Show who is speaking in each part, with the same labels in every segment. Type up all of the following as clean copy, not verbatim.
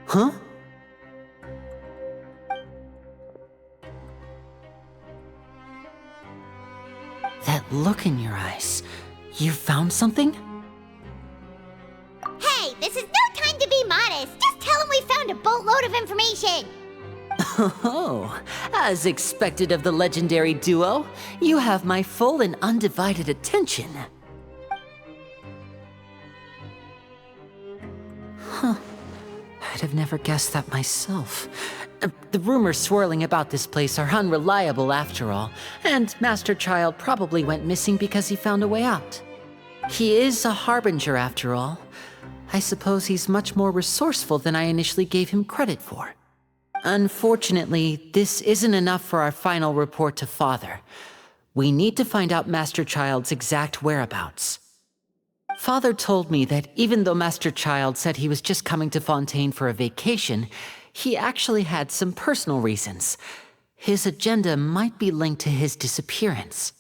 Speaker 1: Huh? That look in your eyes. You found something?
Speaker 2: Hey, this is no time to be modest. Just tell him we found a boatload of information.
Speaker 1: Oh, as expected of the legendary duo, you have my full and undivided attention. Huh. I'd have never guessed that myself. The rumors swirling about this place are unreliable after all, and Master Child probably went missing because he found a way out. He is a harbinger after all. I suppose he's much more resourceful than I initially gave him credit for. Unfortunately, this isn't enough for our final report to Father. We need to find out Master Child's exact whereabouts. Father told me that even though Master Child said he was just coming to Fontaine for a vacation, he actually had some personal reasons. His agenda might be linked to his disappearance.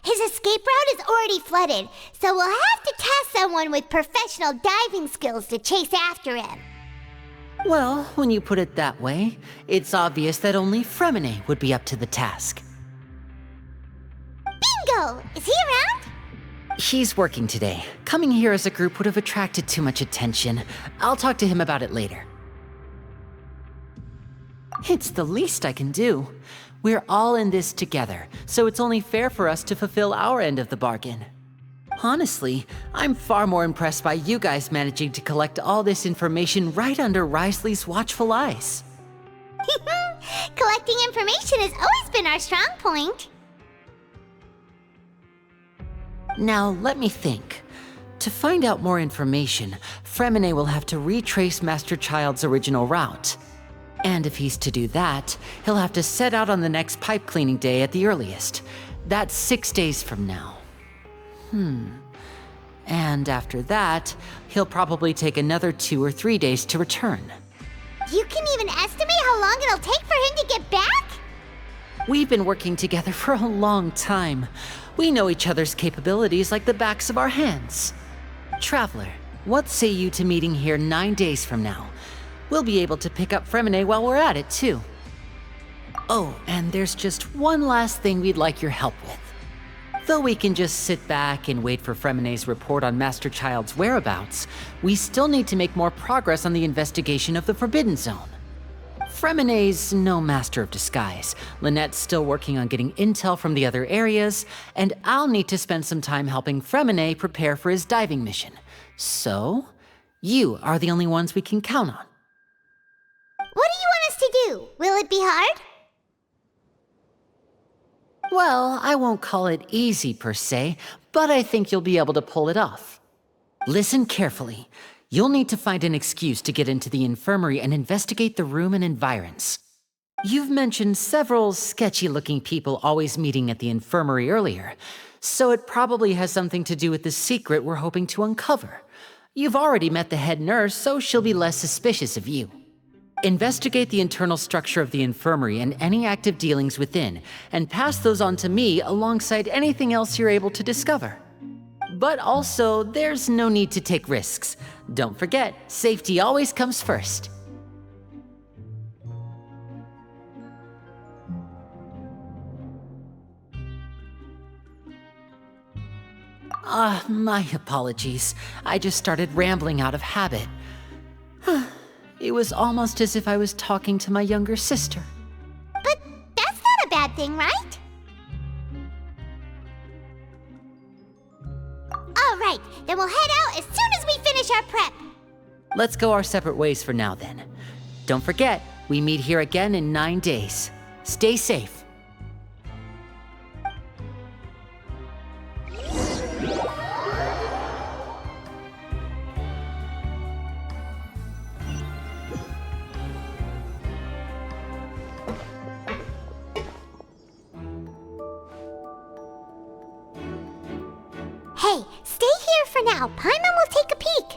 Speaker 2: His escape route is already flooded, so we'll have to task someone with professional diving skills to chase after him.
Speaker 1: Well, when you put it that way, it's obvious that only Fremine would be up to the task.
Speaker 2: Bingo! Is he around?
Speaker 1: He's working today. Coming here as a group would have attracted too much attention. I'll talk to him about it later. It's the least I can do. We're all in this together, so it's only fair for us to fulfill our end of the bargain. Honestly, I'm far more impressed by you guys managing to collect all this information right under Risley's watchful eyes.
Speaker 2: Collecting information has always been our strong point.
Speaker 1: Now, let me think. To find out more information, Fremine will have to retrace Master Child's original route. And if he's to do that, he'll have to set out on the next pipe cleaning day at the earliest. That's 6 days from now. And after that, he'll probably take another 2 or 3 days to return.
Speaker 2: You can even estimate how long it'll take for him to get back?
Speaker 1: We've been working together for a long time. We know each other's capabilities like the backs of our hands. Traveler, what say you to meeting here 9 days from now? We'll be able to pick up Fremine while we're at it, too. Oh, and there's just one last thing we'd like your help with. Though we can just sit back and wait for Fremine's report on Master Child's whereabouts, we still need to make more progress on the investigation of the Forbidden Zone. Fremine's no master of disguise, Lynette's still working on getting intel from the other areas, and I'll need to spend some time helping Fremine prepare for his diving mission. So, you are the only ones we can count on.
Speaker 2: What do you want us to do? Will it be hard?
Speaker 1: Well, I won't call it easy per se, but I think you'll be able to pull it off. Listen carefully. You'll need to find an excuse to get into the infirmary and investigate the room and environs. You've mentioned several sketchy-looking people always meeting at the infirmary earlier, so it probably has something to do with the secret we're hoping to uncover. You've already met the head nurse, so she'll be less suspicious of you. Investigate the internal structure of the infirmary and any active dealings within, and pass those on to me alongside anything else you're able to discover. But also, there's no need to take risks. Don't forget, safety always comes first. My apologies. I just started rambling out of habit. It was almost as if I was talking to my younger sister.
Speaker 2: But that's not a bad thing, right? All right, then we'll head out as soon as we finish our prep.
Speaker 1: Let's go our separate ways for now then. Don't forget, we meet here again in 9 days. Stay safe.
Speaker 2: Hey, stay here for now. Paimon will take a peek.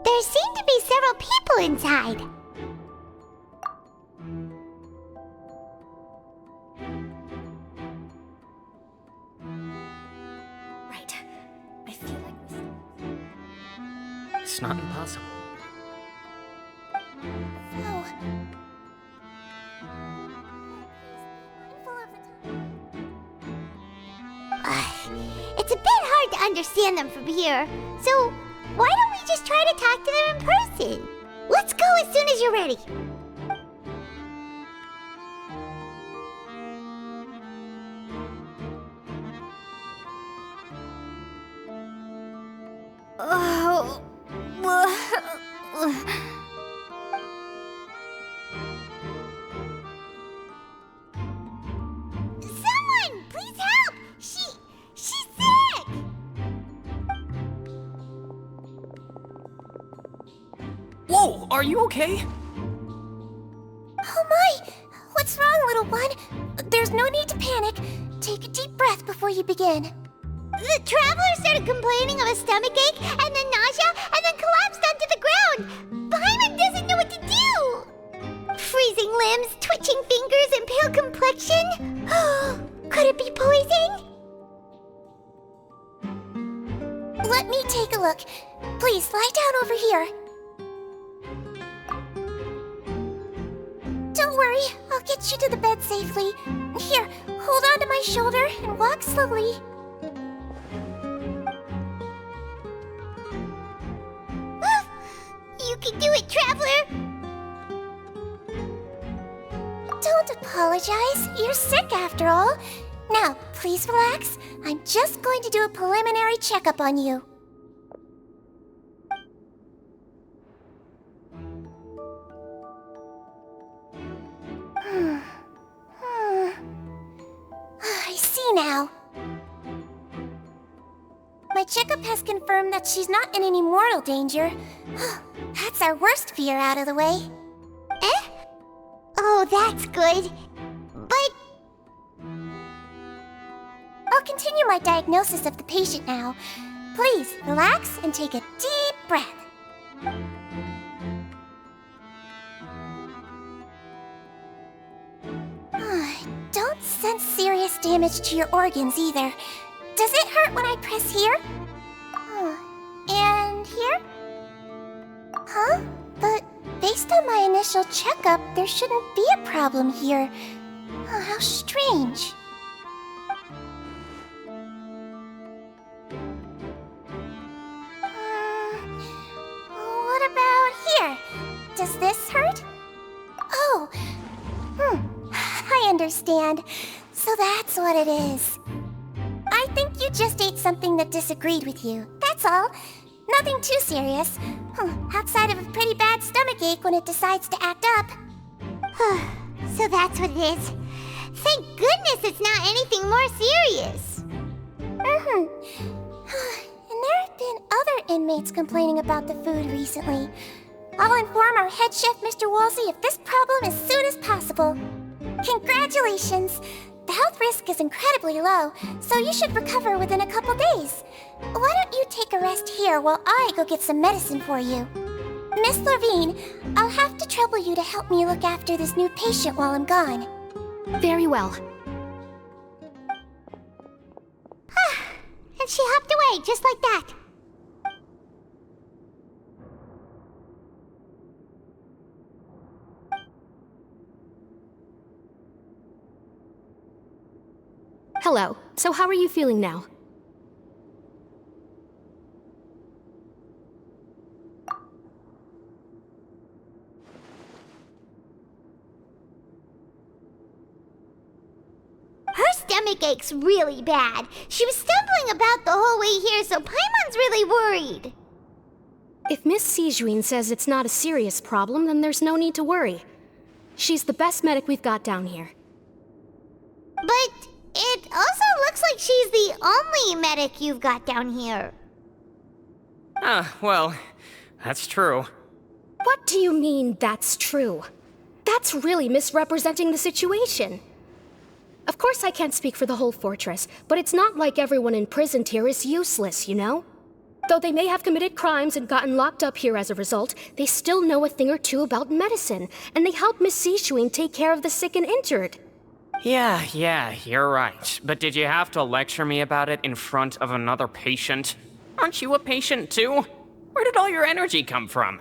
Speaker 2: There seem to be several people inside.
Speaker 3: Right. I feel like this. It's not impossible.
Speaker 2: Oh. It's a bit hard to understand them from here, so why don't we just try to talk to them in person? Let's go as soon as you're ready. Oh. Someone, please help! She's sick!
Speaker 3: Whoa, are you okay?
Speaker 2: Oh my! What's wrong, little one? There's no need to panic. Take a deep breath before you begin. The traveler started complaining of a stomachache, and then nausea, and then collapsed onto the ground. Paimon doesn't know what to do. Freezing limbs, twitching fingers, and pale complexion. Could it be poison? Let me take a look. Please lie down over here. Don't worry, I'll get you to the bed safely. Here, hold on to my shoulder and walk slowly. You can do it, Traveler! Don't apologize. You're sick after all. Now, please relax. I'm just going to do a preliminary checkup on you. I see now. My checkup has confirmed that she's not in any mortal danger. That's our worst fear out of the way. Eh? Oh, that's good. But... I'll continue my diagnosis of the patient now. Please, relax and take a deep breath. Don't sense serious damage to your organs either. Does it hurt when I press here? And here? Huh? But based on my initial checkup, there shouldn't be a problem here. Oh, how strange. What about here? Does this hurt? Oh, I understand. So that's what it is. I think you just ate something that disagreed with you. That's all. Nothing too serious. Outside of a pretty bad stomachache when it decides to act up. So that's what it is. Thank goodness it's not anything more serious. And there have been other inmates complaining about the food recently. I'll inform our head chef, Mr. Woolsey, of this problem as soon as possible. Congratulations! The health risk is incredibly low, so you should recover within a couple days. Why don't you take a rest here while I go get some medicine for you? Miss Levine, I'll have to trouble you to help me look after this new patient while I'm gone.
Speaker 4: Very well.
Speaker 2: And she hopped away just like that.
Speaker 4: Hello. So how are you feeling now?
Speaker 2: Her stomach aches really bad. She was stumbling about the whole way here, so Paimon's really worried.
Speaker 4: If Miss Sijuin says it's not a serious problem, then there's no need to worry. She's the best medic we've got down here.
Speaker 2: But it also looks like she's the only medic you've got down here.
Speaker 3: Well, that's true.
Speaker 4: What do you mean, that's true? That's really misrepresenting the situation. Of course I can't speak for the whole fortress, but it's not like everyone imprisoned here is useless, you know? Though they may have committed crimes and gotten locked up here as a result, they still know a thing or two about medicine, and they help Miss Sijuin take care of the sick and injured.
Speaker 3: Yeah, you're right. But did you have to lecture me about it in front of another patient? Aren't you a patient too? Where did all your energy come from?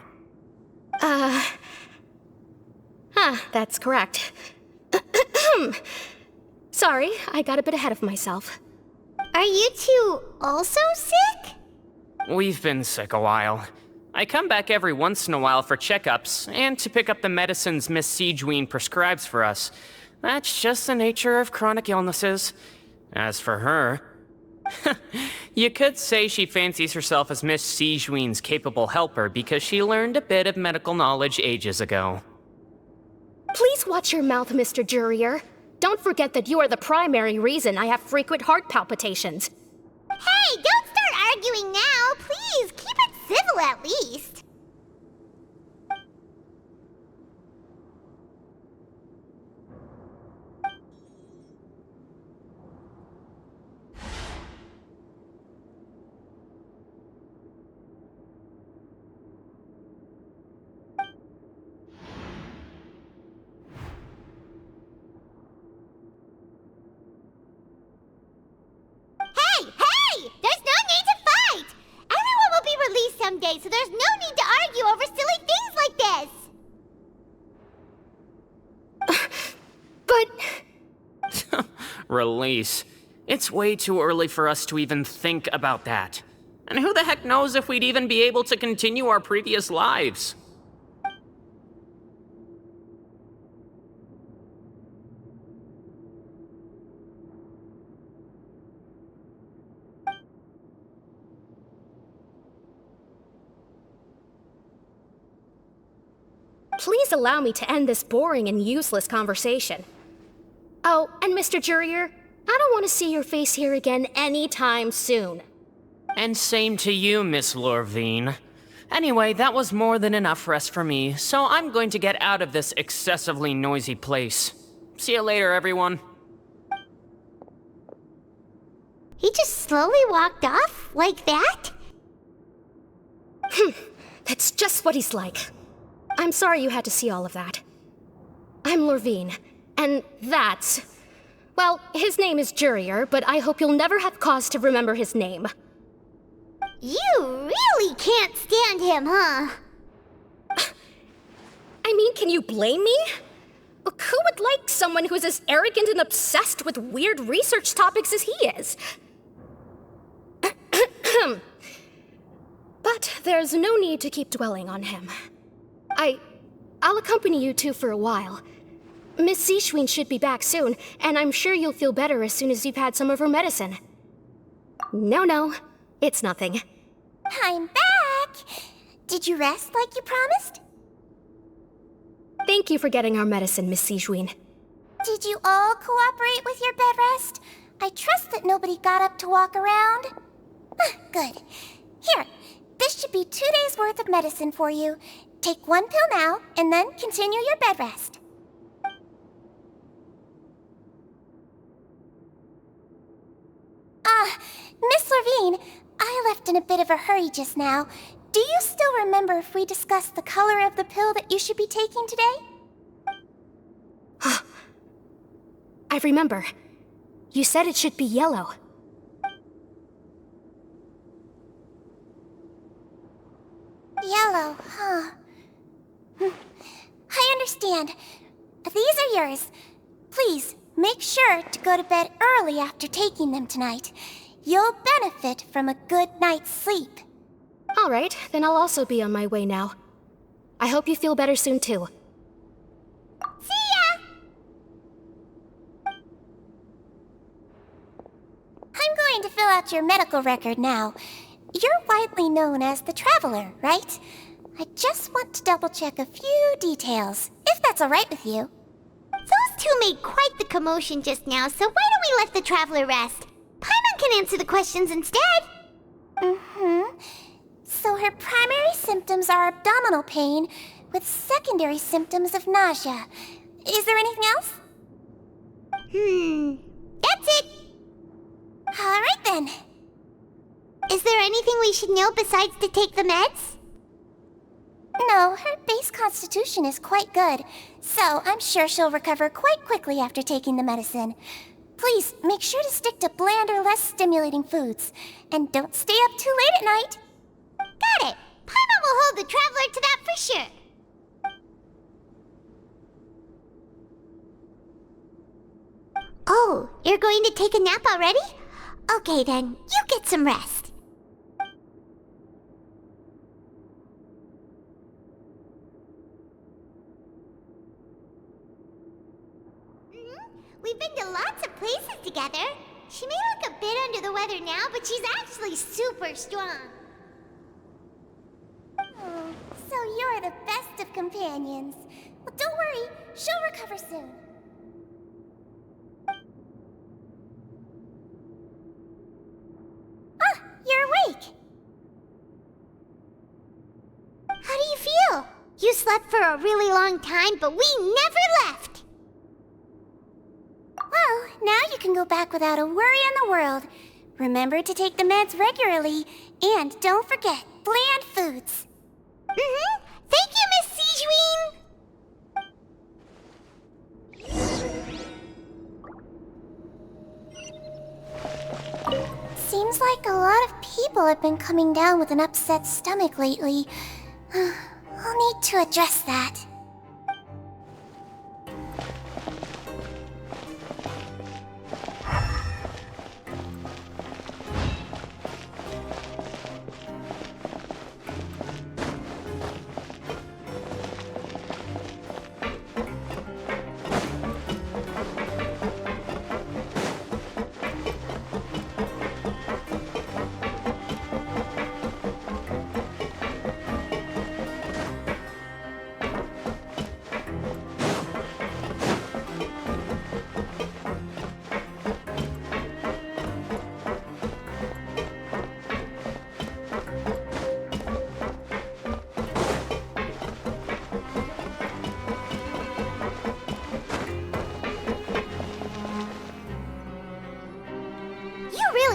Speaker 4: That's correct. Sorry, I got a bit ahead of myself.
Speaker 2: Are you two also sick?
Speaker 3: We've been sick a while. I come back every once in a while for checkups, and to pick up the medicines Miss Sejuene prescribes for us. That's just the nature of chronic illnesses. As for her... you could say she fancies herself as Miss Sejuene's capable helper because she learned a bit of medical knowledge ages ago.
Speaker 4: Please watch your mouth, Mr. Jurier. Don't forget that you are the primary reason I have frequent heart palpitations.
Speaker 2: Hey, don't start arguing now. Please, keep it civil at least. Someday, so there's no need to argue over silly things like this.
Speaker 4: But...
Speaker 3: Release. It's way too early for us to even think about that. And who the heck knows if we'd even be able to continue our previous lives?
Speaker 4: Please allow me to end this boring and useless conversation. Oh, and Mr. Jurier, I don't want to see your face here again anytime soon.
Speaker 3: And same to you, Miss Lorvine. Anyway, that was more than enough rest for me, so I'm going to get out of this excessively noisy place. See you later, everyone.
Speaker 2: He just slowly walked off like that?
Speaker 4: That's just what he's like. I'm sorry you had to see all of that. I'm Lorvine, and that's... Well, his name is Jurier, but I hope you'll never have cause to remember his name.
Speaker 2: You really can't stand him, huh?
Speaker 4: I mean, can you blame me? Who would like someone who's as arrogant and obsessed with weird research topics as he is? But there's no need to keep dwelling on him. I'll accompany you two for a while. Miss Sejuene should be back soon, and I'm sure you'll feel better as soon as you've had some of her medicine. No, it's nothing.
Speaker 2: I'm back! Did you rest like you promised?
Speaker 4: Thank you for getting our medicine, Miss Sejuene.
Speaker 2: Did you all cooperate with your bed rest? I trust that nobody got up to walk around. Good. Here, this should be 2 days' worth of medicine for you. Take 1 pill now, and then continue your bed rest. Miss Lorvine, I left in a bit of a hurry just now. Do you still remember if we discussed the color of the pill that you should be taking today?
Speaker 4: I remember. You said it should be yellow.
Speaker 2: Yellow, huh? I understand. These are yours. Please, make sure to go to bed early after taking them tonight. You'll benefit from a good night's sleep.
Speaker 4: All right, then I'll also be on my way now. I hope you feel better soon, too.
Speaker 2: See ya! I'm going to fill out your medical record now. You're widely known as the Traveler, right? I just want to double-check a few details, if that's all right with you. Those two made quite the commotion just now, so why don't we let the Traveler rest? Paimon can answer the questions instead. So her primary symptoms are abdominal pain, with secondary symptoms of nausea. Is there anything else? That's it. All right then. Is there anything we should know besides to take the meds? No, her base constitution is quite good, so I'm sure she'll recover quite quickly after taking the medicine. Please, make sure to stick to bland or less stimulating foods, and don't stay up too late at night. Got it. Paimon will hold the Traveler to that for sure. Oh, you're going to take a nap already? Okay then, you get some rest. We've been to lots of places together. She may look a bit under the weather now, but she's actually super strong. Oh, so you're the best of companions. Well, don't worry, she'll recover soon. Ah, you're awake. How do you feel? You slept for a really long time, but we never left. Well, now you can go back without a worry in the world. Remember to take the meds regularly, and don't forget, bland foods. Thank you, Miss Sigeween! Seems like a lot of people have been coming down with an upset stomach lately. I'll need to address that.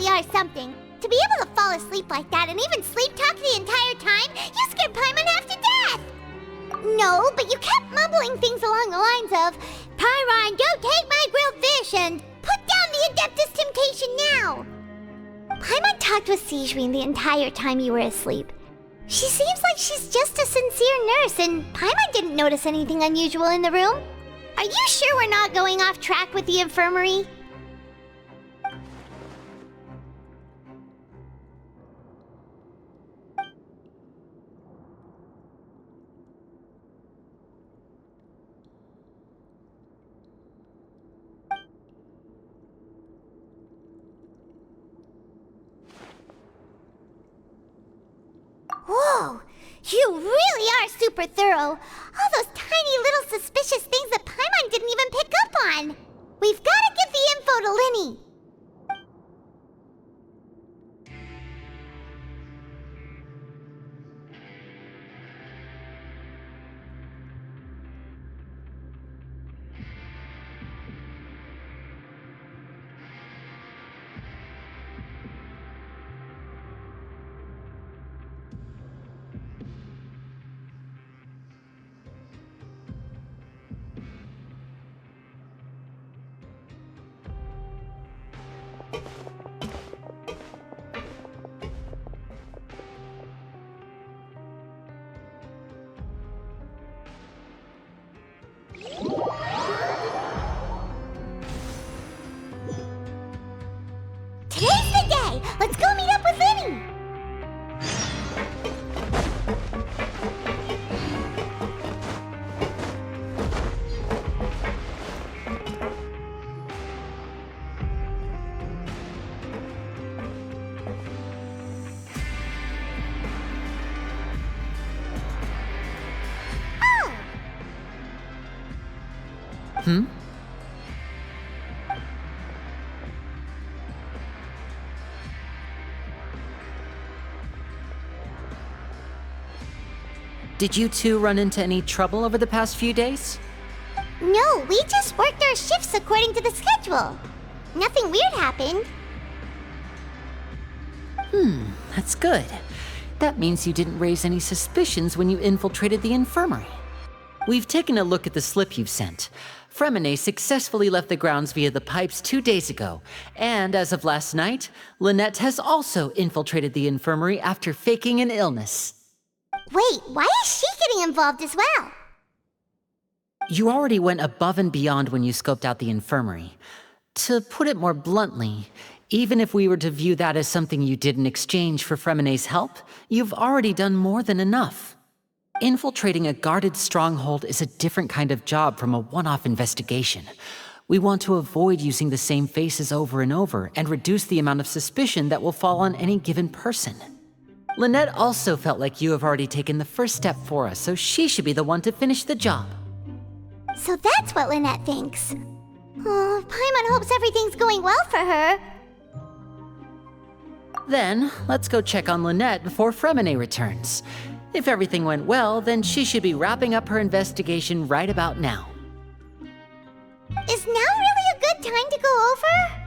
Speaker 2: Are something. To be able to fall asleep like that and even sleep talk the entire time, you scared Paimon half to death! No, but you kept mumbling things along the lines of, Pyron, don't take my grilled fish, and put down the Adeptus Temptation now! Paimon talked with Sigeween the entire time you were asleep. She seems like she's just a sincere nurse, and Paimon didn't notice anything unusual in the room. Are you sure we're not going off track with the infirmary? Whoa! You really are super thorough! All those tiny little suspicious things that Paimon didn't even pick up on! We've gotta give the info to Linny! Today's the day! Let's go meet up with Linny!
Speaker 1: Hmm? Did you two run into any trouble over the past few days?
Speaker 2: No, we just worked our shifts according to the schedule. Nothing weird happened.
Speaker 1: That's good. That means you didn't raise any suspicions when you infiltrated the infirmary. We've taken a look at the slip you've sent. Fremine successfully left the grounds via the pipes 2 days ago, and as of last night, Lynette has also infiltrated the infirmary after faking an illness.
Speaker 2: Wait, why is she getting involved as well?
Speaker 1: You already went above and beyond when you scoped out the infirmary. To put it more bluntly, even if we were to view that as something you did in exchange for Fremene's help, you've already done more than enough. Infiltrating a guarded stronghold is a different kind of job from a one-off investigation. We want to avoid using the same faces over and over and reduce the amount of suspicion that will fall on any given person. Lynette also felt like you have already taken the first step for us, so she should be the one to finish the job.
Speaker 2: So that's what Lynette thinks. Oh, Paimon hopes everything's going well for her.
Speaker 1: Then, let's go check on Lynette before Fremene returns. If everything went well, then she should be wrapping up her investigation right about now.
Speaker 2: Is now really a good time to go over?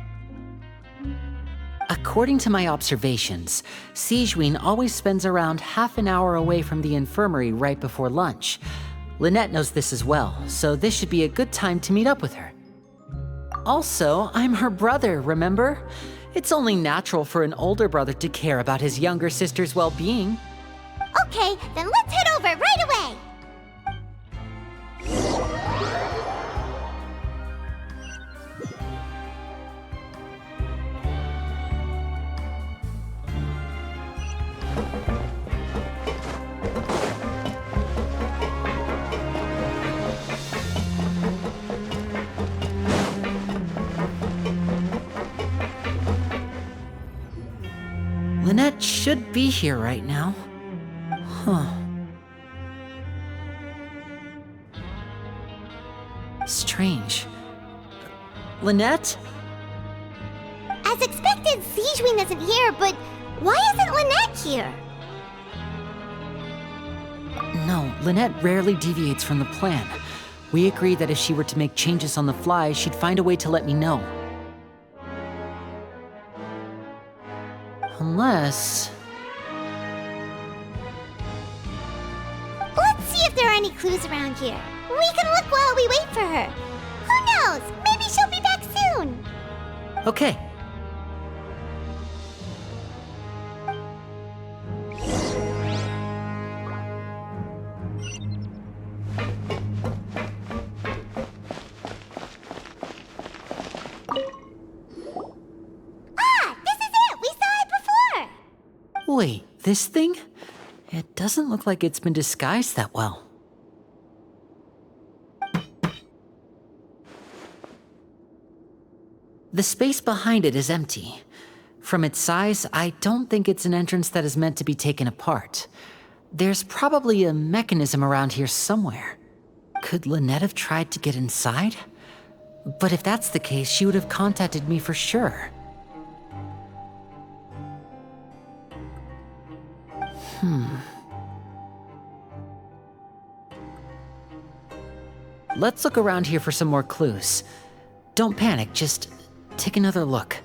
Speaker 1: According to my observations, Sigewinne always spends around half an hour away from the infirmary right before lunch. Lynette knows this as well, so this should be a good time to meet up with her. Also, I'm her brother, remember? It's only natural for an older brother to care about his younger sister's well-being.
Speaker 2: Okay, then let's head over right away!
Speaker 1: Lynette should be here right now. Huh. Strange. Lynette?
Speaker 2: As expected, Sigewinne isn't here, but why isn't Lynette here?
Speaker 1: No, Lynette rarely deviates from the plan. We agreed that if she were to make changes on the fly, she'd find a way to let me know. Unless...
Speaker 2: Let's see if there are any clues around here. We can look while we wait for her. Who knows? Maybe she'll be back soon.
Speaker 1: Okay. Wait, this thing? It doesn't look like it's been disguised that well. The space behind it is empty. From its size, I don't think it's an entrance that is meant to be taken apart. There's probably a mechanism around here somewhere. Could Lynette have tried to get inside? But if that's the case, she would have contacted me for sure. Let's look around here for some more clues. Don't panic, just take another look.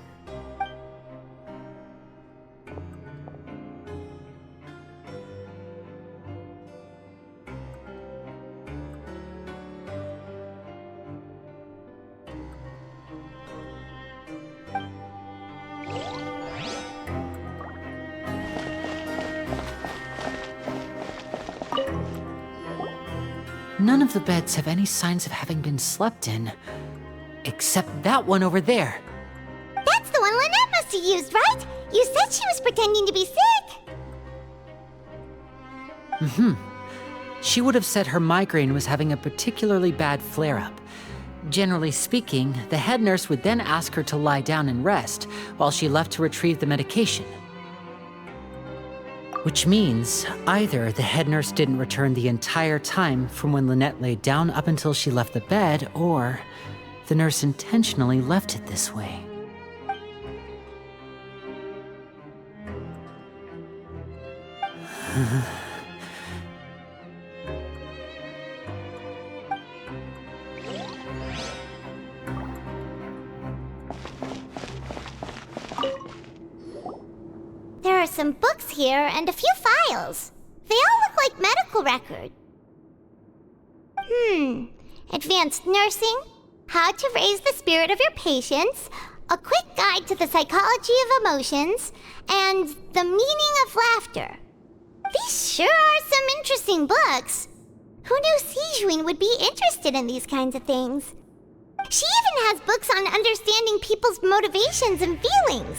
Speaker 1: None of the beds have any signs of having been slept in. Except that one over there.
Speaker 2: That's the one Lynette must have used, right? You said she was pretending to be sick.
Speaker 1: She would have said her migraine was having a particularly bad flare-up. Generally speaking, the head nurse would then ask her to lie down and rest while she left to retrieve the medication. Which means either the head nurse didn't return the entire time from when Lynette laid down up until she left the bed, or the nurse intentionally left it this way.
Speaker 2: There are some books here and a few files. They all look like medical records. Advanced nursing, how to raise the spirit of your patients, a quick guide to the psychology of emotions, and the meaning of laughter. These sure are some interesting books. Who knew Sijuin would be interested in these kinds of things? She even has books on understanding people's motivations and feelings.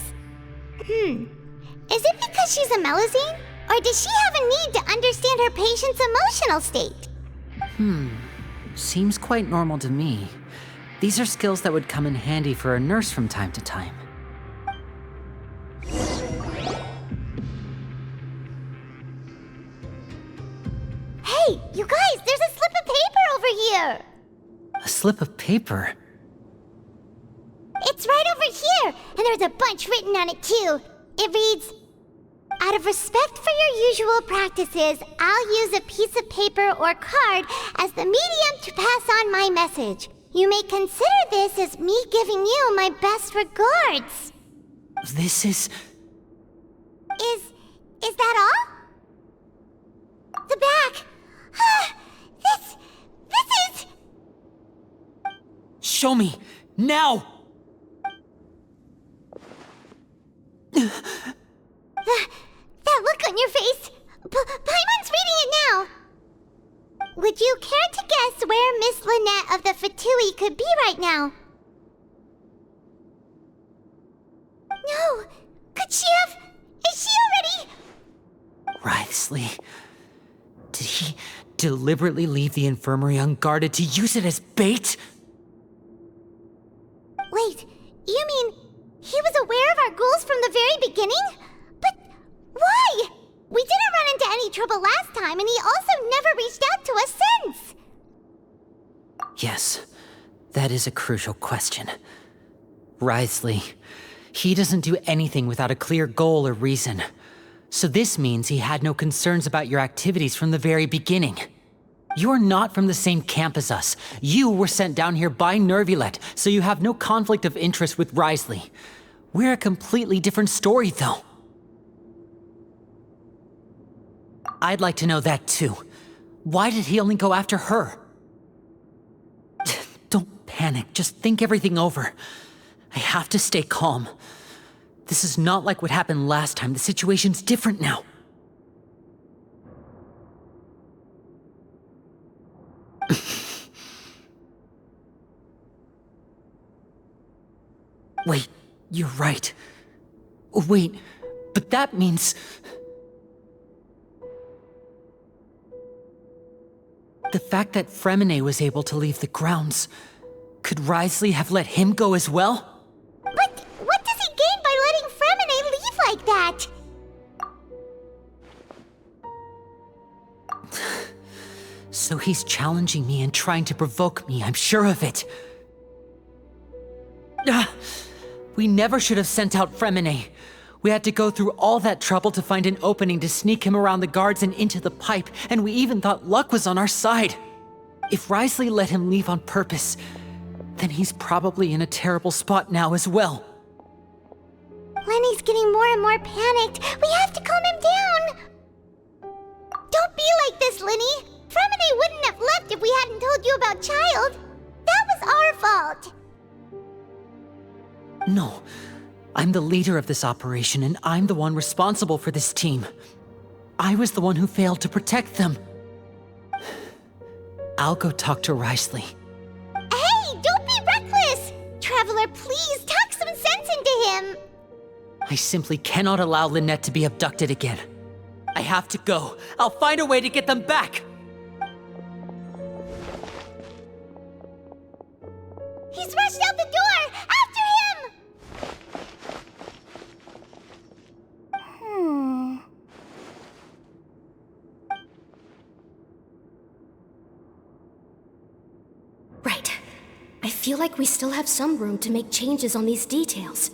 Speaker 2: Is it because she's a Melusine? Or does she have a need to understand her patient's emotional state?
Speaker 1: Seems quite normal to me. These are skills that would come in handy for a nurse from time to time.
Speaker 2: Hey, you guys, there's a slip of paper over here!
Speaker 1: A slip of paper?
Speaker 2: It's right over here, and there's a bunch written on it too. It reads, "Out of respect for your usual practices, I'll use a piece of paper or card as the medium to pass on my message. You may consider this as me giving you my best regards."
Speaker 1: This is...
Speaker 2: Is that all? The back. This is...
Speaker 1: Show me! Now!
Speaker 2: That look on your face. Paimon's reading it now. Would you care to guess where Miss Lynette of the Fatui could be right now? No. Could she have... Is she already...
Speaker 1: Writhsley. Did he deliberately leave the infirmary unguarded to use it as bait?
Speaker 2: Wait, you mean he was aware of our goals from the very beginning? But why? We didn't run into any trouble last time, and he also never reached out to us since.
Speaker 1: Yes, that is a crucial question. Writhsley, he doesn't do anything without a clear goal or reason. So this means he had no concerns about your activities from the very beginning. You're not from the same camp as us. You were sent down here by Nervulet, so you have no conflict of interest with Writhsley. We're a completely different story, though. I'd like to know that, too. Why did he only go after her? Don't panic, just think everything over. I have to stay calm. This is not like what happened last time. The situation's different now. Wait, you're right. Wait, but that means... The fact that Fremine was able to leave the grounds, could Writhsley have let him go as well?
Speaker 2: But what does he gain by letting Fremine leave like that?
Speaker 1: So he's challenging me and trying to provoke me, I'm sure of it. We never should have sent out Fremine. We had to go through all that trouble to find an opening to sneak him around the guards and into the pipe, and we even thought luck was on our side. If Writhsley let him leave on purpose, then he's probably in a terrible spot now as well.
Speaker 2: Lenny's getting more and more panicked. We have to calm him down. Don't be like this, Lenny. Fremine wouldn't have left if we hadn't told you about Child. That was our fault.
Speaker 1: No. I'm the leader of this operation, and I'm the one responsible for this team. I was the one who failed to protect them. I'll go talk to Writhsley.
Speaker 2: Hey, don't be reckless! Traveler, please, talk some sense into him!
Speaker 1: I simply cannot allow Lynette to be abducted again. I have to go. I'll find a way to get them back!
Speaker 2: He's rushed out the door! After him!
Speaker 4: Right. I feel like we still have some room to make changes on these details.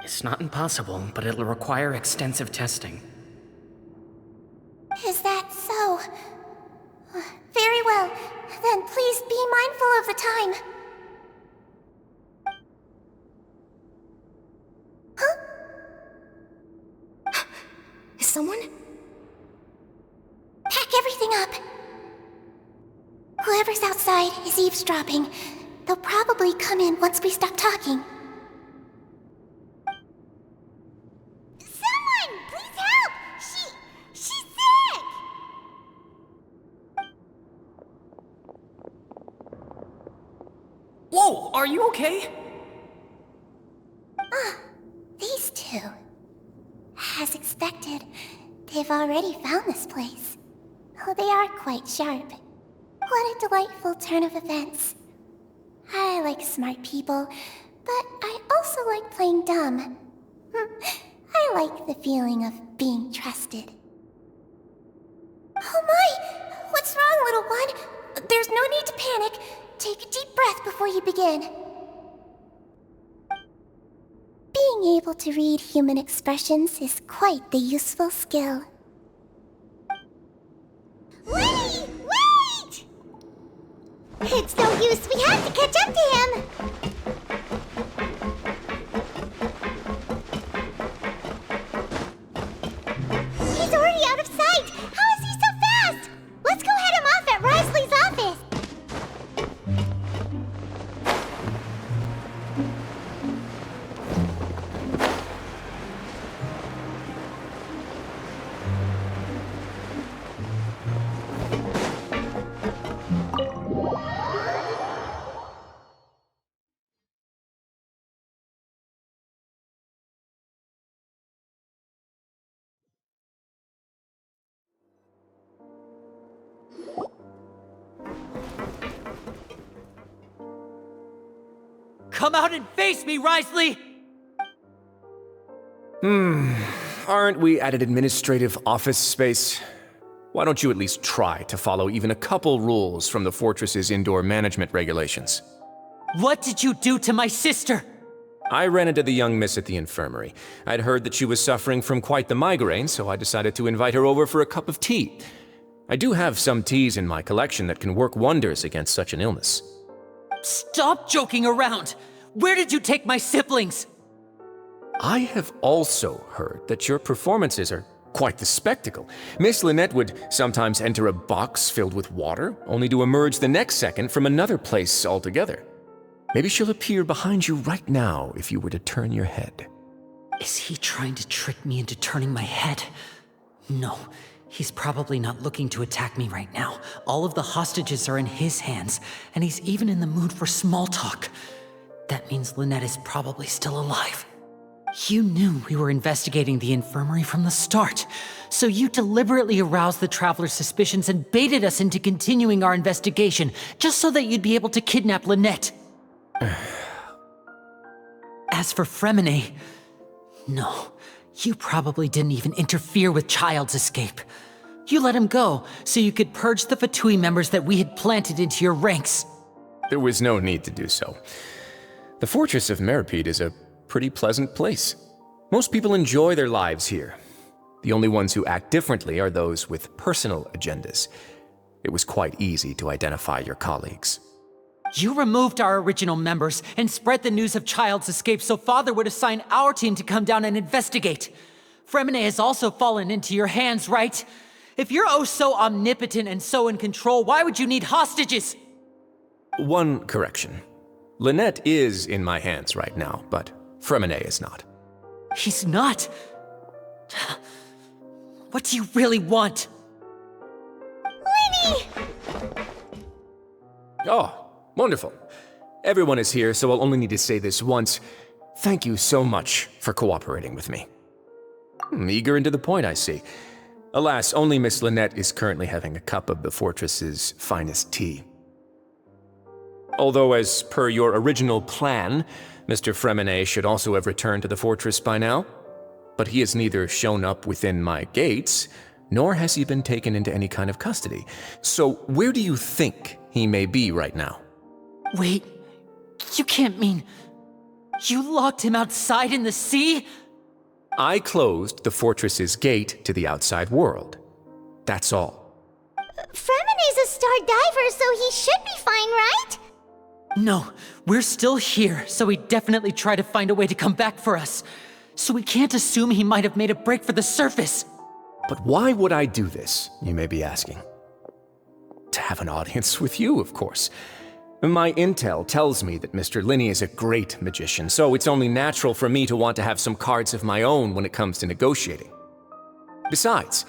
Speaker 3: It's not impossible, but it'll require extensive testing.
Speaker 2: Is that so? Very well. Then please be mindful of the time. Huh?
Speaker 4: Is someone?
Speaker 2: Pack everything up. Whoever's outside is eavesdropping. They'll probably come in once we stop talking. Someone! Please help!
Speaker 3: Are you okay?
Speaker 2: These two. As expected, they've already found this place. Oh, they are quite sharp. What a delightful turn of events. I like smart people, but I also like playing dumb. I like the feeling of being trusted. Oh my! What's wrong, little one? There's no need to panic. Take a deep breath before you begin. Being able to read human expressions is quite the useful skill. Wait! Wait! It's no use, we have to catch up to him! He's already out of sight! How is he so fast? Let's go head him off at Risley's office!
Speaker 1: Come out and face me, Risley!
Speaker 5: Aren't we at an administrative office space? Why don't you at least try to follow even a couple rules from the fortress's indoor management regulations?
Speaker 1: What did you do to my sister?
Speaker 5: I ran into the young miss at the infirmary. I'd heard that she was suffering from quite the migraine, so I decided to invite her over for a cup of tea. I do have some teas in my collection that can work wonders against such an illness.
Speaker 1: Stop joking around! Where did you take my siblings?
Speaker 5: I have also heard that your performances are quite the spectacle. Miss Lynette would sometimes enter a box filled with water, only to emerge the next second from another place altogether. Maybe she'll appear behind you right now if you were to turn your head.
Speaker 1: Is he trying to trick me into turning my head? No, he's probably not looking to attack me right now. All of the hostages are in his hands, and he's even in the mood for small talk. That means Lynette is probably still alive. You knew we were investigating the infirmary from the start, so you deliberately aroused the Traveler's suspicions and baited us into continuing our investigation, just so that you'd be able to kidnap Lynette. As for Fremine, no, you probably didn't even interfere with Child's escape. You let him go, so you could purge the Fatui members that we had planted into your ranks.
Speaker 5: There was no need to do so. The Fortress of Meripede is a pretty pleasant place. Most people enjoy their lives here. The only ones who act differently are those with personal agendas. It was quite easy to identify your colleagues.
Speaker 1: You removed our original members and spread the news of Child's escape so Father would assign our team to come down and investigate. Fremine has also fallen into your hands, right? If you're oh so omnipotent and so in control, why would you need hostages?
Speaker 5: One correction. Lynette is in my hands right now, but Fremine is not.
Speaker 1: He's not? What do you really want?
Speaker 2: Lenny!
Speaker 5: Oh, wonderful. Everyone is here, so I'll only need to say this once. Thank you so much for cooperating with me. Eager and to the point, I see. Alas, only Miss Lynette is currently having a cup of the fortress's finest tea. Although, as per your original plan, Mr. Fremine should also have returned to the fortress by now. But he has neither shown up within my gates, nor has he been taken into any kind of custody. So where do you think he may be right now?
Speaker 1: Wait, you can't mean... You locked him outside in the sea?
Speaker 5: I closed the fortress's gate to the outside world. That's all.
Speaker 2: Fremine's a star diver, so he should be fine, right?
Speaker 1: No, we're still here, so he'd definitely try to find a way to come back for us. So we can't assume he might have made a break for the surface.
Speaker 5: But why would I do this, you may be asking? To have an audience with you, of course. My intel tells me that Mr. Linney is a great magician, so it's only natural for me to want to have some cards of my own when it comes to negotiating. Besides,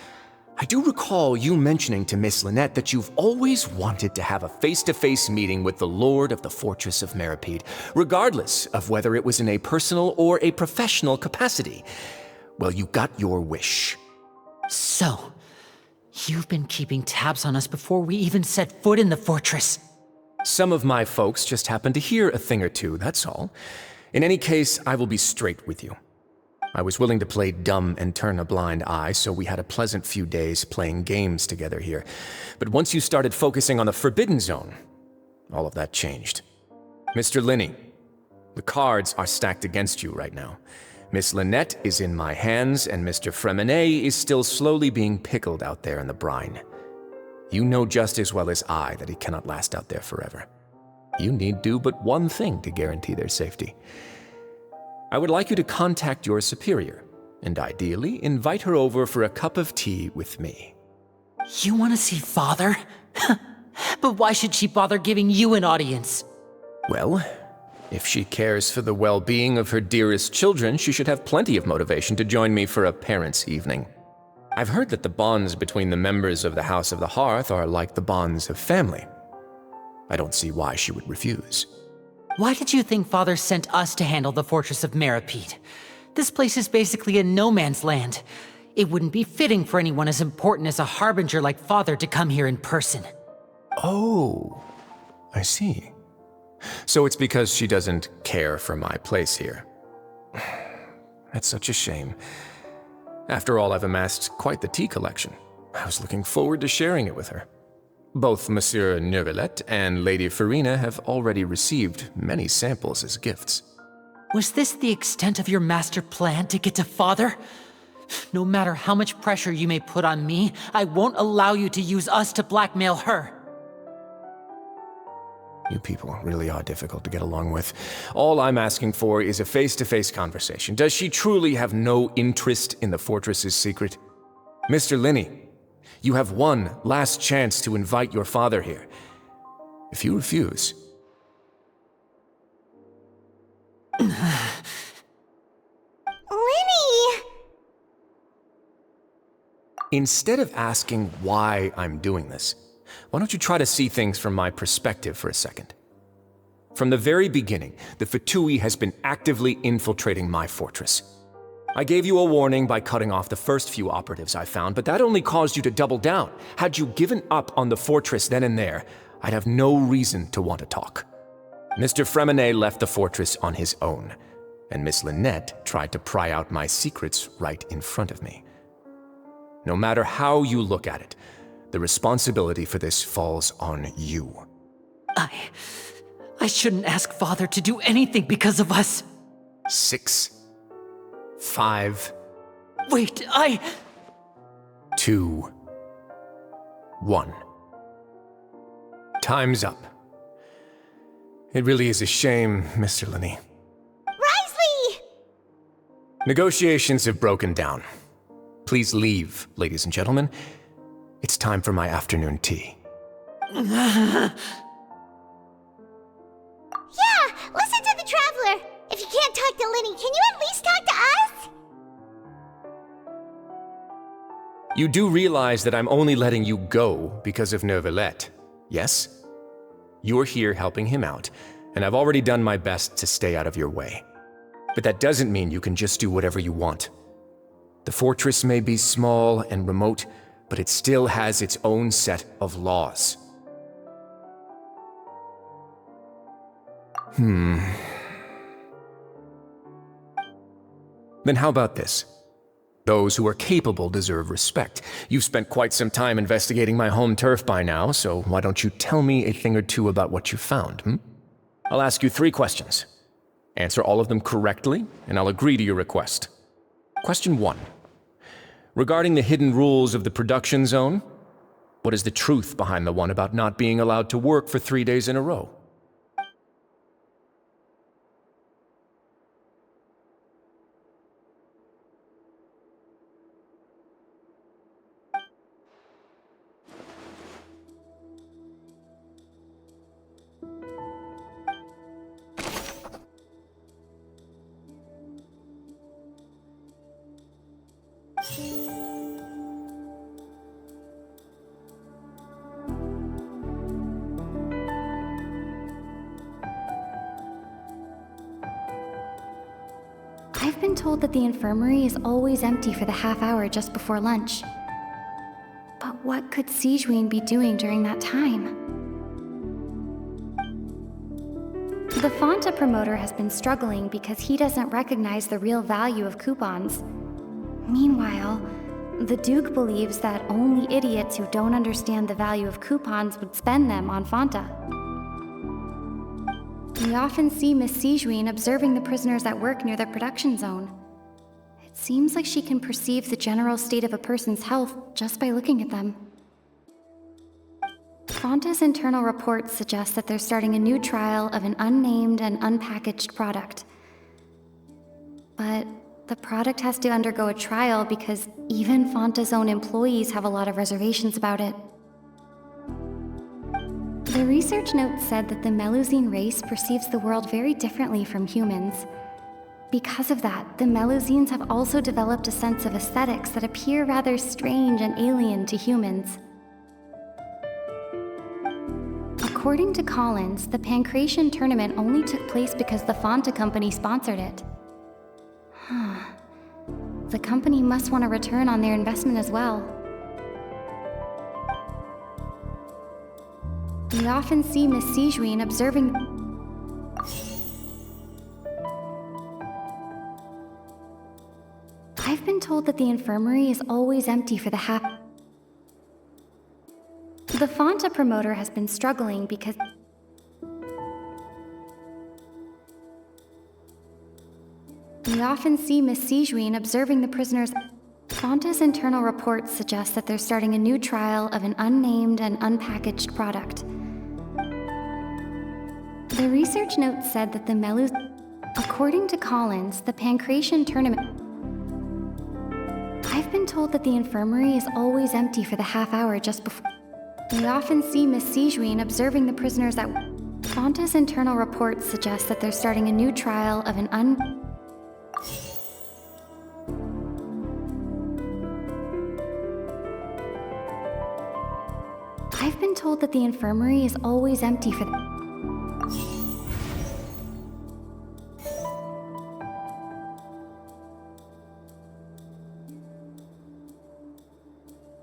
Speaker 5: I do recall you mentioning to Miss Lynette that you've always wanted to have a face-to-face meeting with the Lord of the Fortress of Meropide, regardless of whether it was in a personal or a professional capacity. Well, you got your wish.
Speaker 1: So, you've been keeping tabs on us before we even set foot in the fortress.
Speaker 5: Some of my folks just happened to hear a thing or two, that's all. In any case, I will be straight with you. I was willing to play dumb and turn a blind eye, so we had a pleasant few days playing games together here. But once you started focusing on the Forbidden Zone, all of that changed. Mr. Linney, the cards are stacked against you right now. Miss Lynette is in my hands, and Mr. Fremenet is still slowly being pickled out there in the brine. You know just as well as I that he cannot last out there forever. You need do but one thing to guarantee their safety. I would like you to contact your superior, and ideally invite her over for a cup of tea with me.
Speaker 1: You want to see Father? But why should she bother giving you an audience?
Speaker 5: Well, if she cares for the well-being of her dearest children, she should have plenty of motivation to join me for a parents' evening. I've heard that the bonds between the members of the House of the Hearth are like the bonds of family. I don't see why she would refuse.
Speaker 1: Why did you think Father sent us to handle the Fortress of Meropide? This place is basically a no-man's land. It wouldn't be fitting for anyone as important as a harbinger like Father to come here in person.
Speaker 5: Oh, I see. So it's because she doesn't care for my place here. That's such a shame. After all, I've amassed quite the tea collection. I was looking forward to sharing it with her. Both Monsieur Neuvillette and Lady Farina have already received many samples as gifts.
Speaker 1: Was this the extent of your master plan to get to Father? No matter how much pressure you may put on me, I won't allow you to use us to blackmail her.
Speaker 5: You people really are difficult to get along with. All I'm asking for is a face-to-face conversation. Does she truly have no interest in the fortress's secret? Mr. Linney, you have one last chance to invite your father here. If you refuse...
Speaker 2: Linny!
Speaker 5: Instead of asking why I'm doing this, why don't you try to see things from my perspective for a second? From the very beginning, the Fatui has been actively infiltrating my fortress. I gave you a warning by cutting off the first few operatives I found, but that only caused you to double down. Had you given up on the fortress then and there, I'd have no reason to want to talk. Mr. Fremenet left the fortress on his own, and Miss Lynette tried to pry out my secrets right in front of me. No matter how you look at it, the responsibility for this falls on you.
Speaker 1: I shouldn't ask Father to do anything because of us.
Speaker 5: 6, 5...
Speaker 1: Wait,
Speaker 5: 2, 1. Time's up. It really is a shame, Mr. Linney.
Speaker 2: Risley!
Speaker 5: Negotiations have broken down. Please leave, ladies and gentlemen. It's time for my afternoon tea.
Speaker 2: Yeah, listen to the Traveler. If you can't talk to Linny, can you at least talk to us?
Speaker 5: You do realize that I'm only letting you go because of Neuvillette, yes? You're here helping him out, and I've already done my best to stay out of your way. But that doesn't mean you can just do whatever you want. The fortress may be small and remote, but it still has its own set of laws. Then how about this? Those who are capable deserve respect. You've spent quite some time investigating my home turf by now, so why don't you tell me a thing or two about what you found, I'll ask you 3 questions. Answer all of them correctly, and I'll agree to your request. Question 1. Regarding the hidden rules of the production zone, what is the truth behind the one about not being allowed to work for 3 days in a row?
Speaker 6: I've been told that the infirmary is always empty for the half hour just before lunch. But what could Sigewinne be doing during that time? The Fonta promoter has been struggling because he doesn't recognize the real value of coupons. Meanwhile, the Duke believes that only idiots who don't understand the value of coupons would spend them on Fonta. We often see Miss Sigewinne observing the prisoners at work near the production zone. It seems like she can perceive the general state of a person's health just by looking at them. Fonta's internal reports suggest that they're starting a new trial of an unnamed and unpackaged product. But the product has to undergo a trial because even Fonta's own employees have a lot of reservations about it. The research note said that the Melusine race perceives the world very differently from humans. Because of that, the Melusines have also developed a sense of aesthetics that appear rather strange and alien to humans. According to Collins, the Pancration tournament only took place because the Fonta company sponsored it. The company must want a return on their investment as well. We often see Miss Sigewinne observing. I've been told that the infirmary is always empty for the half. The Fonta promoter has been struggling because we often see Miss Sigewinne observing the prisoners. Fonta's internal reports suggest that they're starting a new trial of an unnamed and unpackaged product. The research note said that the Melus... According to Collins, the Pancration tournament... I've been told that the infirmary is always empty for the half hour just before... We often see Miss Sigewinne observing the prisoners at... Fonta's internal reports suggest that they're starting a new trial of an I've been told that the infirmary is always empty for the...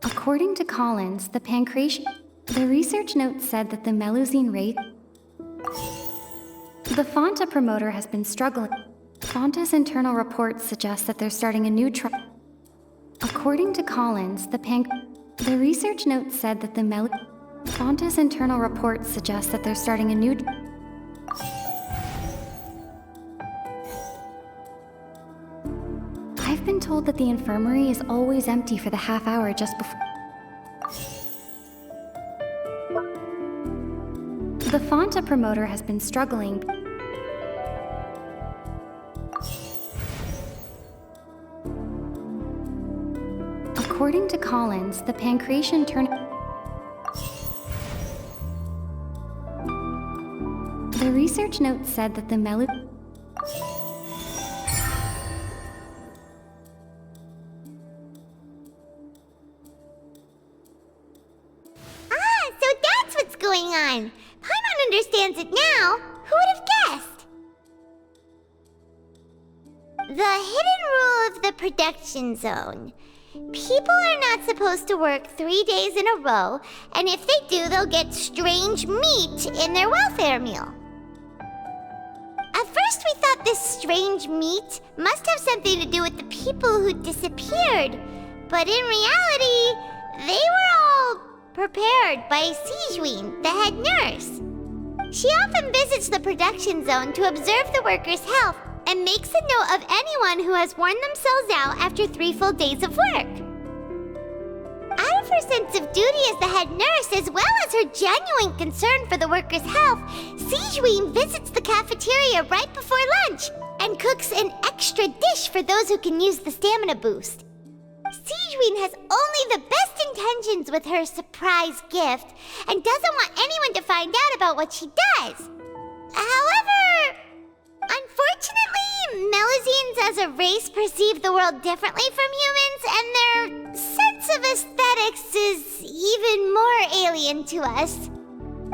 Speaker 6: According to Collins, the Pancration... The research note said that the Melusine race... The Fonta promoter has been struggling. Fonta's internal reports suggest that they're starting a new trial. According to Collins, The research note said that the Fonta's internal reports suggest that they're starting a new... I've been told that the infirmary is always empty for the half hour just before... The Fonta promoter has been struggling. According to Collins, the Pancration The research note said that the
Speaker 2: So that's what's going on. Paimon understands it now. Who would have guessed? The hidden rule of the production zone. People are not supposed to work 3 days in a row, and if they do, they'll get strange meat in their welfare meal. At first we thought this strange meat must have something to do with the people who disappeared, but in reality, they were all prepared by Sigewinne, the head nurse. She often visits the production zone to observe the workers' health and makes a note of anyone who has worn themselves out after 3 full days of work. Out of her sense of duty as the head nurse, as well as her genuine concern for the workers' health, Sigewinne visits the cafeteria right before lunch and cooks an extra dish for those who can use the stamina boost. Sigewinne has only the best intentions with her surprise gift and doesn't want anyone to find out about what she does. However, unfortunately, Melusines as a race perceive the world differently from humans, and their sense of aesthetics is even more alien to us.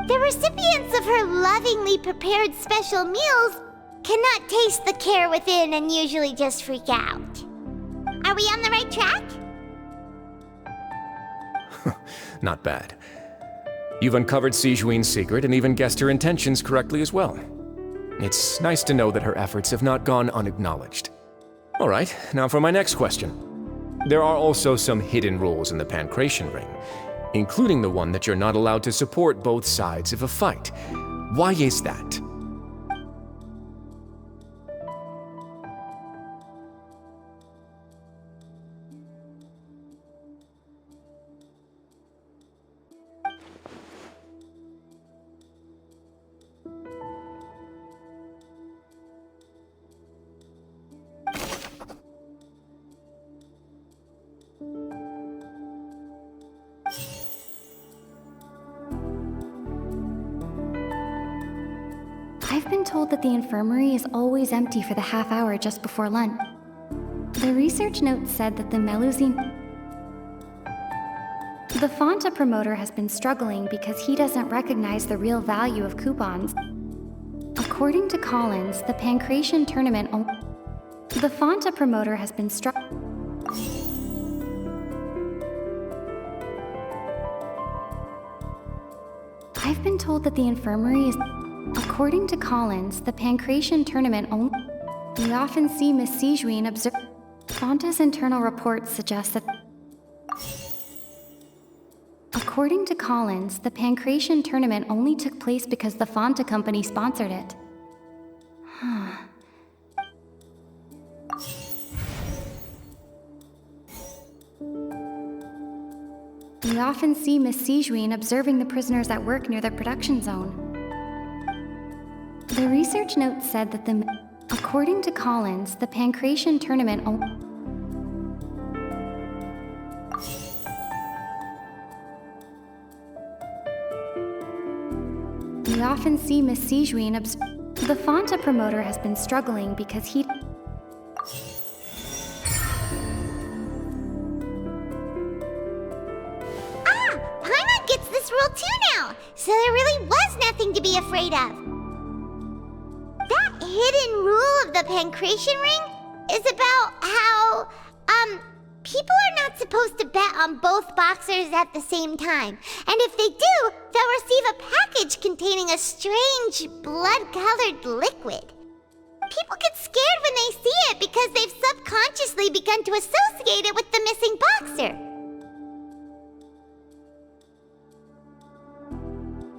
Speaker 2: The recipients of her lovingly prepared special meals cannot taste the care within and usually just freak out. Are we on the right track?
Speaker 5: Not bad. You've uncovered Sigewin's secret and even guessed her intentions correctly as well. It's nice to know that her efforts have not gone unacknowledged. All right, now for my next question. There are also some hidden rules in the Pancration Ring, including the one that you're not allowed to support both sides of a fight. Why is that?
Speaker 6: I've been told that the infirmary is always empty for the half hour just before lunch. The research notes said that the Fanta promoter has been struggling because he doesn't recognize the real value of coupons. According to Collins, the Pancration tournament the Fanta promoter has been I've been told that the infirmary is... According to Collins, the Pancration tournament only... We often see Miss Sigewin observe... Fanta's internal reports suggest that... According to Collins, the Pancration tournament only took place because the Fanta company sponsored it. We often see Miss Sigewin observing the prisoners at work near the production zone. The research notes said that according to Collins, the Pancration tournament We often see Miss Sigewin The Fanta promoter has been struggling because he...
Speaker 2: Paimon gets this rule too now, so there really was nothing to be afraid of. That hidden rule of the Pancration Ring is about how, people are not supposed to bet on both boxers at the same time. And if they do, they'll receive a package containing a strange, blood-colored liquid. People get scared when they see it because they've subconsciously begun to associate it with the missing boxer.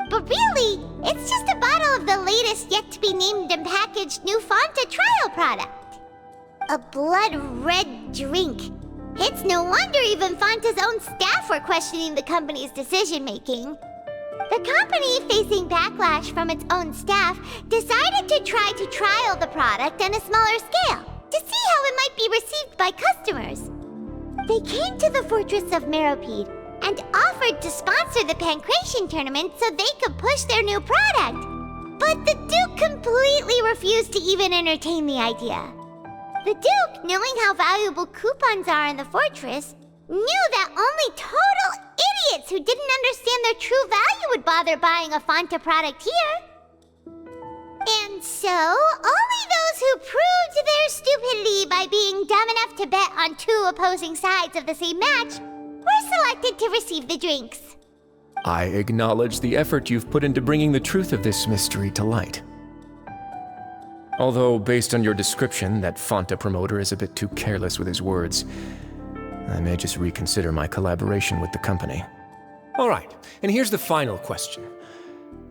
Speaker 2: But really, it's just a bottle of the latest yet-to-be-named and packaged new Fanta trial product. A blood-red drink. It's no wonder even Fanta's own staff were questioning the company's decision-making. The company, facing backlash from its own staff, decided to try to trial the product on a smaller scale, to see how it might be received by customers. They came to the fortress of Meropide and offered to sponsor the Pancration tournament so they could push their new product. But the Duke completely refused to even entertain the idea. The Duke, knowing how valuable coupons are in the fortress, knew that only total idiots who didn't understand their true value would bother buying a Fanta product here. And so, only those who proved their stupidity by being dumb enough to bet on two opposing sides of the same match were selected to receive the drinks.
Speaker 5: I acknowledge the effort you've put into bringing the truth of this mystery to light. Although, based on your description, that Fanta promoter is a bit too careless with his words, I may just reconsider my collaboration with the company. All right, and here's the final question.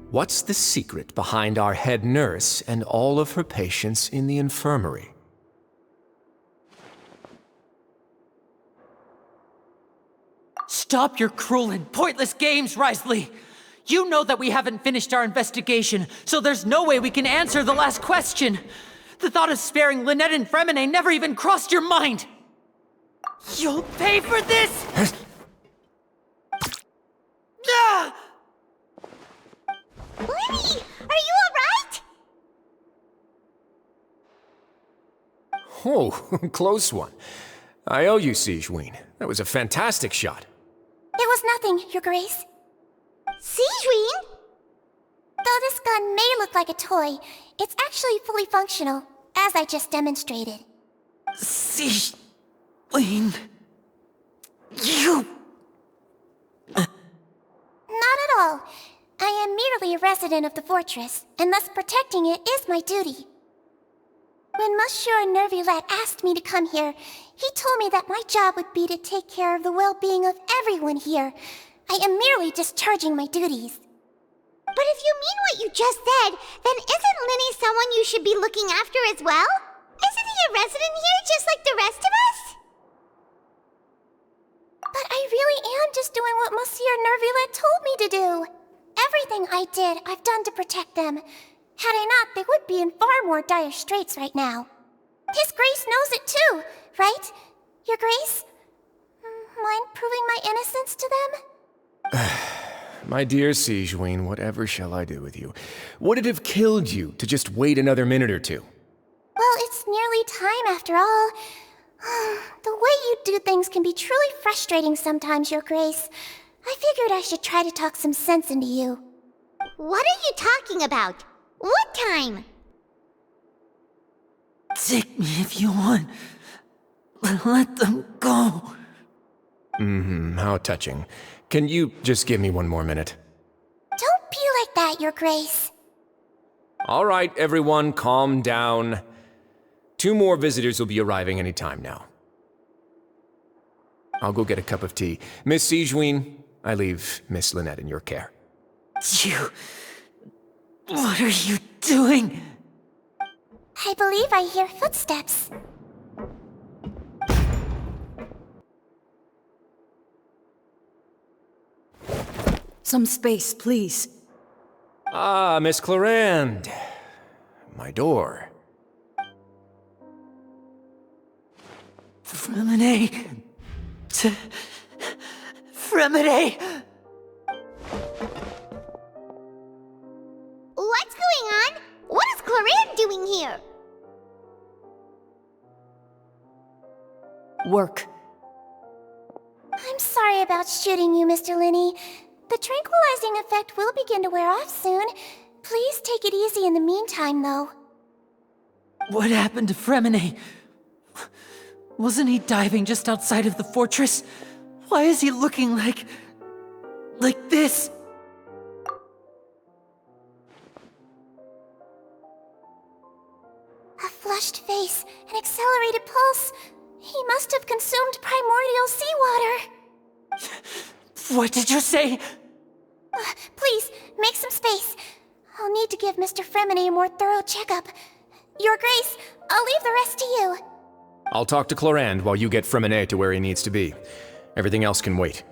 Speaker 5: What's the secret behind our head nurse and all of her patients in the infirmary?
Speaker 1: Stop your cruel and pointless games, Risley! You know that we haven't finished our investigation, so there's no way we can answer the last question. The thought of sparing Lynette and Fremine never even crossed your mind. You'll pay for this! Ah!
Speaker 2: Lenny, are you alright?
Speaker 5: Oh, close one. I owe you, Sigewin. That was a fantastic shot.
Speaker 2: It was nothing, Your Grace. Sigewin? Though this gun may look like a toy, it's actually fully functional, as I just demonstrated.
Speaker 1: See, Wayne, you...
Speaker 2: Not at all. I am merely a resident of the fortress, and thus protecting it is my duty. When Monsieur Nervillette asked me to come here, he told me that my job would be to take care of the well-being of everyone here. I am merely discharging my duties.
Speaker 7: But if you mean what you just said, then isn't Linny someone you should be looking after as well? Isn't he a resident here just like the rest of us?
Speaker 2: But I really am just doing what Monsieur Nervillette told me to do. Everything I did, I've done to protect them. Had I not, they would be in far more dire straits right now. His Grace knows it too, right? Your Grace? Mind proving my innocence to them?
Speaker 5: My dear Sigewinne, whatever shall I do with you? Would it have killed you to just wait another minute or two?
Speaker 2: Well, it's nearly time after all. The way you do things can be truly frustrating sometimes, Your Grace. I figured I should try to talk some sense into you.
Speaker 7: What are you talking about? What time?
Speaker 1: Take me if you want. Let them go.
Speaker 5: How touching. Can you just give me one more minute?
Speaker 2: Don't be like that, Your Grace.
Speaker 5: All right, everyone, calm down. 2 more visitors will be arriving any time now. I'll go get a cup of tea. Miss Sigewinne, I leave Miss Lynette in your care.
Speaker 1: You... What are you doing?
Speaker 2: I believe I hear footsteps.
Speaker 8: Some space, please.
Speaker 5: Ah, Miss Clarande. My door.
Speaker 1: Fremine... Fremine...
Speaker 7: What's going on? What is Clarande doing here?
Speaker 8: Work.
Speaker 2: I'm sorry about shooting you, Mr. Linney. The tranquilizing effect will begin to wear off soon. Please take it easy in the meantime, though.
Speaker 1: What happened to Fremine? Wasn't he diving just outside of the fortress? Why is he looking like this?
Speaker 2: A flushed face, an accelerated pulse. He must have consumed primordial seawater.
Speaker 1: What did you say?
Speaker 2: Please, make some space. I'll need to give Mr. Fremine a more thorough checkup. Your Grace, I'll leave the rest to you.
Speaker 5: I'll talk to Clarande while you get Fremine to where he needs to be. Everything else can wait.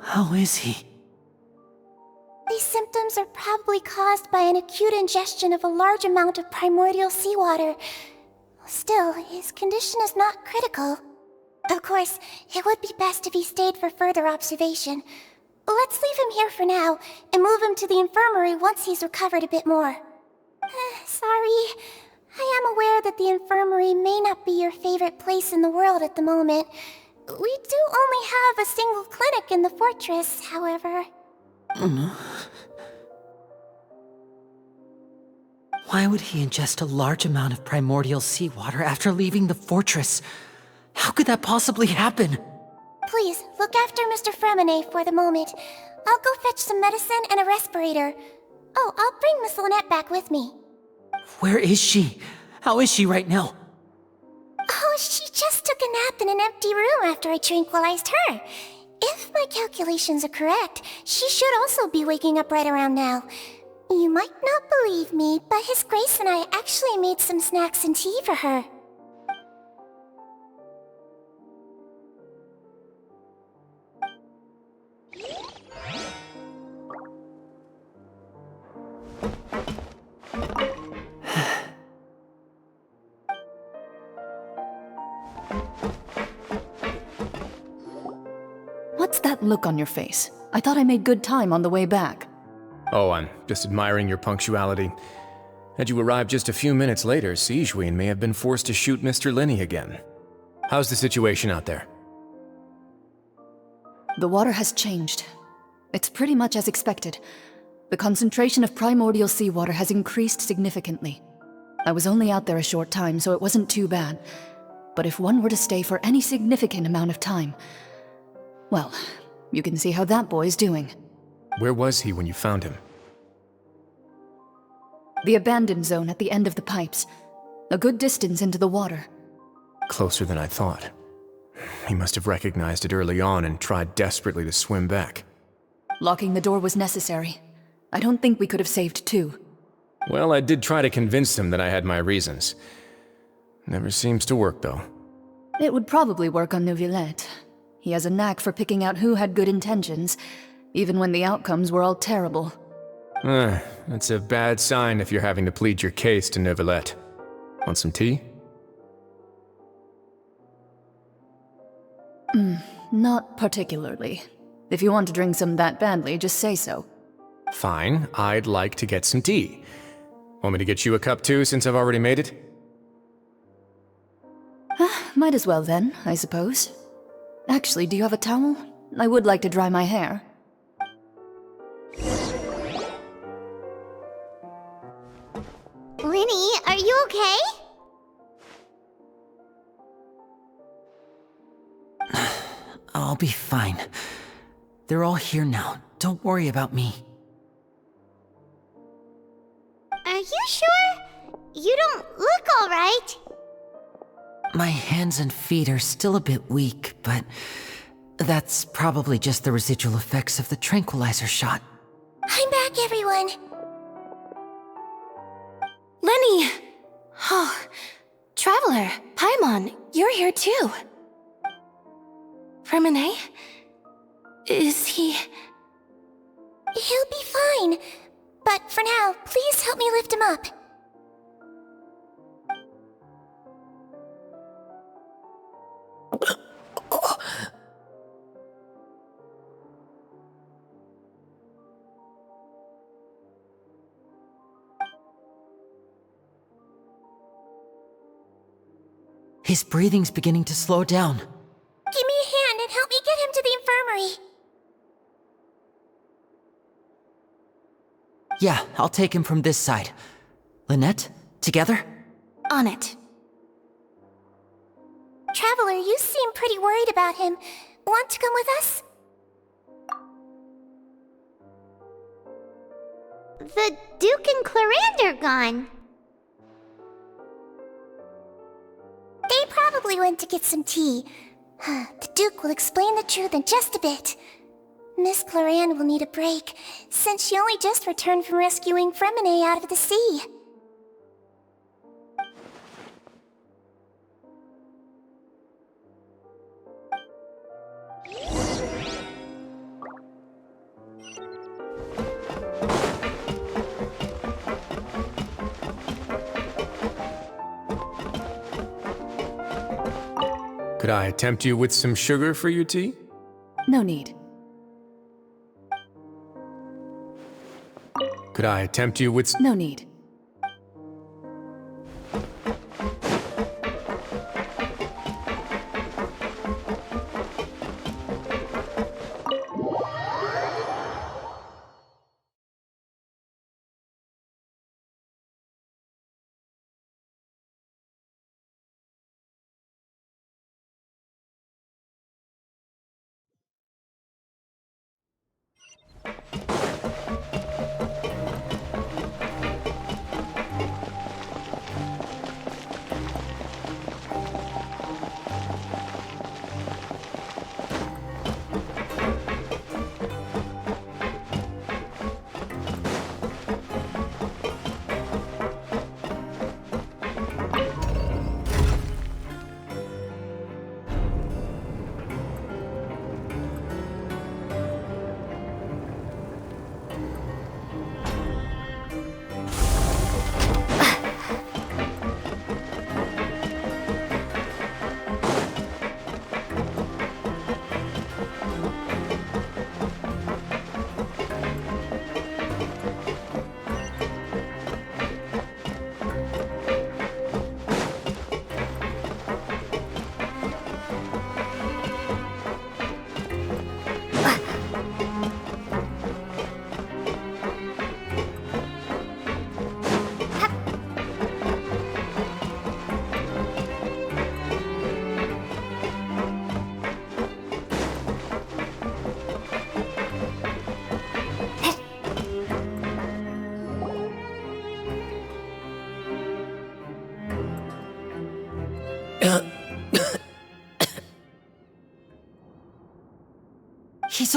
Speaker 1: How is he?
Speaker 2: These symptoms are probably caused by an acute ingestion of a large amount of primordial seawater. Still, his condition is not critical. Of course, it would be best if he stayed for further observation. Let's leave him here for now, and move him to the infirmary once he's recovered a bit more. Sorry. I am aware that the infirmary may not be your favorite place in the world at the moment. We do only have a single clinic in the fortress, however.
Speaker 1: Why would he ingest a large amount of primordial seawater after leaving the fortress? How could that possibly happen?
Speaker 2: Please, look after Mr. Fremine for the moment. I'll go fetch some medicine and a respirator. Oh, I'll bring Miss Lynette back with me.
Speaker 1: Where is she? How is she right now?
Speaker 2: Oh, she just took a nap in an empty room after I tranquilized her. If my calculations are correct, she should also be waking up right around now. You might not believe me, but His Grace and I actually made some snacks and tea for her.
Speaker 8: that look on your face? I thought I made good time on the way back.
Speaker 5: Oh, I'm just admiring your punctuality. Had you arrived just a few minutes later, Sigewinne may have been forced to shoot Mr. Linney again. How's the situation out there?
Speaker 8: The water has changed. It's pretty much as expected. The concentration of primordial seawater has increased significantly. I was only out there a short time, so it wasn't too bad. But if one were to stay for any significant amount of time, well, you can see how that boy's doing.
Speaker 5: Where was he when you found him?
Speaker 8: The abandoned zone at the end of the pipes. A good distance into the water.
Speaker 5: Closer than I thought. He must have recognized it early on and tried desperately to swim back.
Speaker 8: Locking the door was necessary. I don't think we could have saved two.
Speaker 5: Well, I did try to convince him that I had my reasons. Never seems to work, though.
Speaker 8: It would probably work on Neuvillette. He has a knack for picking out who had good intentions, even when the outcomes were all terrible.
Speaker 5: That's a bad sign if you're having to plead your case to Neuvillette. Want some tea?
Speaker 8: Not particularly. If you want to drink some that badly, just say so.
Speaker 5: Fine, I'd like to get some tea. Want me to get you a cup too, since I've already made it?
Speaker 8: Might as well then, I suppose. Actually, do you have a towel? I would like to dry my hair.
Speaker 7: Linny, are you okay?
Speaker 1: I'll be fine. They're all here now. Don't worry about me.
Speaker 7: Are you sure? You don't look alright.
Speaker 1: My hands and feet are still a bit weak, but that's probably just the residual effects of the tranquilizer shot.
Speaker 2: I'm back, everyone.
Speaker 4: Lenny! Oh, Traveler, Paimon, you're here too. Remine? Is he...
Speaker 2: He'll be fine. But for now, please help me lift him up.
Speaker 1: His breathing's beginning to slow down.
Speaker 2: Give me a hand and help me get him to the infirmary.
Speaker 1: Yeah, I'll take him from this side. Lynette, together?
Speaker 4: On it.
Speaker 2: Traveler, you seem pretty worried about him. Want to come with us?
Speaker 7: The Duke and Clarande are gone.
Speaker 2: They probably went to get some tea. The Duke will explain the truth in just a bit. Miss Clarande will need a break, since she only just returned from rescuing Fremine out of the sea.
Speaker 5: Could I tempt you with some sugar for your tea?
Speaker 8: No need.
Speaker 5: Could I tempt you with...
Speaker 8: No need.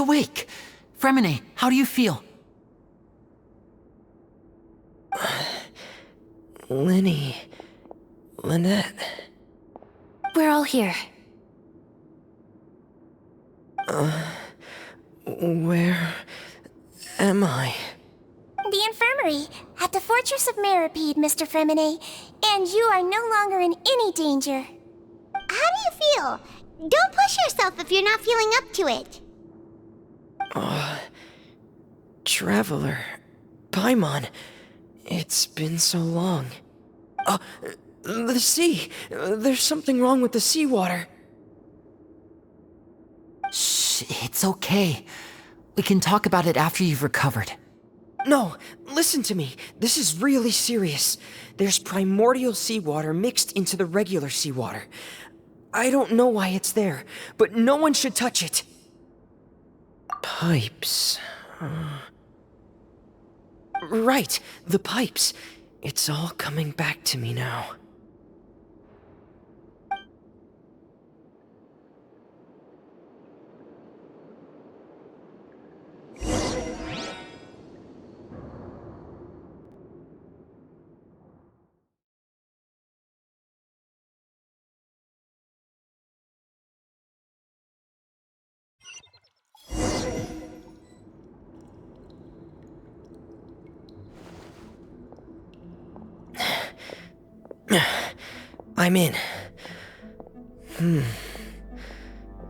Speaker 1: awake. Fremine, how do you feel?
Speaker 9: Linny. Lynette.
Speaker 4: We're all here.
Speaker 9: Where am I?
Speaker 2: The infirmary, at the Fortress of Meripede, Mr. Fremine. And you are no longer in any danger.
Speaker 7: How do you feel? Don't push yourself if you're not feeling up to it.
Speaker 9: Traveler. Paimon. It's been so long. The sea. There's something wrong with the seawater.
Speaker 1: Shh, it's okay. We can talk about it after you've recovered.
Speaker 9: No, listen to me. This is really serious. There's primordial seawater mixed into the regular seawater. I don't know why it's there, but no one should touch it. Pipes. Right, the pipes. It's all coming back to me now. I'm in.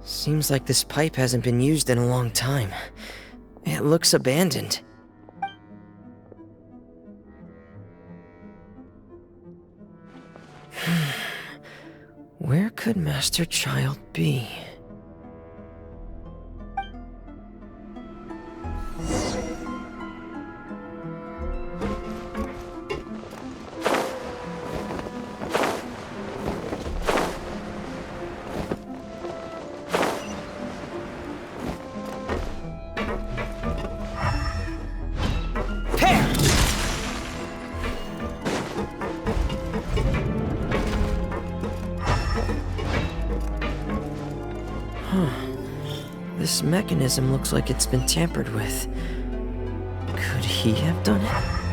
Speaker 9: Seems like this pipe hasn't been used in a long time. It looks abandoned. Where could Master Child be? This mechanism looks like it's been tampered with. Could he have done it?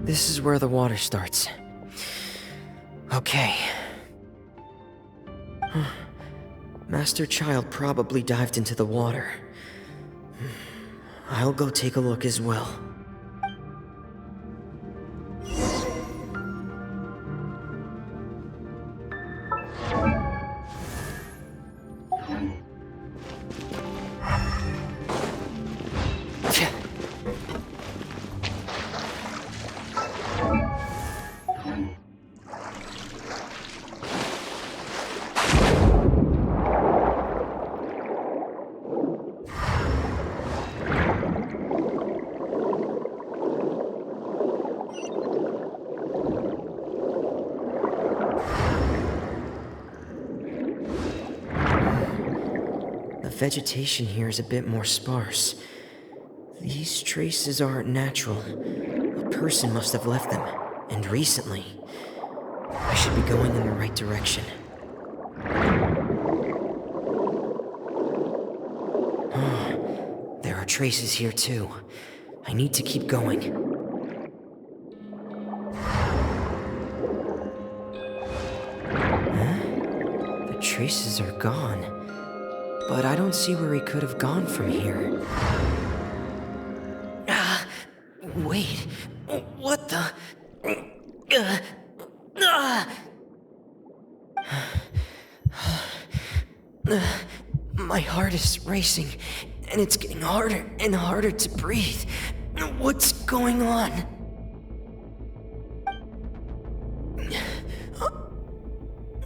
Speaker 9: This is where the water starts. Okay. Master Child probably dived into the water. I'll go take a look as well. vegetation here is a bit more sparse. These traces aren't natural. A person must have left them, and recently. I should be going in the right direction. There are traces here too. I need to keep going. The traces are gone. But I don't see where he could have gone from here. Wait. What the? My heart is racing, and it's getting harder and harder to breathe. What's going on?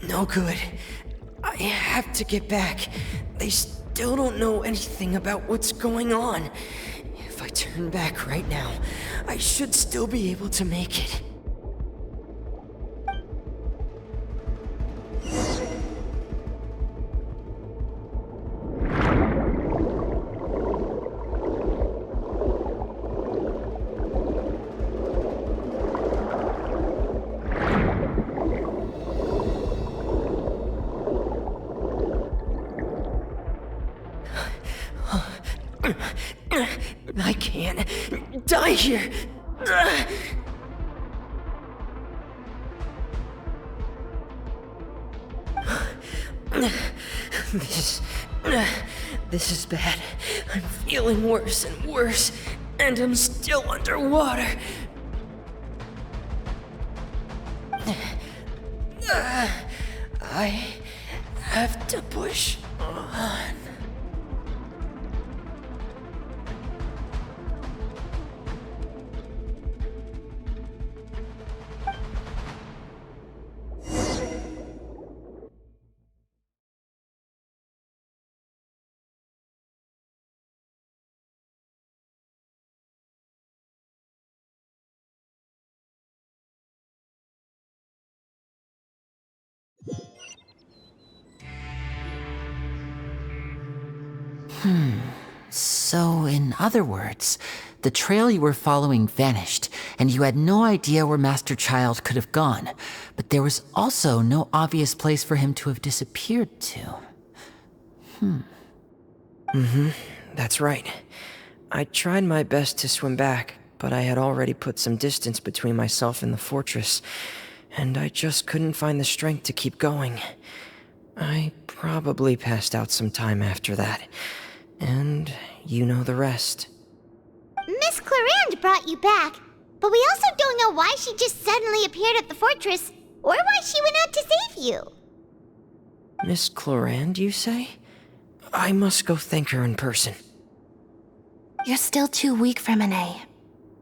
Speaker 9: No good. I have to get back. They still don't know anything about what's going on. If I turn back right now, I should still be able to make it. I can't die here. This is bad. I'm feeling worse and worse, and I'm still underwater. I have to push on.
Speaker 1: So, in other words, the trail you were following vanished, and you had no idea where Master Child could have gone, but there was also no obvious place for him to have disappeared to.
Speaker 9: That's right. I tried my best to swim back, but I had already put some distance between myself and the fortress, and I just couldn't find the strength to keep going. I probably passed out some time after that. And you know the rest.
Speaker 7: Miss Clarande brought you back, but we also don't know why she just suddenly appeared at the fortress, or why she went out to save you.
Speaker 9: Miss Clarande, you say? I must go thank her in person.
Speaker 10: You're still too weak for Monet.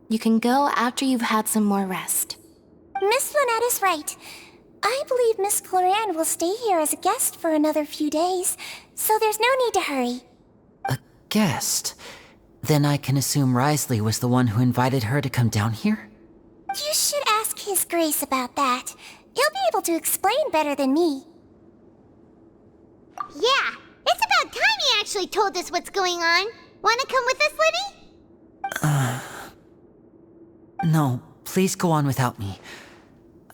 Speaker 10: You can go after you've had some more rest.
Speaker 2: Miss Lynette is right. I believe Miss Clarande will stay here as a guest for another few days, so there's no need to hurry.
Speaker 1: A guest? Then I can assume Risley was the one who invited her to come down here?
Speaker 2: You should ask His Grace about that. He'll be able to explain better than me.
Speaker 7: Yeah, it's about time he actually told us what's going on. Wanna come with us, Liddy?
Speaker 1: No, please go on without me.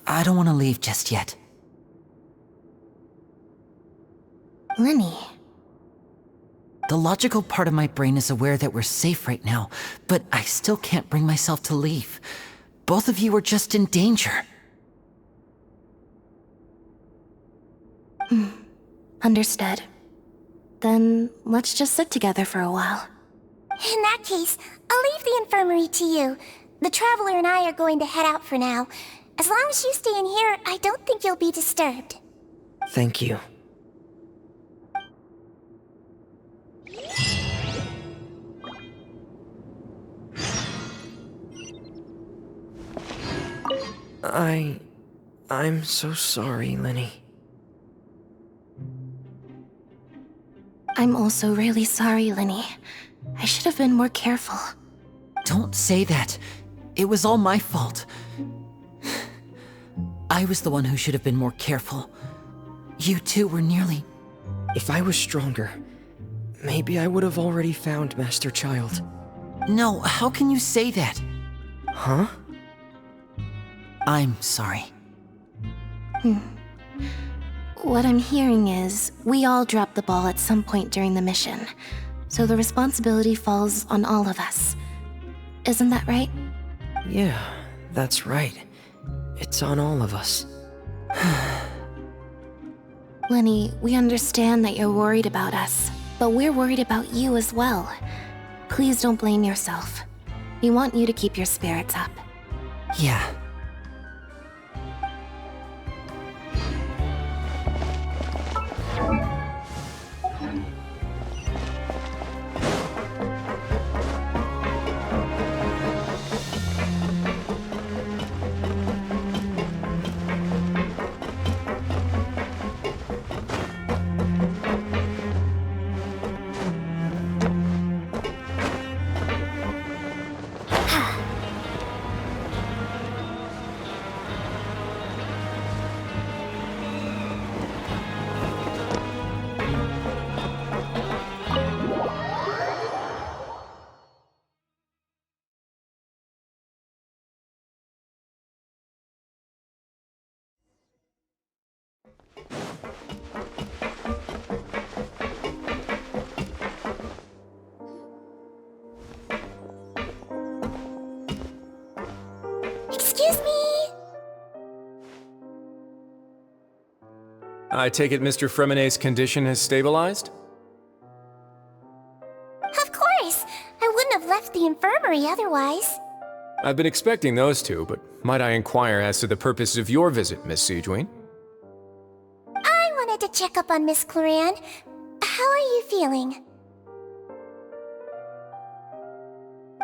Speaker 1: I don't want to leave just yet.
Speaker 10: Lenny.
Speaker 1: The logical part of my brain is aware that we're safe right now, but I still can't bring myself to leave. Both of you are just in danger.
Speaker 10: Understood. Then let's just sit together for a while.
Speaker 2: In that case, I'll leave the infirmary to you. The Traveler and I are going to head out for now. As long as you stay in here, I don't think you'll be disturbed.
Speaker 9: Thank you. I'm so sorry, Lenny.
Speaker 10: I'm also really sorry, Lenny. I should have been more careful.
Speaker 1: Don't say that. It was all my fault. I was the one who should have been more careful. You two were nearly...
Speaker 9: If I was stronger, maybe I would have already found Master Child.
Speaker 1: No, how can you say that?
Speaker 9: Huh?
Speaker 1: I'm sorry.
Speaker 10: What I'm hearing is, we all dropped the ball at some point during the mission, so the responsibility falls on all of us. Isn't that right?
Speaker 9: Yeah, that's right. It's on all of us.
Speaker 10: Lenny, we understand that you're worried about us, but we're worried about you as well. Please don't blame yourself. We want you to keep your spirits up.
Speaker 1: Yeah.
Speaker 2: Excuse me?
Speaker 5: I take it Mr. Fremonet's condition has stabilized?
Speaker 2: Of course. I wouldn't have left the infirmary otherwise.
Speaker 5: I've been expecting those two, but might I inquire as to the purpose of your visit, Miss Sidgeween?
Speaker 2: I wanted to check up on Miss Cloran. How are you feeling?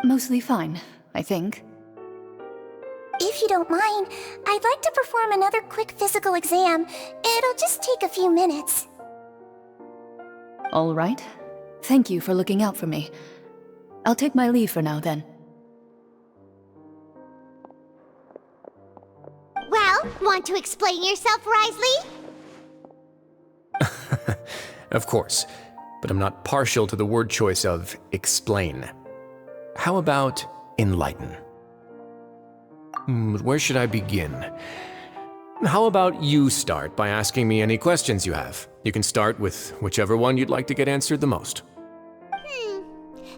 Speaker 8: Mostly fine, I think.
Speaker 2: If you don't mind, I'd like to perform another quick physical exam. It'll just take a few minutes.
Speaker 8: All right. Thank you for looking out for me. I'll take my leave for now, then.
Speaker 7: Well, want to explain yourself, Risley?
Speaker 5: Of course, but I'm not partial to the word choice of explain. How about enlighten? Where should I begin? How about you start by asking me any questions you have? You can start with whichever one you'd like to get answered the most.
Speaker 7: Then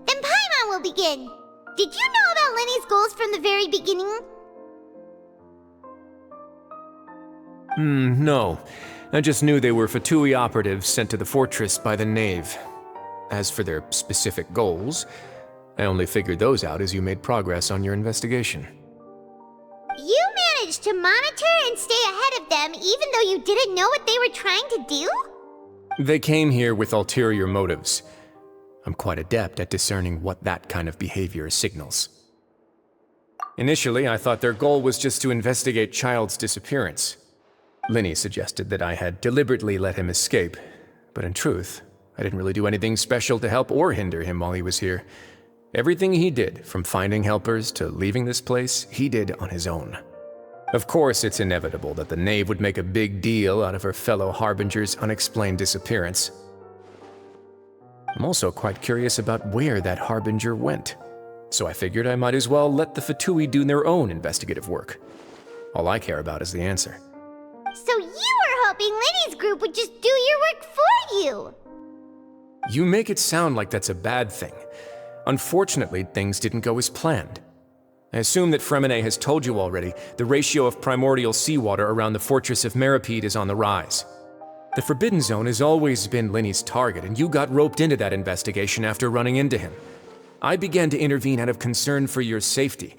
Speaker 7: Paimon will begin. Did you know about Lenny's goals from the very beginning?
Speaker 5: No. I just knew they were Fatui operatives sent to the fortress by the Knave. As for their specific goals, I only figured those out as you made progress on your investigation.
Speaker 7: You managed to monitor and stay ahead of them even though you didn't know what they were trying to do?
Speaker 5: They came here with ulterior motives. I'm quite adept at discerning what that kind of behavior signals. Initially, I thought their goal was just to investigate Child's disappearance. Linny suggested that I had deliberately let him escape, but in truth, I didn't really do anything special to help or hinder him while he was here. Everything he did, from finding helpers to leaving this place, he did on his own. Of course, it's inevitable that the Knave would make a big deal out of her fellow Harbinger's unexplained disappearance. I'm also quite curious about where that Harbinger went, so I figured I might as well let the Fatui do their own investigative work. All I care about is the answer.
Speaker 7: So you were hoping Lenny's group would just do your work for you!
Speaker 5: You make it sound like that's a bad thing. Unfortunately, things didn't go as planned. I assume that Fremonet has told you already the ratio of primordial seawater around the fortress of Meripede is on the rise. The Forbidden Zone has always been Linny's target, and you got roped into that investigation after running into him. I began to intervene out of concern for your safety,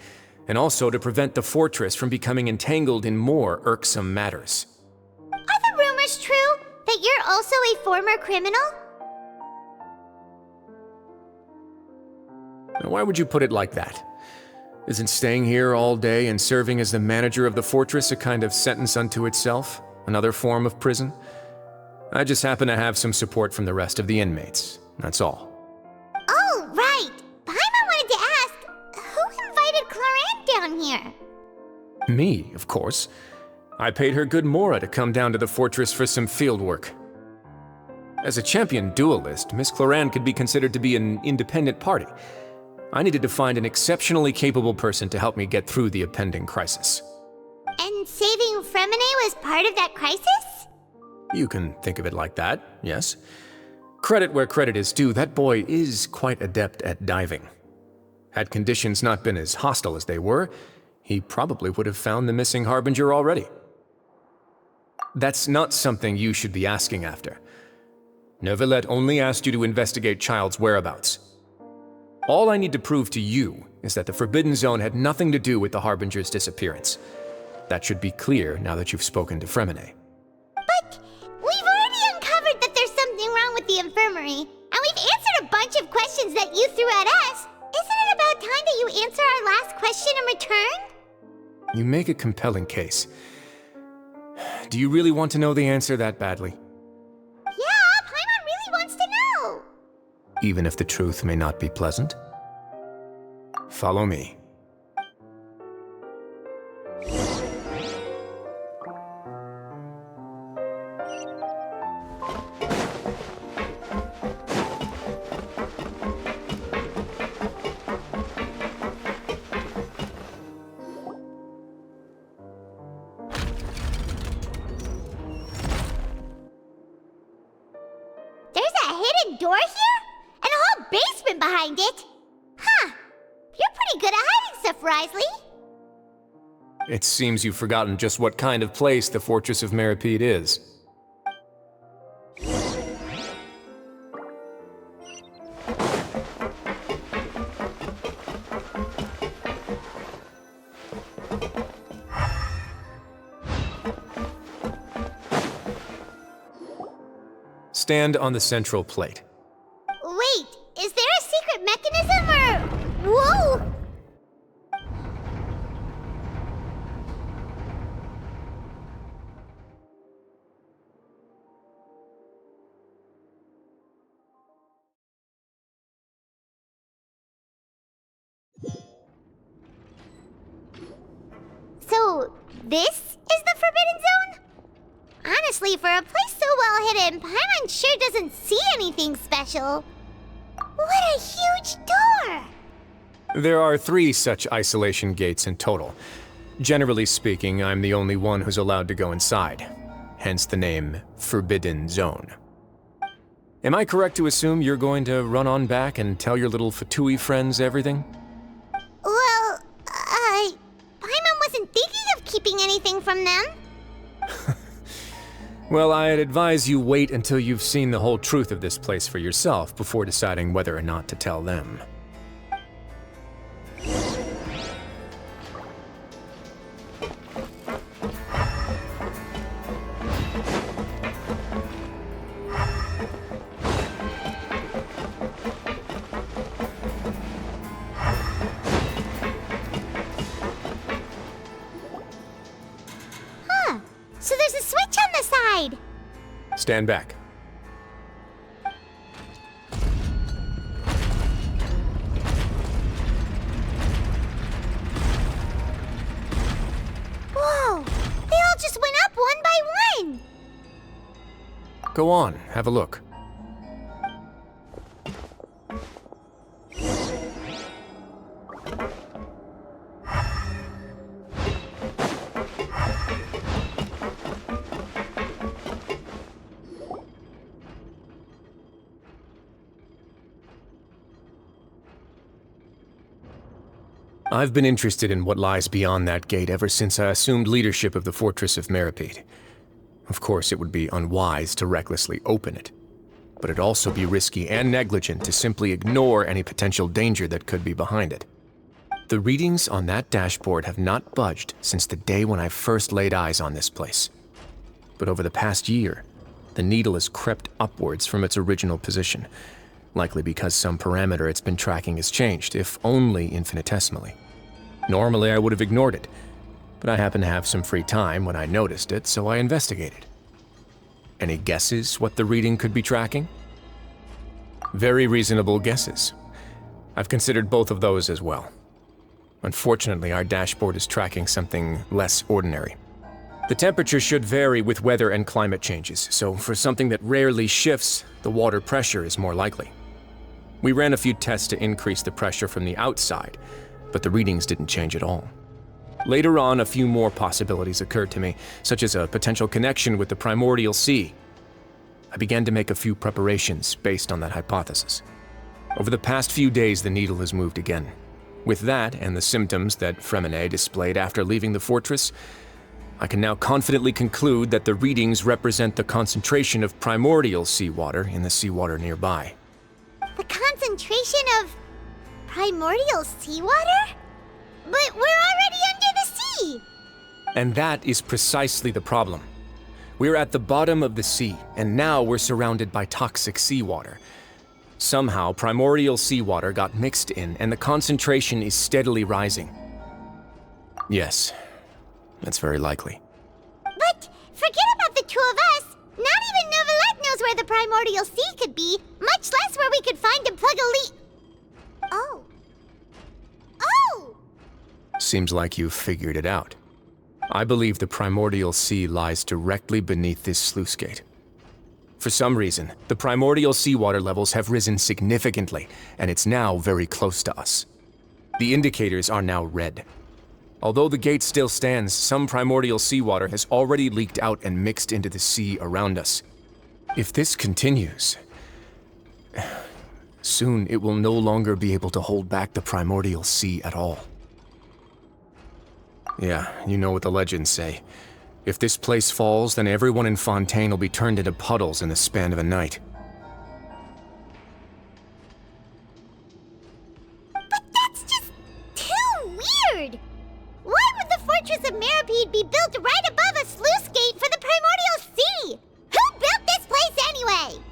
Speaker 5: and also to prevent the fortress from becoming entangled in more irksome matters.
Speaker 7: Are the rumors true? That you're also a former criminal?
Speaker 5: Why would you put it like that? Isn't staying here all day and serving as the manager of the fortress a kind of sentence unto itself? Another form of prison? I just happen to have some support from the rest of the inmates, that's all.
Speaker 7: Oh, right! Paimon wanted to ask, who invited Cloran down here?
Speaker 5: Me, of course. I paid her good mora to come down to the fortress for some field work. As a champion duelist, Miss Cloran could be considered to be an independent party. I needed to find an exceptionally capable person to help me get through the impending crisis.
Speaker 7: And saving Fremine was part of that crisis?
Speaker 5: You can think of it like that, yes. Credit where credit is due, that boy is quite adept at diving. Had conditions not been as hostile as they were, he probably would have found the missing Harbinger already. That's not something you should be asking after. Neuvillette only asked you to investigate Child's whereabouts. All I need to prove to you is that the Forbidden Zone had nothing to do with the Harbinger's disappearance. That should be clear now that you've spoken to Fremine.
Speaker 7: But we've already uncovered that there's something wrong with the infirmary, and we've answered a bunch of questions that you threw at us. Isn't it about time that you answer our last question in return?
Speaker 5: You make a compelling case. Do you really want to know the answer that badly?
Speaker 7: Yeah, Paimon really wants to know.
Speaker 5: Even if the truth may not be pleasant? Follow me.
Speaker 7: Door here? And a whole basement behind it? Huh. You're pretty good at hiding stuff, Wriothesley.
Speaker 5: It seems you've forgotten just what kind of place the Fortress of Meropide is. Stand on the central plate.
Speaker 7: Wait, is there a secret mechanism or... Whoa! So, this is the Forbidden Zone? Honestly, for a place so well hidden, Paimon sure doesn't see anything special. What a huge door!
Speaker 5: There are 3 such isolation gates in total. Generally speaking, I'm the only one who's allowed to go inside. Hence the name Forbidden Zone. Am I correct to assume you're going to run on back and tell your little Fatui friends everything?
Speaker 7: Well, Paimon wasn't thinking of keeping anything from them.
Speaker 5: Well, I'd advise you wait until you've seen the whole truth of this place for yourself before deciding whether or not to tell them.
Speaker 7: So there's a switch on the side.
Speaker 5: Stand back.
Speaker 7: Whoa! They all just went up one by one!
Speaker 5: Go on, have a look. I've been interested in what lies beyond that gate ever since I assumed leadership of the Fortress of Meropide. Of course, it would be unwise to recklessly open it, but it'd also be risky and negligent to simply ignore any potential danger that could be behind it. The readings on that dashboard have not budged since the day when I first laid eyes on this place. But over the past year, the needle has crept upwards from its original position, likely because some parameter it's been tracking has changed, if only infinitesimally. Normally I would have ignored it, but I happened to have some free time when I noticed it, so I investigated. Any guesses what the reading could be tracking? Very reasonable guesses. I've considered both of those as well. Unfortunately, our dashboard is tracking something less ordinary. The temperature should vary with weather and climate changes, so for something that rarely shifts, the water pressure is more likely. We ran a few tests to increase the pressure from the outside, but the readings didn't change at all. Later on, a few more possibilities occurred to me, such as a potential connection with the primordial sea. I began to make a few preparations based on that hypothesis. Over the past few days, the needle has moved again. With that, and the symptoms that Fremine displayed after leaving the fortress, I can now confidently conclude that the readings represent the concentration of primordial seawater in the seawater nearby.
Speaker 7: The concentration of primordial seawater? But we're already under the sea!
Speaker 5: And that is precisely the problem. We're at the bottom of the sea, and now we're surrounded by toxic seawater. Somehow, primordial seawater got mixed in, and the concentration is steadily rising. Yes, that's very likely.
Speaker 7: But forget about the two of us! Not even Novelette knows where the primordial sea could be, much less where we could find and plug a leak. Oh. Oh!
Speaker 5: Seems like you've figured it out. I believe the primordial sea lies directly beneath this sluice gate. For some reason, the primordial seawater levels have risen significantly, and it's now very close to us. The indicators are now red. Although the gate still stands, some primordial seawater has already leaked out and mixed into the sea around us. If this continues, soon it will no longer be able to hold back the primordial sea at all. Yeah, you know what the legends say. If this place falls, then everyone in Fontaine will be turned into puddles in the span of a night.
Speaker 7: But that's just too weird! Why would the Fortress of Meropide be built right above a sluice gate for the primordial sea? Who built this place anyway?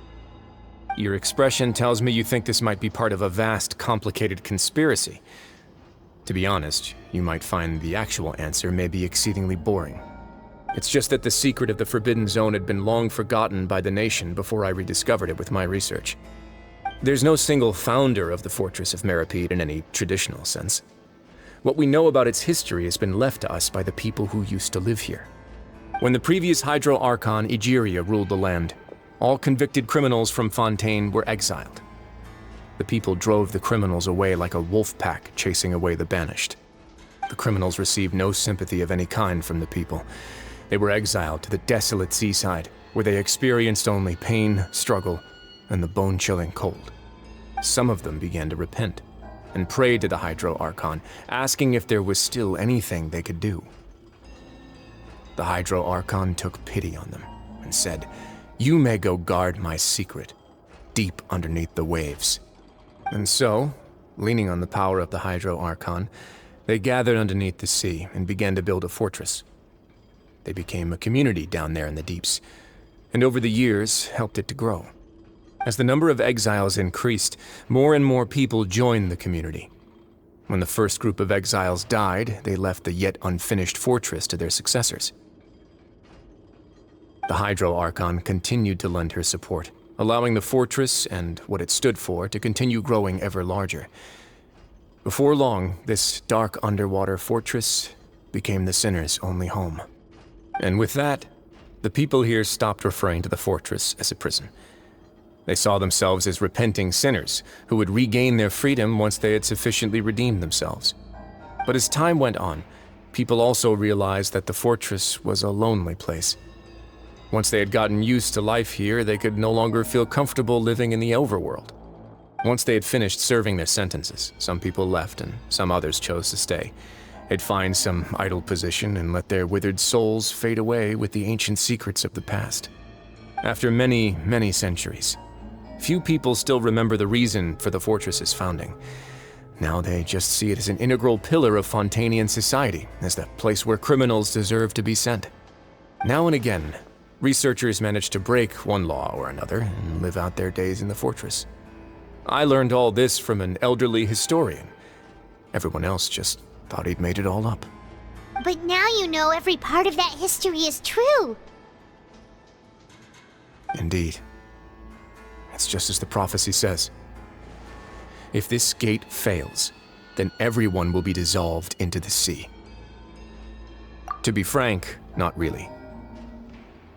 Speaker 5: Your expression tells me you think this might be part of a vast, complicated conspiracy. To be honest, you might find the actual answer may be exceedingly boring. It's just that the secret of the Forbidden Zone had been long forgotten by the nation before I rediscovered it with my research. There's no single founder of the Fortress of Meropide in any traditional sense. What we know about its history has been left to us by the people who used to live here. When the previous Hydro Archon Egeria ruled the land, all convicted criminals from Fontaine were exiled. The people drove the criminals away like a wolf pack chasing away the banished. The criminals received no sympathy of any kind from the people. They were exiled to the desolate seaside, where they experienced only pain, struggle, and the bone-chilling cold. Some of them began to repent, and prayed to the Hydro Archon, asking if there was still anything they could do. The Hydro Archon took pity on them, and said, "You may go guard my secret, deep underneath the waves." And so, leaning on the power of the Hydro Archon, they gathered underneath the sea and began to build a fortress. They became a community down there in the deeps, and over the years helped it to grow. As the number of exiles increased, more and more people joined the community. When the first group of exiles died, they left the yet unfinished fortress to their successors. The Hydro Archon continued to lend her support, allowing the fortress and what it stood for to continue growing ever larger. Before long, this dark underwater fortress became the sinner's only home. And with that, the people here stopped referring to the fortress as a prison. They saw themselves as repenting sinners who would regain their freedom once they had sufficiently redeemed themselves. But as time went on, people also realized that the fortress was a lonely place. Once they had gotten used to life here, they could no longer feel comfortable living in the overworld. Once they had finished serving their sentences, some people left and some others chose to stay. They'd find some idle position and let their withered souls fade away with the ancient secrets of the past. After many, many centuries, few people still remember the reason for the fortress's founding. Now they just see it as an integral pillar of Fontainian society, as the place where criminals deserve to be sent. Now and again, researchers manage to break one law or another and live out their days in the fortress. I learned all this from an elderly historian. Everyone else just thought he'd made it all up.
Speaker 7: But now you know every part of that history is true.
Speaker 5: Indeed. It's just as the prophecy says. If this gate fails, then everyone will be dissolved into the sea. To be frank, not really.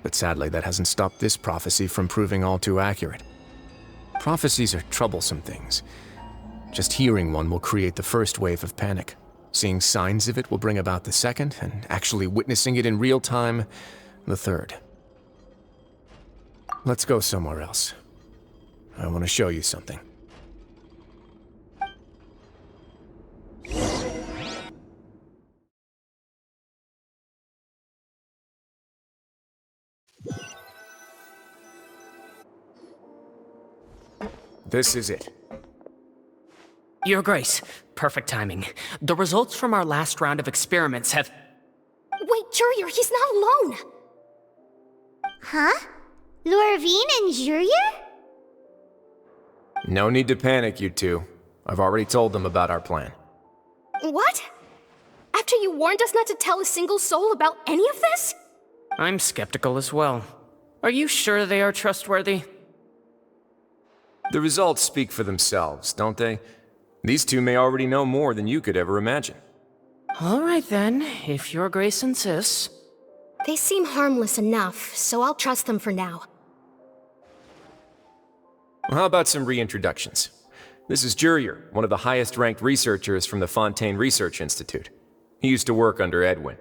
Speaker 5: But sadly, that hasn't stopped this prophecy from proving all too accurate. Prophecies are troublesome things. Just hearing one will create the first wave of panic. Seeing signs of it will bring about the second, and actually witnessing it in real time, the third. Let's go somewhere else. I want to show you something. This is it.
Speaker 3: Your Grace, perfect timing. The results from our last round of experiments have...
Speaker 4: Wait, Jurier, he's not alone!
Speaker 7: Huh? Lorvine and Jurier?
Speaker 5: No need to panic, you two. I've already told them about our plan.
Speaker 4: What? After you warned us not to tell a single soul about any of this?
Speaker 3: I'm skeptical as well. Are you sure they are trustworthy?
Speaker 5: The results speak for themselves, don't they? These two may already know more than you could ever imagine.
Speaker 3: All right then, if Your Grace insists.
Speaker 4: They seem harmless enough, so I'll trust them for now.
Speaker 5: Well, how about some reintroductions? This is Jurier, one of the highest-ranked researchers from the Fontaine Research Institute. He used to work under Edwin.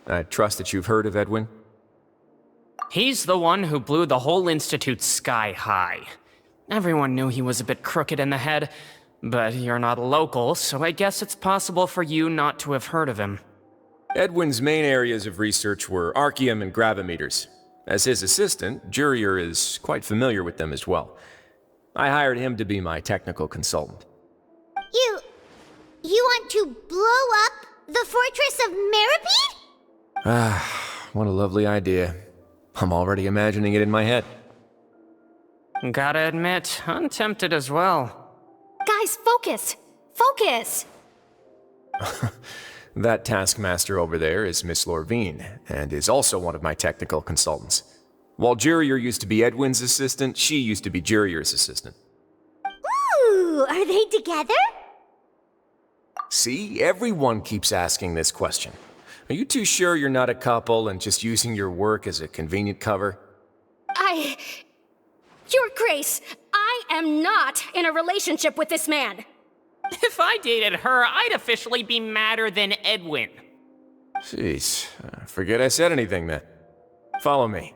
Speaker 5: I trust that you've heard of Edwin?
Speaker 3: He's the one who blew the whole institute sky high. Everyone knew he was a bit crooked in the head, but you're not local, so I guess it's possible for you not to have heard of him.
Speaker 5: Edwin's main areas of research were archium and gravimeters. As his assistant, Jurier is quite familiar with them as well. I hired him to be my technical consultant.
Speaker 7: You want to blow up the fortress of Meripede?
Speaker 5: Ah, what a lovely idea. I'm already imagining it in my head.
Speaker 3: Gotta admit, I'm tempted as well.
Speaker 4: Guys, focus! Focus!
Speaker 5: That taskmaster over there is Miss Lorvine, and is also one of my technical consultants. While Jurier used to be Edwin's assistant, she used to be Jurier's assistant.
Speaker 7: Ooh, are they together?
Speaker 5: See, everyone keeps asking this question. Are you too sure you're not a couple and just using your work as a convenient cover?
Speaker 4: Your Grace, I am not in a relationship with this man.
Speaker 3: If I dated her, I'd officially be madder than Edwin.
Speaker 5: Jeez, forget I said anything then. Follow me.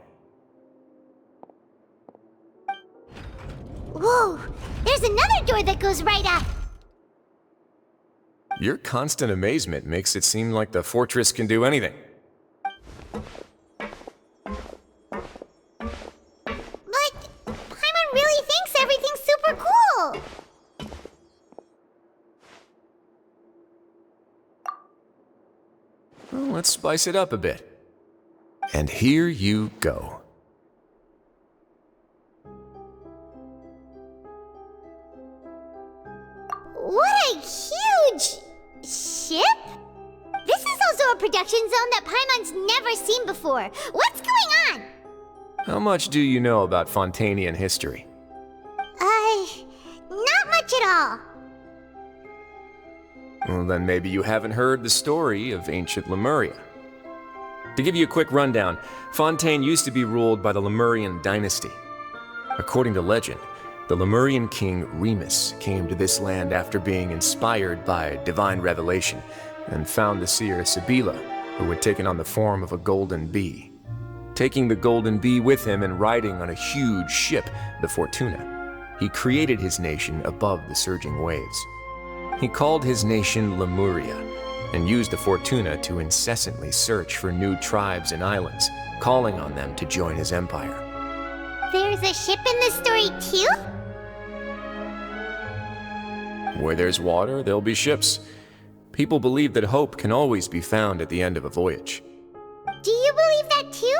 Speaker 7: Whoa, there's another door that goes right up.
Speaker 5: Your constant amazement makes it seem like the fortress can do anything.
Speaker 7: But Paimon really thinks everything's super cool.
Speaker 5: Well, let's spice it up a bit. And here you go.
Speaker 7: What a huge ship? This is also a production zone that Paimon's never seen before. What's going on?
Speaker 5: How much do you know about Fontainian history?
Speaker 7: Not much at all.
Speaker 5: Well, then maybe you haven't heard the story of ancient Lemuria. To give you a quick rundown, Fontaine used to be ruled by the Lemurian dynasty. According to legend, the Lemurian king Remus came to this land after being inspired by divine revelation and found the seer Sibila, who had taken on the form of a golden bee. Taking the golden bee with him and riding on a huge ship, the Fortuna, he created his nation above the surging waves. He called his nation Lemuria and used the Fortuna to incessantly search for new tribes and islands, calling on them to join his empire.
Speaker 7: There's a ship in this story too?
Speaker 5: Where there's water, there'll be ships. People believe that hope can always be found at the end of a voyage.
Speaker 7: Do you believe that too?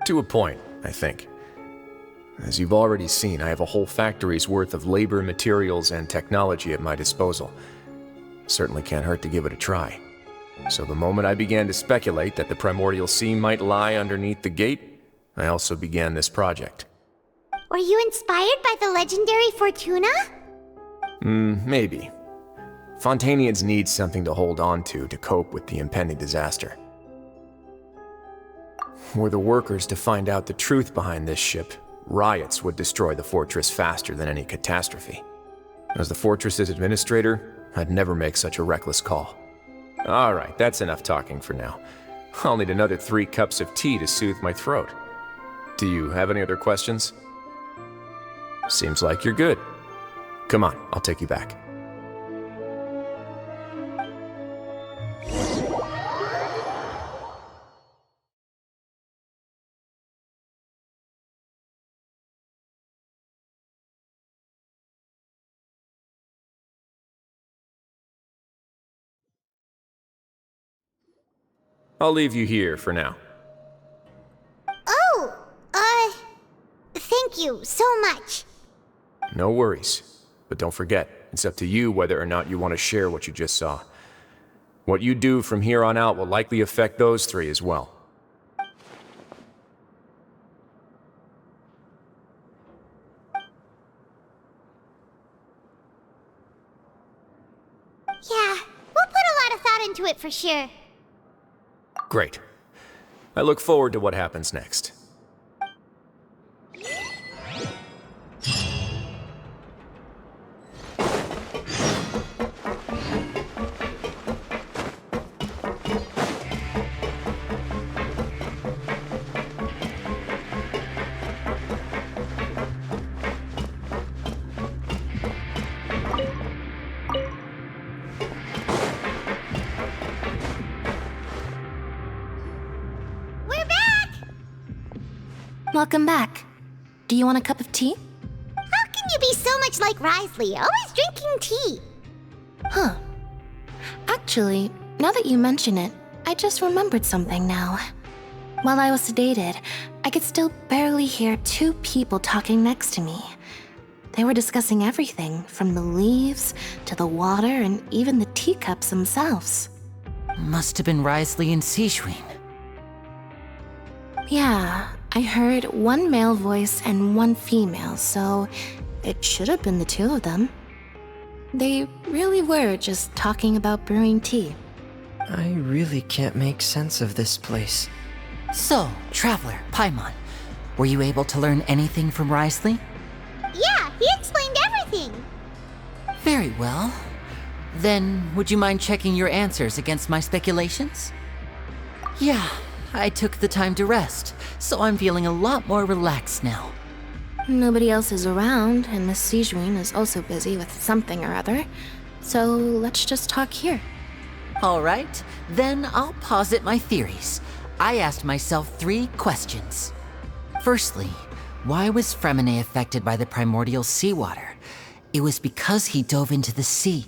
Speaker 5: To a point, I think. As you've already seen, I have a whole factory's worth of labor, materials, and technology at my disposal. Certainly can't hurt to give it a try. So the moment I began to speculate that the primordial sea might lie underneath the gate, I also began this project.
Speaker 7: Were you inspired by the legendary Fortuna?
Speaker 5: Maybe. Fontainians need something to hold on to cope with the impending disaster. Were the workers to find out the truth behind this ship, riots would destroy the fortress faster than any catastrophe. As the fortress's administrator, I'd never make such a reckless call. Alright, that's enough talking for now. I'll need another 3 cups of tea to soothe my throat. Do you have any other questions? Seems like you're good. Come on, I'll take you back. I'll leave you here for now.
Speaker 7: Oh, thank you so much.
Speaker 5: No worries. But don't forget, it's up to you whether or not you want to share what you just saw. What you do from here on out will likely affect those 3 as well.
Speaker 7: Yeah, we'll put a lot of thought into it for sure.
Speaker 5: Great. I look forward to what happens next.
Speaker 10: Welcome back. Do you want a cup of tea?
Speaker 7: How can you be so much like Wriothesley, always drinking tea?
Speaker 10: Huh. Actually, now that you mention it, I just remembered something now. While I was sedated, I could still barely hear 2 people talking next to me. They were discussing everything, from the leaves to the water and even the teacups themselves.
Speaker 1: Must have been Wriothesley and Sejuin.
Speaker 10: Yeah, I heard 1 male voice and 1 female, so it should have been the 2 of them. They really were just talking about brewing tea.
Speaker 9: I really can't make sense of this place.
Speaker 1: So, Traveler, Paimon, were you able to learn anything from Wriothesley?
Speaker 7: Yeah, he explained everything.
Speaker 1: Very well. Then, would you mind checking your answers against my speculations? Yeah, I took the time to rest, so I'm feeling a lot more relaxed now.
Speaker 10: Nobody else is around, and Miss Sejuin is also busy with something or other, so let's just talk here.
Speaker 1: Alright, then I'll posit my theories. I asked myself 3 questions. Firstly, why was Fremine affected by the primordial seawater? It was because he dove into the sea.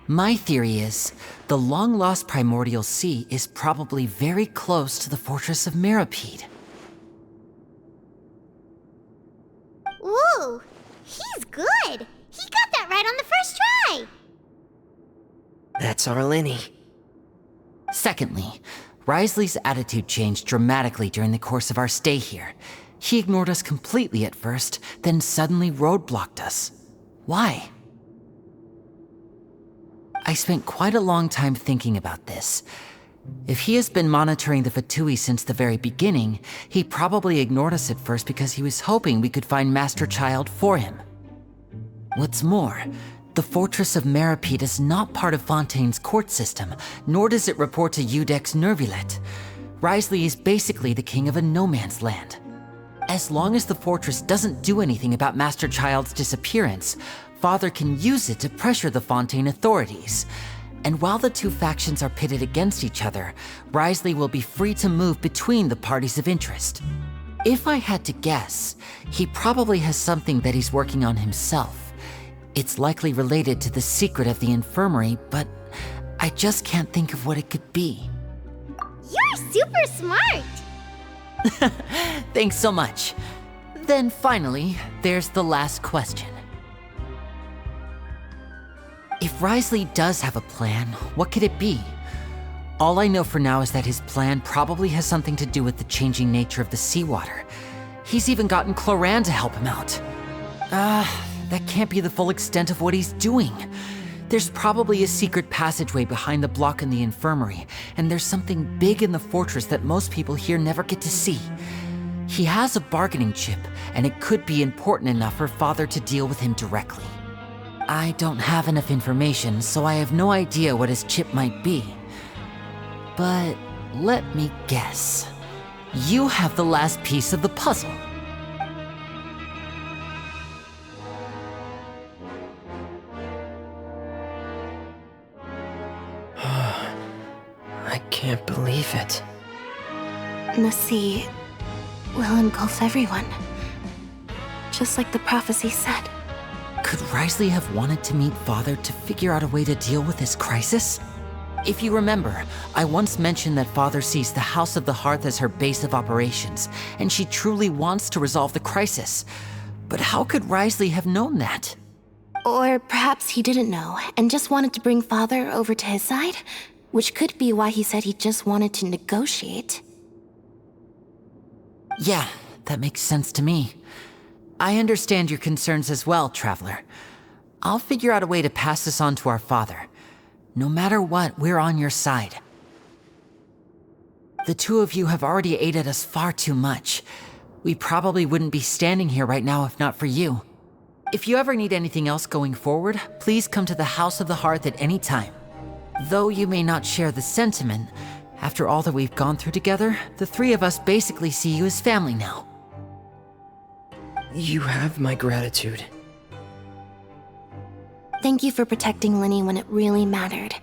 Speaker 1: My theory is, the long-lost primordial sea is probably very close to the fortress of Meropide.
Speaker 7: Whoa, he's good. He got that right on the first try.
Speaker 9: That's our Lenny.
Speaker 1: Secondly, Wriothesley's attitude changed dramatically during the course of our stay here. He ignored us completely at first, then suddenly roadblocked us. Why? I spent quite a long time thinking about this. If he has been monitoring the Fatui since the very beginning, he probably ignored us at first because he was hoping we could find Master Child for him. What's more, the Fortress of Meropide is not part of Fontaine's court system, nor does it report to Iudex Nervulet. Wriothesley is basically the king of a no-man's land. As long as the fortress doesn't do anything about Master Child's disappearance, Father can use it to pressure the Fontaine authorities. And while the 2 factions are pitted against each other, Wriothesley will be free to move between the parties of interest. If I had to guess, he probably has something that he's working on himself. It's likely related to the secret of the infirmary, but I just can't think of what it could be.
Speaker 7: You're super smart.
Speaker 1: Thanks so much. Then finally, there's the last question. If Wriothesley does have a plan, what could it be? All I know for now is that his plan probably has something to do with the changing nature of the seawater. He's even gotten Cloran to help him out. That can't be the full extent of what he's doing. There's probably a secret passageway behind the block in the infirmary, and there's something big in the fortress that most people here never get to see. He has a bargaining chip, and it could be important enough for Father to deal with him directly. I don't have enough information, so I have no idea what his chip might be. But let me guess. You have the last piece of the puzzle.
Speaker 9: I can't believe it.
Speaker 10: The sea will engulf everyone. Just like the prophecy said.
Speaker 1: Could Risley have wanted to meet Father to figure out a way to deal with this crisis? If you remember, I once mentioned that Father sees the House of the Hearth as her base of operations, and she truly wants to resolve the crisis. But how could Risley have known that?
Speaker 10: Or perhaps he didn't know and just wanted to bring Father over to his side, which could be why he said he just wanted to negotiate.
Speaker 1: Yeah, that makes sense to me. I understand your concerns as well, Traveler. I'll figure out a way to pass this on to our father. No matter what, we're on your side. The two of you have already aided us far too much. We probably wouldn't be standing here right now if not for you. If you ever need anything else going forward, please come to the House of the Hearth at any time. Though you may not share the sentiment, after all that we've gone through together, the three of us basically see you as family now.
Speaker 9: You have my gratitude.
Speaker 10: Thank you for protecting Linny when it really mattered.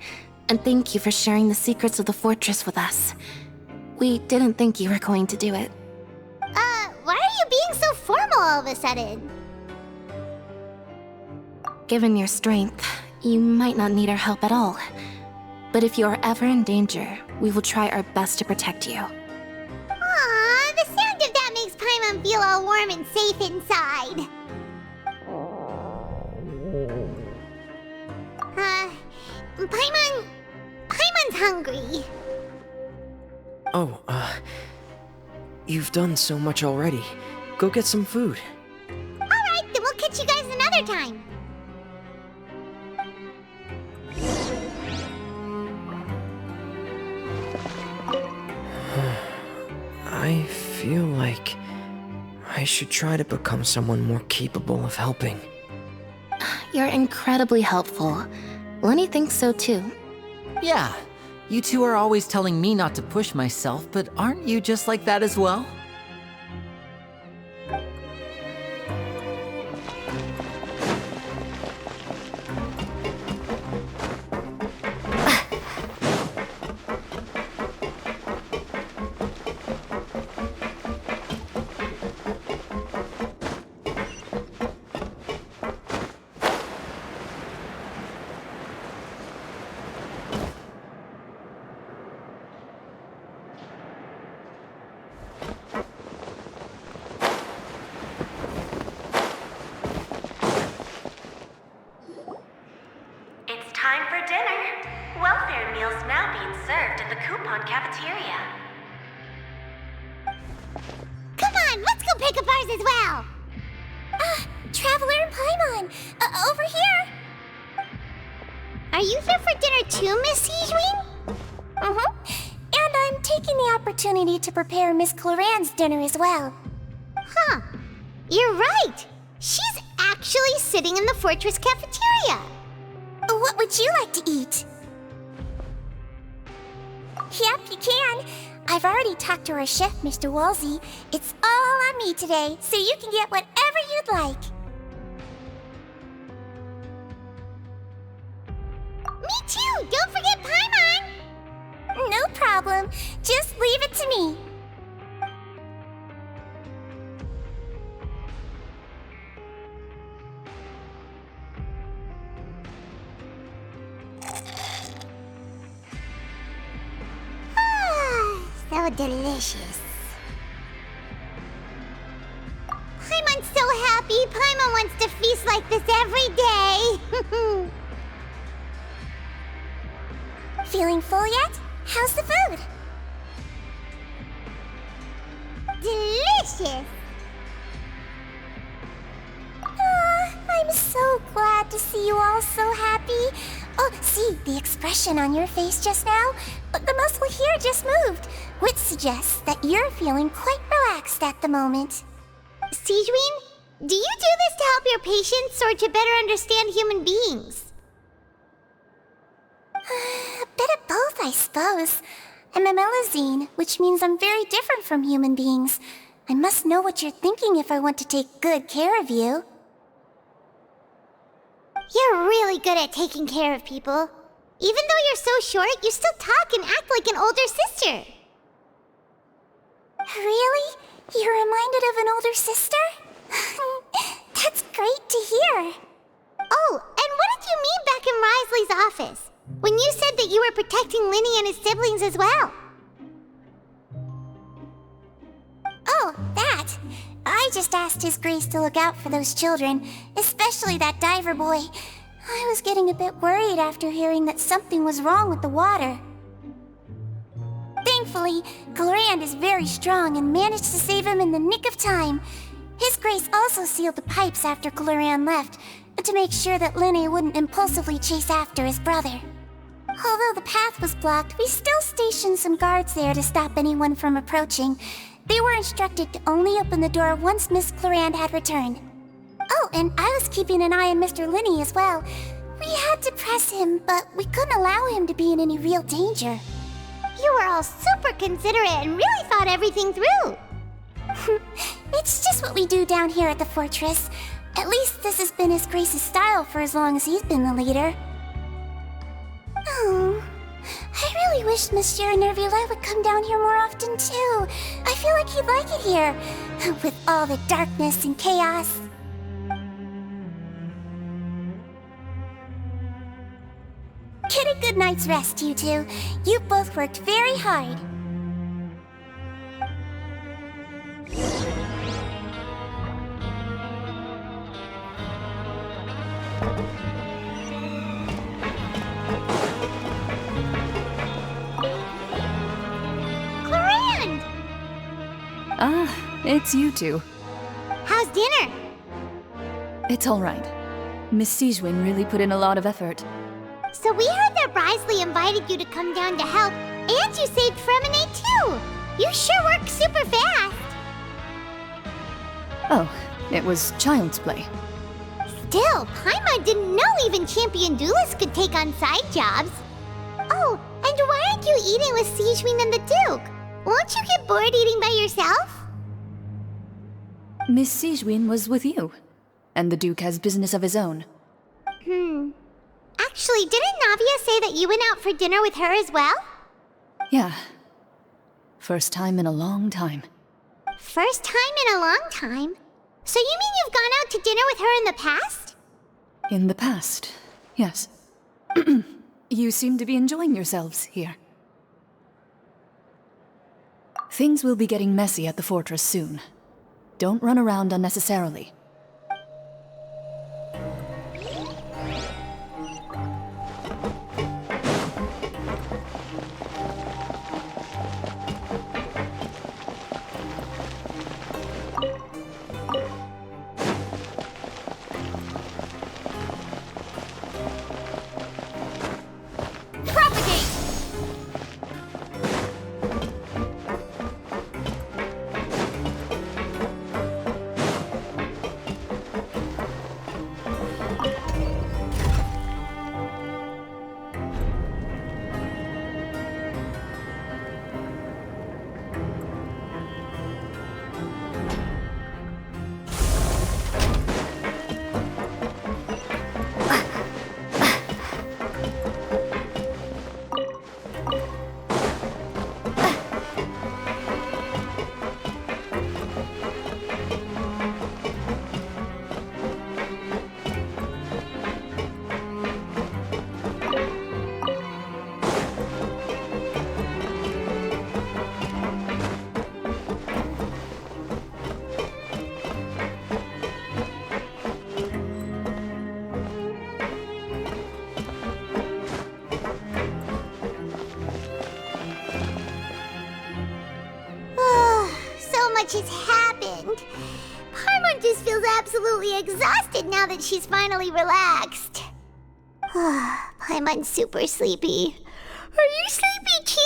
Speaker 10: And thank you for sharing the secrets of the fortress with us. We didn't think you were going to do it.
Speaker 7: Why are you being so formal all of a sudden?
Speaker 10: Given your strength, you might not need our help at all. But if you are ever in danger, we will try our best to protect you.
Speaker 7: Aww, the sound of that makes Paimon feel all warm and safe inside. Paimon's hungry.
Speaker 9: Oh, you've done so much already. Go get some food.
Speaker 7: Alright, then we'll catch you guys another time.
Speaker 9: I feel like I should try to become someone more capable of helping.
Speaker 10: You're incredibly helpful. Lenny thinks so too.
Speaker 1: Yeah, you two are always telling me not to push myself, but aren't you just like that as well?
Speaker 11: It's time for dinner. Welfare meals now being served in the coupon cafeteria.
Speaker 7: Come on, let's go pick up ours as well.
Speaker 2: Traveler and Paimon, over here.
Speaker 7: Are you here for dinner too, Miss Sijween?
Speaker 2: And I'm taking the opportunity to prepare Miss Cloran's dinner as well.
Speaker 7: Huh. You're right. She's actually sitting in the fortress cafeteria.
Speaker 2: What would you like to eat? Yep, you can. I've already talked to our chef, Mr. Wolsey. It's all on me today, so you can get whatever you'd like.
Speaker 7: Me too! Don't forget Paimon!
Speaker 2: No problem. Just leave it to me.
Speaker 7: So delicious. Paimon's so happy. Paimon wants to feast like this every day.
Speaker 2: Feeling full yet? How's the food?
Speaker 7: Delicious.
Speaker 2: I'm so glad to see you all so happy. Oh, see, the expression on your face just now? The muscle here just moved, which suggests that you're feeling quite relaxed at the moment.
Speaker 7: Sigewinne, do you do this to help your patients or to better understand human beings?
Speaker 2: A bit of both, I suppose. I'm a Melusine, which means I'm very different from human beings. I must know what you're thinking if I want to take good care of you.
Speaker 7: You're really good at taking care of people. Even though you're so short, you still talk and act like an older sister.
Speaker 2: Really? You're reminded of an older sister? That's great to hear.
Speaker 7: Oh, and what did you mean back in Risley's office? When you said that you were protecting Linny and his siblings as well?
Speaker 2: Oh, that. I just asked His Grace to look out for those children, especially that diver boy. I was getting a bit worried after hearing that something was wrong with the water. Thankfully, Glorand is very strong and managed to save him in the nick of time. His Grace also sealed the pipes after Glorand left, to make sure that Linny wouldn't impulsively chase after his brother. Although the path was blocked, we still stationed some guards there to stop anyone from approaching. They were instructed to only open the door once Miss Glorand had returned. Oh, and I was keeping an eye on Mr. Linny as well. We had to press him, but we couldn't allow him to be in any real danger.
Speaker 7: You were all super considerate and really thought everything through.
Speaker 2: It's just what we do down here at the fortress. At least this has been His Grace's style for as long as he's been the leader. Oh, I really wish Monsieur Nervula would come down here more often too. I feel like he'd like it here, with all the darkness and chaos. Get a good night's rest, you two. You both worked very hard.
Speaker 7: Glorand!
Speaker 8: Ah, it's you two.
Speaker 7: How's dinner?
Speaker 8: It's all right. Miss Sigewinne really put in a lot of effort.
Speaker 7: So we heard that Risley invited you to come down to help, and you saved Fremine too! You sure work super fast!
Speaker 8: Oh, it was child's play.
Speaker 7: Still, Paimon didn't know even champion duelists could take on side jobs. Oh, and why aren't you eating with Sigewinne and the Duke? Won't you get bored eating by yourself?
Speaker 8: Miss Sigewinne was with you, and the Duke has business of his own.
Speaker 7: Actually, didn't Navia say that you went out for dinner with her as well?
Speaker 8: Yeah. First time in a long time.
Speaker 7: First time in a long time? So you mean you've gone out to dinner with her in the past?
Speaker 8: In the past, yes. You seem to be enjoying yourselves here. Things will be getting messy at the fortress soon. Don't run around unnecessarily.
Speaker 7: Has happened. Paimon just feels absolutely exhausted now that she's finally relaxed. Paimon's super sleepy. Are you sleepy too?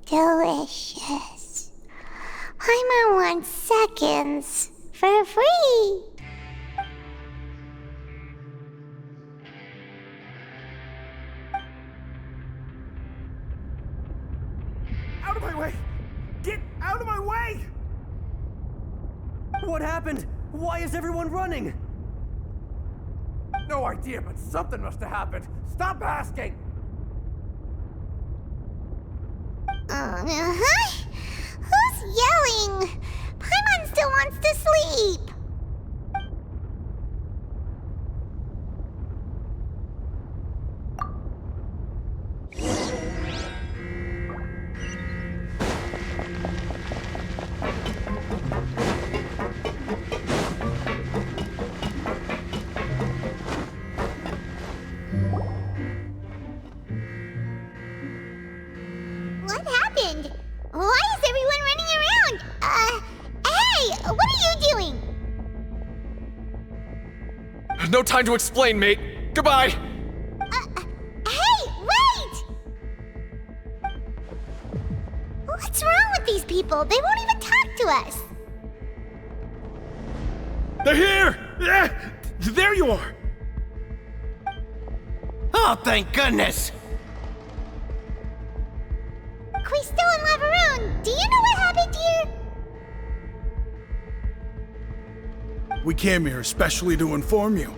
Speaker 2: Delicious. Paimon wants seconds for free.
Speaker 12: Out of my way! Get out of my way! What happened? Why is everyone running? No idea, but something must have happened. Stop asking!
Speaker 7: Who's yelling? Paimon still wants to sleep. What happened? Why is everyone running around? Hey! What are you doing?
Speaker 5: No time to explain, mate. Goodbye.
Speaker 7: Hey! Wait! What's wrong with these people? They won't even talk to us.
Speaker 12: They're here! Yeah! There you are!
Speaker 13: Oh, thank goodness!
Speaker 7: Quisto and Lavaroon, do you know what happened here?
Speaker 14: We came here especially to inform you.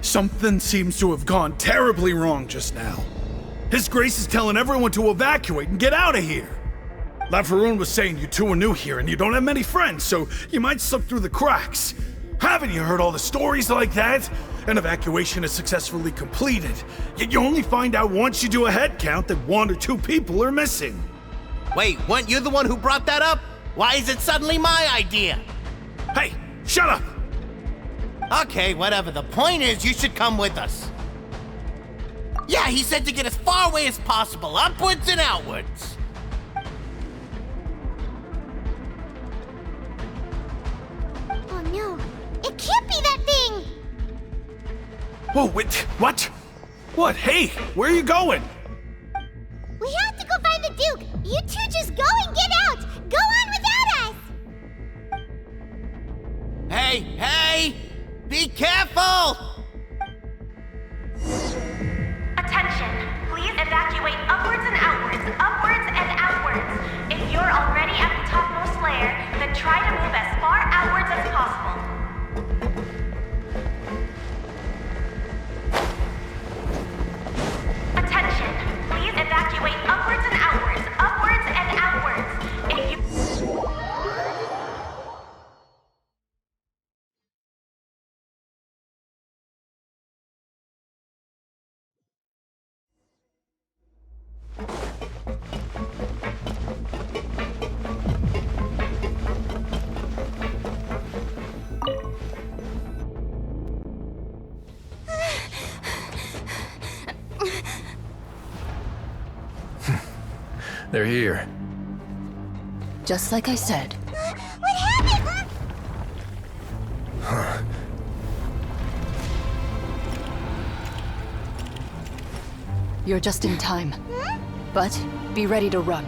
Speaker 14: Something seems to have gone terribly wrong just now. His Grace is telling everyone to evacuate and get out of here. Lavaroon was saying you two are new here and you don't have many friends, so you might slip through the cracks. Haven't you heard all the stories like that? An evacuation is successfully completed, yet you only find out once you do a head count that 1 or 2 people are missing.
Speaker 13: Wait, weren't you the one who brought that up? Why is it suddenly my idea?
Speaker 14: Hey, shut up!
Speaker 13: Okay, whatever. The point is, you should come with us. Yeah, he said to get as far away as possible, upwards and outwards.
Speaker 7: Oh no, it can't be that thing!
Speaker 14: Whoa, wait, what? What? Hey, where are you going?
Speaker 7: We have to go find the Duke! You two just go and get out! Go on without us!
Speaker 13: Hey, hey! Be careful!
Speaker 11: Attention! Please evacuate upwards and outwards, upwards and outwards. If you're already at the topmost layer, then try to move as far outwards as possible. Attention! Please evacuate upwards and outwards, upwards and outwards. If you...
Speaker 5: They're here.
Speaker 8: Just like I said.
Speaker 7: What happened?
Speaker 8: You're just in time. But be ready to run.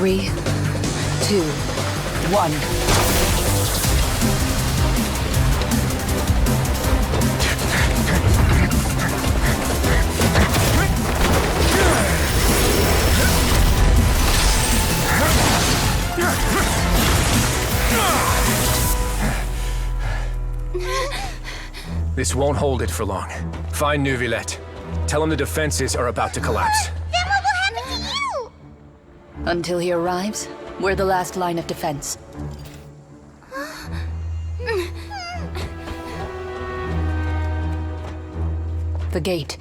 Speaker 8: Three, two, 1.
Speaker 5: This won't hold it for long. Find Neuvillette. Tell him the defenses are about to collapse.
Speaker 7: Then what will happen to you?
Speaker 8: Until he arrives, we're the last line of defense. The gate.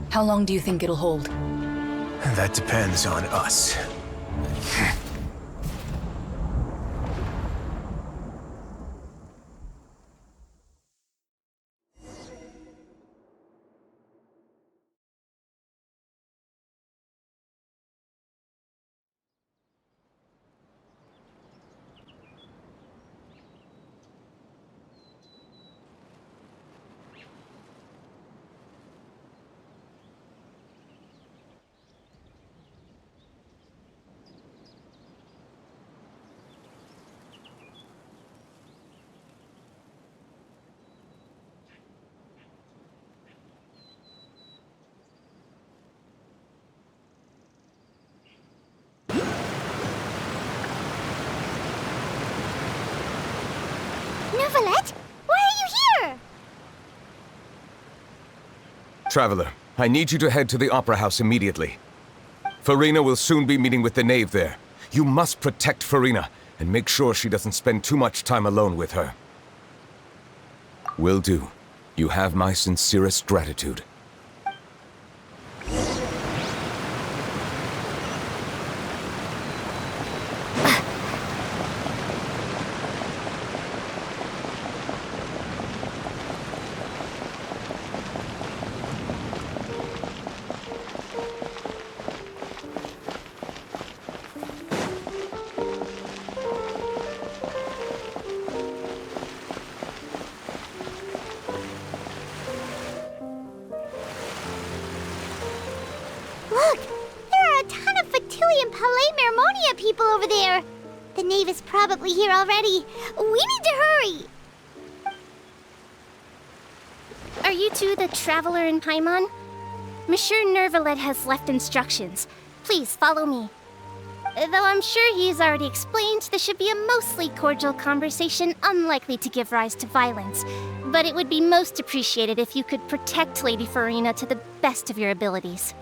Speaker 8: How long do you think it'll hold?
Speaker 5: That depends on us.
Speaker 7: Neuvillette, why are you here?
Speaker 15: Traveler, I need you to head to the Opera House immediately. Farina will soon be meeting with the knave there. You must protect Farina, and make sure she doesn't spend too much time alone with her. Will do. You have my sincerest gratitude.
Speaker 7: Look, there are a ton of Fatilian Palais Mermonia people over there. The knave is probably here already. We need to hurry.
Speaker 2: Are you two the traveler in Paimon? Monsieur Neuvillette has left instructions. Please follow me. Though I'm sure he's already explained, this should be a mostly cordial conversation, unlikely to give rise to violence. But it would be most appreciated if you could protect Lady Farina to the best of your abilities.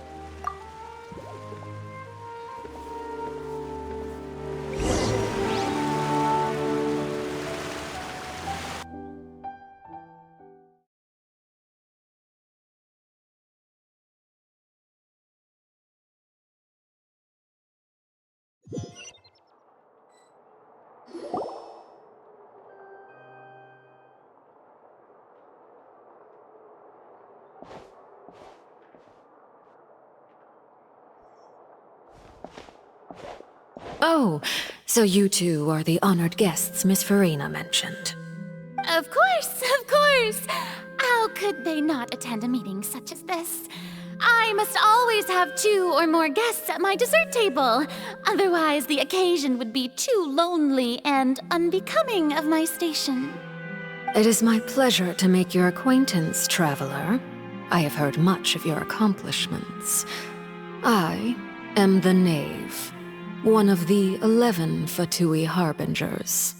Speaker 16: Oh, so you two are the honored guests Miss Farina mentioned.
Speaker 17: Of course, of course! How could they not attend a meeting such as this? I must always have 2 or more guests at my dessert table. Otherwise, the occasion would be too lonely and unbecoming of my station.
Speaker 16: It is my pleasure to make your acquaintance, traveler. I have heard much of your accomplishments. I am the knave, one of the 11 Fatui Harbingers.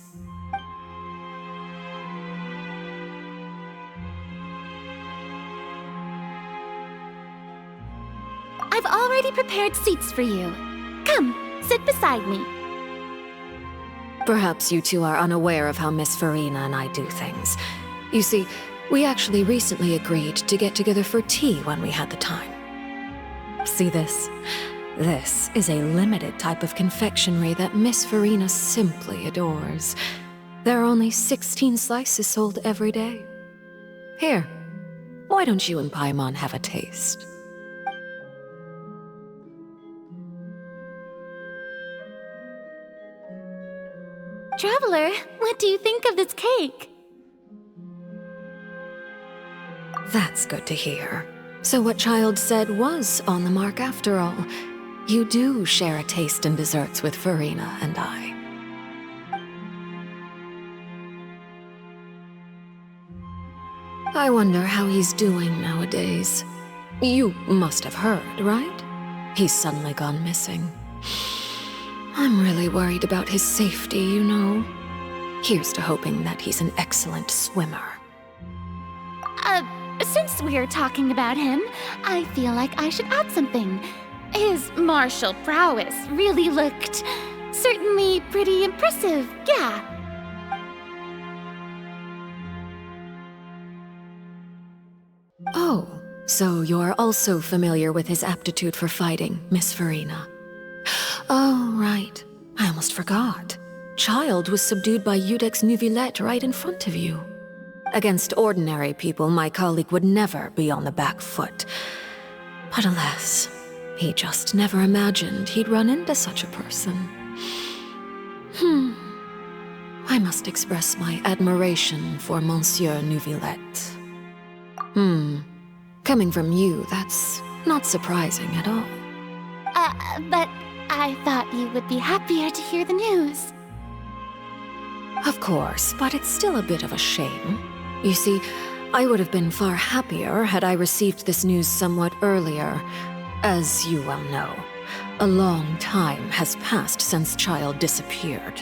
Speaker 17: I've already prepared seats for you. Come, sit beside me.
Speaker 16: Perhaps you two are unaware of how Miss Farina and I do things. You see, we actually recently agreed to get together for tea when we had the time. See this? This is a limited type of confectionery that Miss Farina simply adores. There are only 16 slices sold every day. Here, why don't you and Paimon have a taste?
Speaker 17: Traveler, what do you think of this cake?
Speaker 16: That's good to hear. So what Child said was on the mark after all. You do share a taste in desserts with Farina and I. I wonder how he's doing nowadays. You must have heard, right? He's suddenly gone missing. I'm really worried about his safety, you know. Here's to hoping that he's an excellent swimmer.
Speaker 17: Since we're talking about him, I feel like I should add something. His martial prowess really looked certainly pretty impressive, yeah.
Speaker 16: Oh, so you're also familiar with his aptitude for fighting, Miss Farina. Oh, right. I almost forgot. Child was subdued by Udex Nuvillette right in front of you. Against ordinary people, my colleague would never be on the back foot. But alas, he just never imagined he'd run into such a person. I must express my admiration for Monsieur Nuvillette. Coming from you, that's not surprising at all.
Speaker 17: But I thought you would be happier to hear the news.
Speaker 16: Of course, but it's still a bit of a shame. You see, I would have been far happier had I received this news somewhat earlier. As you well know, a long time has passed since Child disappeared.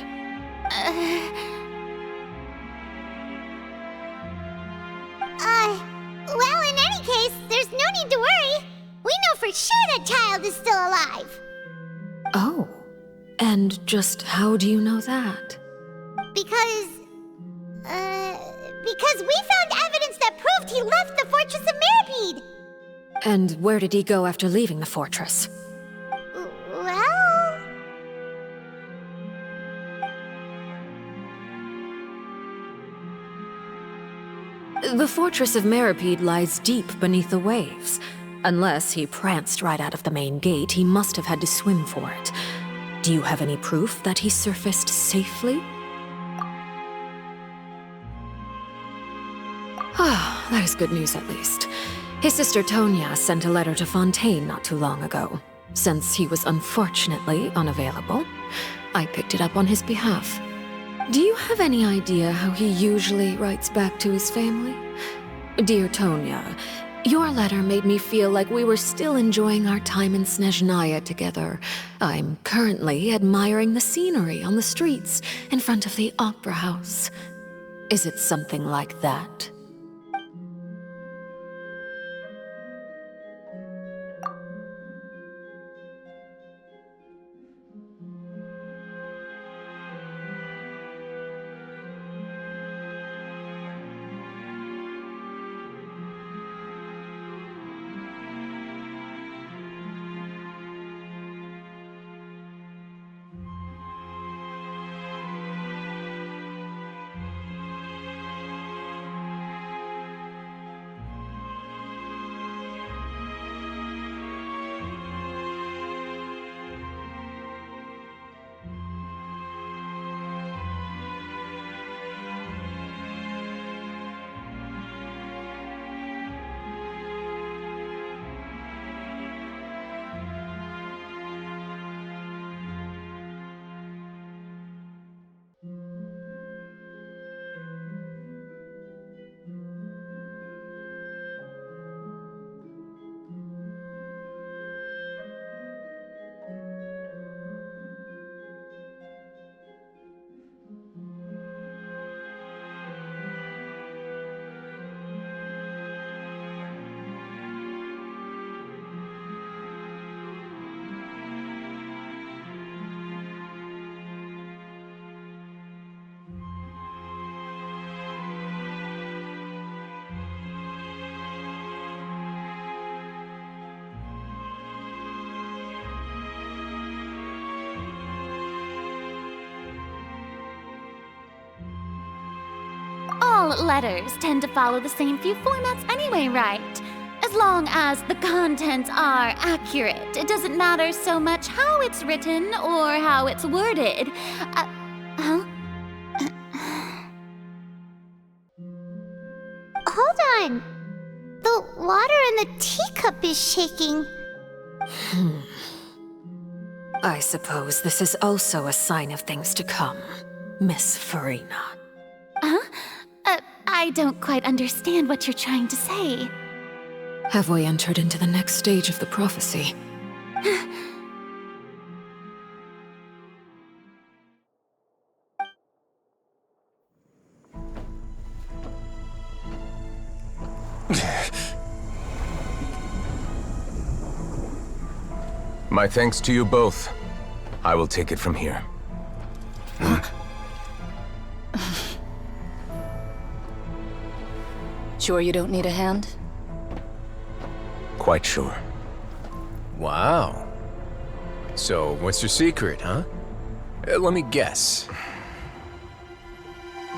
Speaker 7: Well, in any case, there's no need to worry. We know for sure that Child is still alive.
Speaker 16: Oh, and just how do you know that?
Speaker 7: Because we found evidence that proved he left the Fortress of Meripede.
Speaker 16: And where did he go after leaving the fortress?
Speaker 7: Well...
Speaker 16: The Fortress of Meripede lies deep beneath the waves. Unless he pranced right out of the main gate, he must have had to swim for it. Do you have any proof that he surfaced safely? Ah, that is good news at least. His sister Tonya sent a letter to Fontaine not too long ago. Since he was unfortunately unavailable, I picked it up on his behalf. Do you have any idea how he usually writes back to his family? Dear Tonya, your letter made me feel like we were still enjoying our time in Snezhnaya together. I'm currently admiring the scenery on the streets in front of the opera house. Is it something like that?
Speaker 17: All letters tend to follow the same few formats anyway, right? As long as the contents are accurate, it doesn't matter so much how it's written or how it's worded.
Speaker 7: Hold on. The water in the teacup is shaking.
Speaker 16: I suppose this is also a sign of things to come, Miss Farina.
Speaker 17: I I don't quite understand what you're trying to say.
Speaker 16: Have we entered into the next stage of the prophecy?
Speaker 15: My thanks to you both. I will take it from here.
Speaker 8: Sure you don't need a hand?
Speaker 15: Quite sure.
Speaker 18: Wow. So, what's your secret, huh? Let me guess.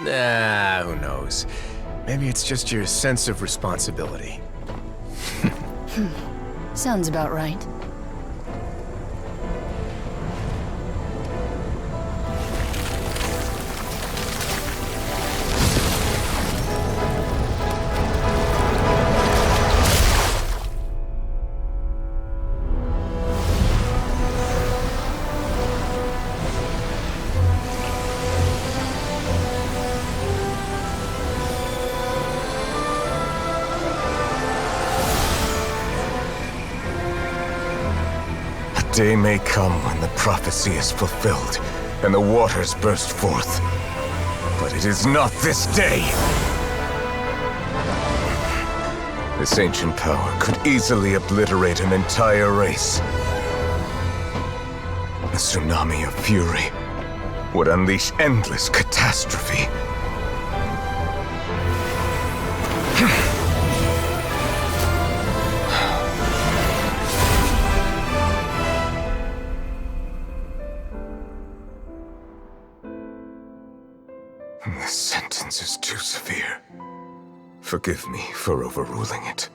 Speaker 18: Nah, who knows? Maybe it's just your sense of responsibility.
Speaker 8: Sounds about right.
Speaker 15: Day may come when the prophecy is fulfilled, and the waters burst forth. But it is not this day! This ancient power could easily obliterate an entire race. A tsunami of fury would unleash endless catastrophe. This sentence is too severe. Forgive me for overruling it.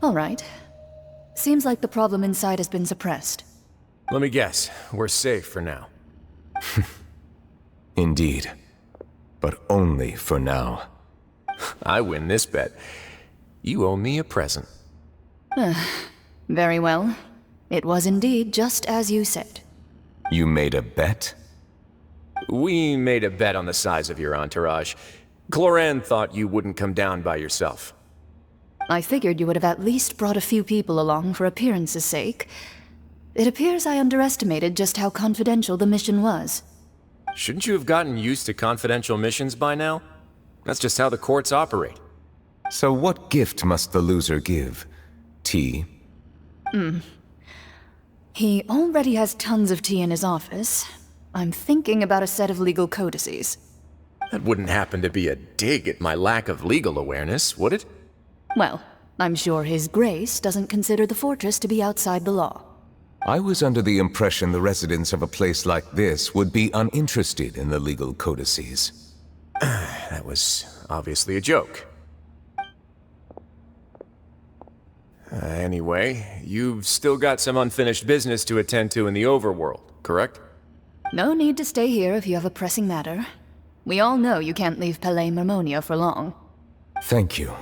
Speaker 8: All right. Seems like the problem inside has been suppressed.
Speaker 18: Let me guess, we're safe for now.
Speaker 15: Indeed. But only for now.
Speaker 18: I win this bet. You owe me a present.
Speaker 8: Very well. It was indeed just as you said.
Speaker 15: You made a bet?
Speaker 18: We made a bet on the size of your entourage. Cloran thought you wouldn't come down by yourself.
Speaker 8: I figured you would have at least brought a few people along for appearance's sake. It appears I underestimated just how confidential the mission was.
Speaker 18: Shouldn't you have gotten used to confidential missions by now? That's just how the courts operate.
Speaker 15: So what gift must the loser give? Tea?
Speaker 8: He already has tons of tea in his office. I'm thinking about a set of legal codices.
Speaker 18: That wouldn't happen to be a dig at my lack of legal awareness, would it?
Speaker 8: Well, I'm sure His Grace doesn't consider the fortress to be outside the law.
Speaker 15: I was under the impression the residents of a place like this would be uninterested in the legal codices.
Speaker 18: That was obviously a joke. Anyway, you've still got some unfinished business to attend to in the overworld, correct?
Speaker 8: No need to stay here if you have a pressing matter. We all know you can't leave Palais Mermonia for long.
Speaker 15: Thank you.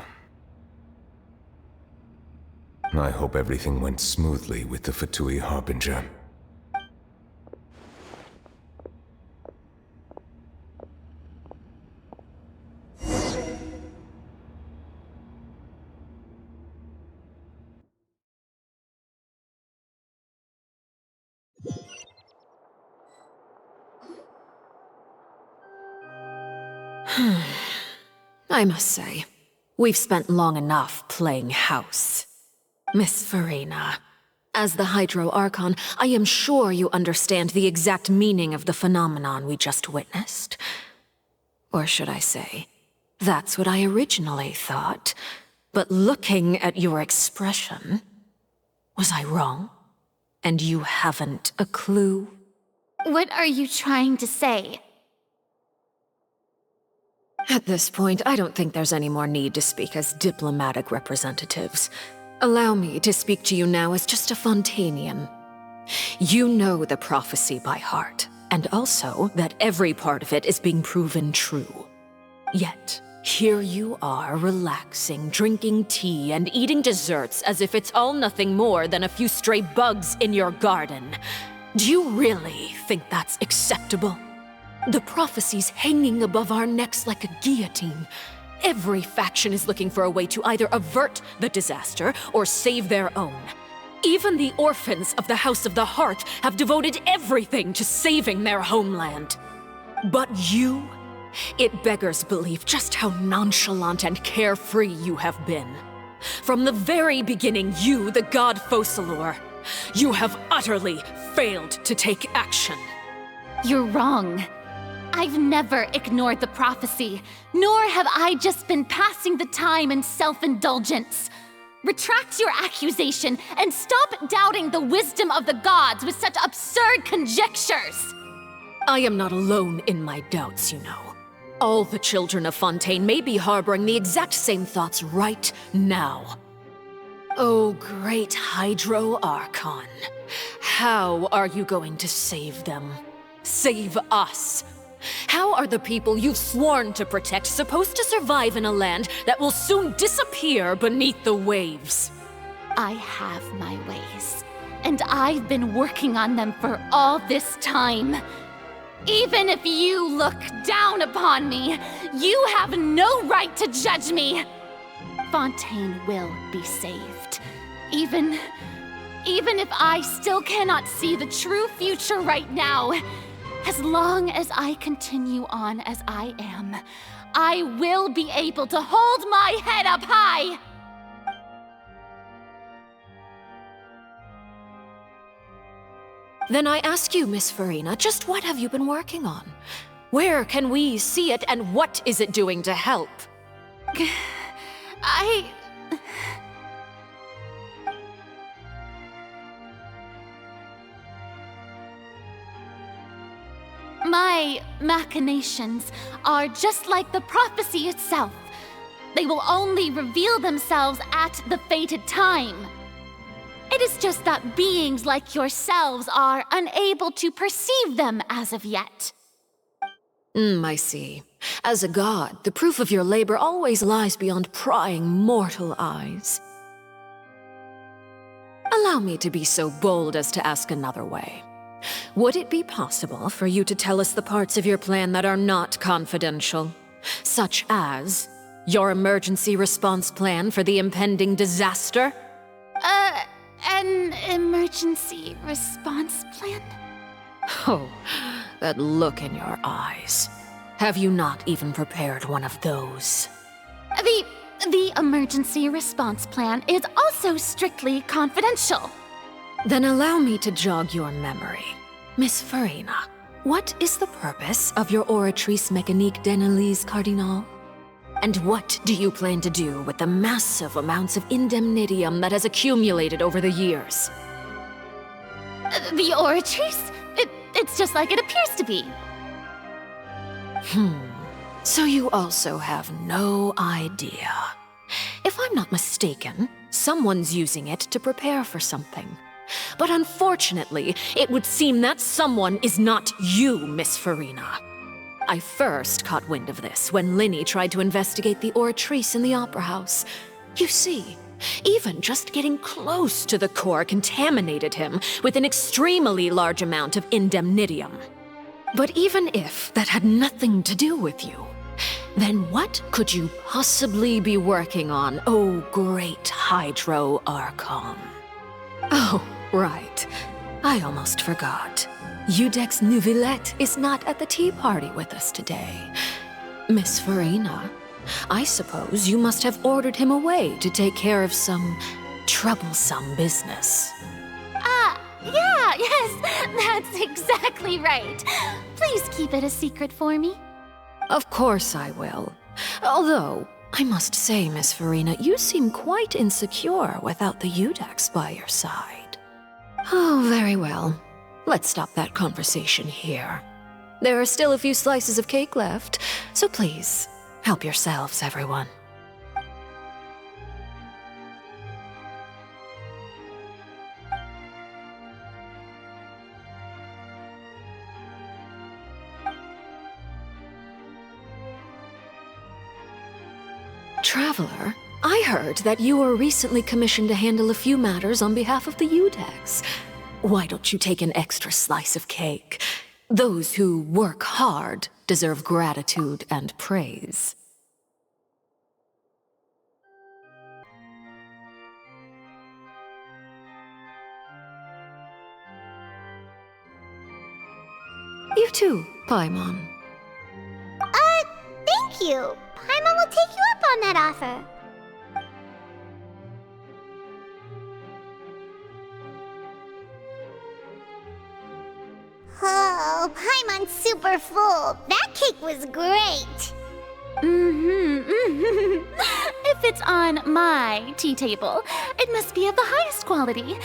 Speaker 15: I hope everything went smoothly with the Fatui Harbinger.
Speaker 16: I must say, we've spent long enough playing house. Miss Farina, as the Hydro Archon, I am sure you understand the exact meaning of the phenomenon we just witnessed. Or should I say, that's what I originally thought. But looking at your expression, was I wrong? And you haven't a clue?
Speaker 17: What are you trying to say?
Speaker 16: At this point, I don't think there's any more need to speak as diplomatic representatives. Allow me to speak to you now as just a Fontanian. You know the prophecy by heart, and also that every part of it is being proven true. Yet, here you are relaxing, drinking tea, and eating desserts as if it's all nothing more than a few stray bugs in your garden. Do you really think that's acceptable? The prophecy's hanging above our necks like a guillotine. Every faction is looking for a way to either avert the disaster or save their own. Even the orphans of the House of the Hearth have devoted everything to saving their homeland. But you? It beggars belief just how nonchalant and carefree you have been. From the very beginning, you, the god Focalor, you have utterly failed to take action.
Speaker 17: You're wrong. I've never ignored the prophecy, nor have I just been passing the time in self-indulgence. Retract your accusation and stop doubting the wisdom of the gods with such absurd conjectures.
Speaker 16: I am not alone in my doubts, you know. All the children of Fontaine may be harboring the exact same thoughts right now. Oh, great Hydro Archon. How are you going to save them? Save us? How are the people you've sworn to protect supposed to survive in a land that will soon disappear beneath the waves?
Speaker 17: I have my ways, and I've been working on them for all this time. Even if you look down upon me, you have no right to judge me. Fontaine will be saved. Even if I still cannot see the true future right now, as long as I continue on as I am, I will be able to hold my head up high!
Speaker 16: Then I ask you, Miss Farina, just what have you been working on? Where can we see it, and what is it doing to help?
Speaker 17: My machinations are just like the prophecy itself. They will only reveal themselves at the fated time. It is just that beings like yourselves are unable to perceive them as of yet.
Speaker 16: I see. As a god, the proof of your labor always lies beyond prying mortal eyes. Allow me to be so bold as to ask another way. Would it be possible for you to tell us the parts of your plan that are not confidential? Such as your emergency response plan for the impending disaster?
Speaker 17: An emergency response plan?
Speaker 16: Oh, that look in your eyes. Have you not even prepared one of those?
Speaker 17: The emergency response plan is also strictly confidential.
Speaker 16: Then allow me to jog your memory. Miss Farina, what is the purpose of your Oratrice Mécanique d'Analyse Cardinal? And what do you plan to do with the massive amounts of indemnitium that has accumulated over the years?
Speaker 17: The Oratrice? It's just like it appears to be.
Speaker 16: So you also have no idea. If I'm not mistaken, someone's using it to prepare for something. But unfortunately, it would seem that someone is not you, Miss Farina. I first caught wind of this when Linny tried to investigate the Oratrice in the Opera House. You see, even just getting close to the core contaminated him with an extremely large amount of indemnitium. But even if that had nothing to do with you, then what could you possibly be working on, oh great Hydro Archon? Oh, right. I almost forgot. Udex Nouvillette is not at the tea party with us today. Miss Farina, I suppose you must have ordered him away to take care of some troublesome business.
Speaker 17: Yes, that's exactly right. Please keep it a secret for me.
Speaker 16: Of course I will. Although, I must say, Miss Farina, you seem quite insecure without the Udex by your side. Oh, very well. Let's stop that conversation here. There are still a few slices of cake left, so please, help yourselves, everyone. Traveler, I heard that you were recently commissioned to handle a few matters on behalf of the Udex. Why don't you take an extra slice of cake? Those who work hard deserve gratitude and praise. You too, Paimon.
Speaker 7: Thank you. Paimon will take you up on that offer. Oh, Paimon's super full. That cake was great.
Speaker 17: If it's on my tea table, it must be of the highest quality.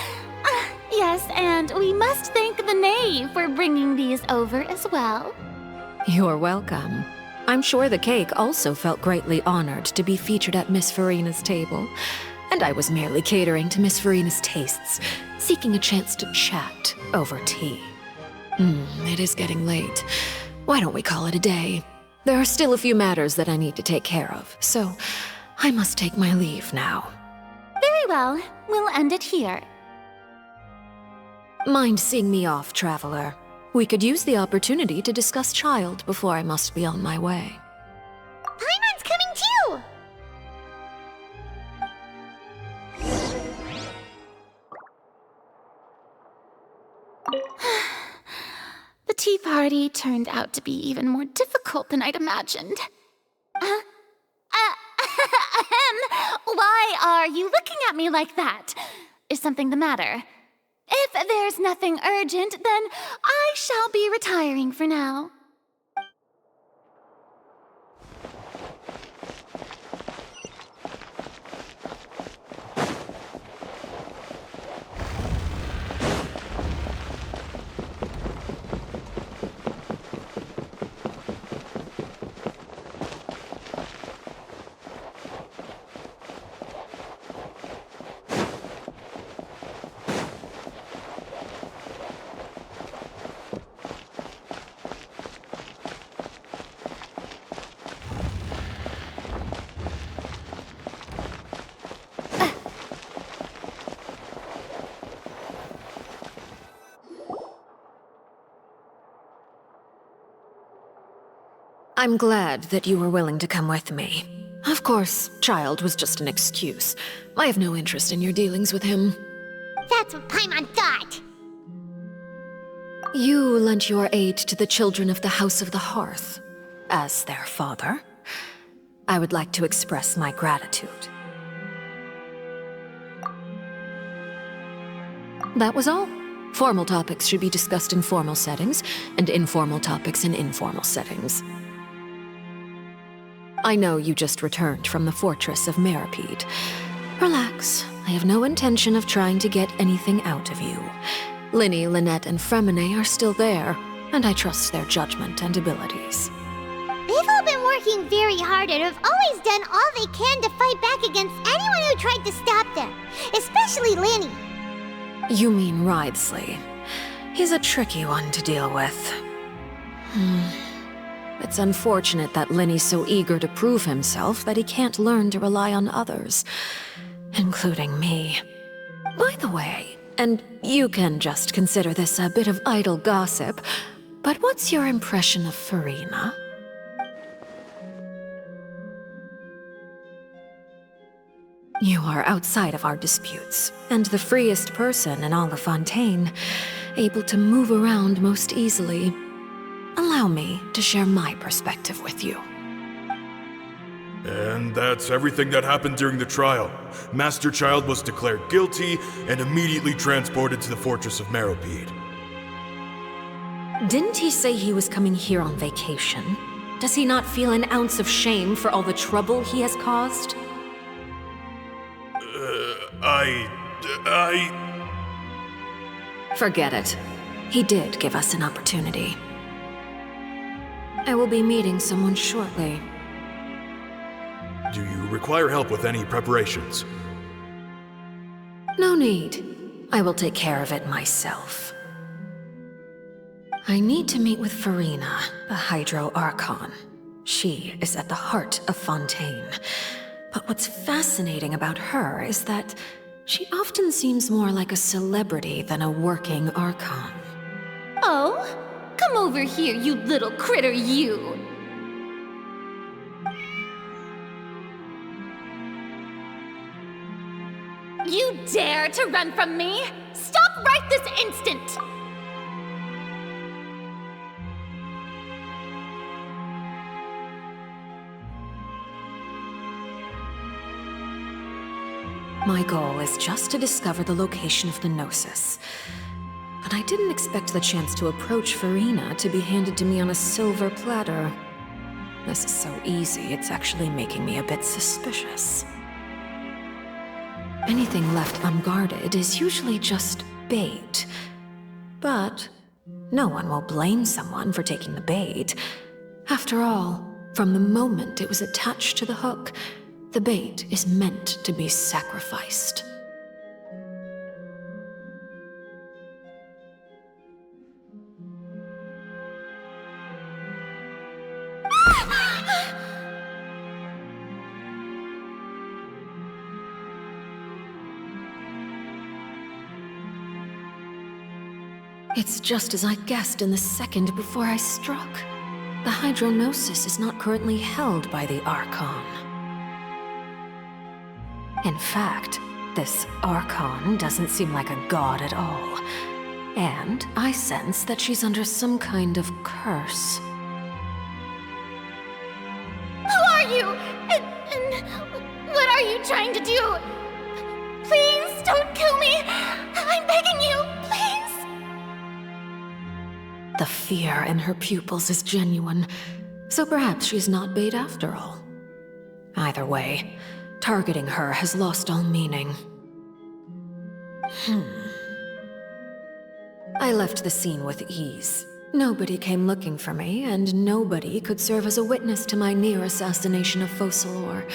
Speaker 17: Yes, and we must thank the knave for bringing these over as well.
Speaker 16: You're welcome. I'm sure the cake also felt greatly honored to be featured at Miss Farina's table. And I was merely catering to Miss Farina's tastes, seeking a chance to chat over tea. It is getting late. Why don't we call it a day? There are still a few matters that I need to take care of, so I must take my leave now.
Speaker 17: Very well. We'll end it here.
Speaker 16: Mind seeing me off, Traveler? We could use the opportunity to discuss Child before I must be on my way.
Speaker 7: Paimon's coming too!
Speaker 17: The tea party turned out to be even more difficult than I'd imagined. Why are you looking at me like that? Is something the matter? If there's nothing urgent, then I shall be retiring for now.
Speaker 16: I'm glad that you were willing to come with me. Of course, Child was just an excuse. I have no interest in your dealings with him.
Speaker 7: That's what Paimon thought.
Speaker 16: You lent your aid to the children of the House of the Hearth. As their father, I would like to express my gratitude. That was all. Formal topics should be discussed in formal settings, and informal topics in informal settings. I know you just returned from the fortress of Meripede. Relax. I have no intention of trying to get anything out of you. Linny, Lynette, and Fremine are still there, and I trust their judgment and abilities.
Speaker 7: They've all been working very hard and have always done all they can to fight back against anyone who tried to stop them, especially Linny.
Speaker 16: You mean Wriothesley. He's a tricky one to deal with. It's unfortunate that Linny's so eager to prove himself that he can't learn to rely on others, including me. By the way, and you can just consider this a bit of idle gossip, but what's your impression of Farina? You are outside of our disputes, and the freest person in all of Fontaine, able to move around most easily. Allow me to share my perspective with you.
Speaker 14: And that's everything that happened during the trial. Master Child was declared guilty and immediately transported to the fortress of Meripede.
Speaker 16: Didn't he say he was coming here on vacation? Does he not feel an ounce of shame for all the trouble he has caused? Forget it. He did give us an opportunity. I will be meeting someone shortly.
Speaker 14: Do you require help with any preparations?
Speaker 16: No need. I will take care of it myself. I need to meet with Farina, the Hydro Archon. She is at the heart of Fontaine. But what's fascinating about her is that she often seems more like a celebrity than a working Archon.
Speaker 17: Oh? Come over here, you little critter, you! You dare to run from me? Stop right this instant!
Speaker 16: My goal is just to discover the location of the Gnosis. But I didn't expect the chance to approach Farina to be handed to me on a silver platter. This is so easy, it's actually making me a bit suspicious. Anything left unguarded is usually just bait. But no one will blame someone for taking the bait. After all, from the moment it was attached to the hook, the bait is meant to be sacrificed. It's just as I guessed in the second before I struck. The Hydrognosis is not currently held by the Archon. In fact, this Archon doesn't seem like a god at all. And I sense that she's under some kind of curse.
Speaker 17: Who are you? And what are you trying to do? Please don't kill me! I'm begging you, please!
Speaker 16: The fear in her pupils is genuine, so perhaps she's not bait after all. Either way, targeting her has lost all meaning. I left the scene with ease. Nobody came looking for me, and nobody could serve as a witness to my near assassination of Focalor.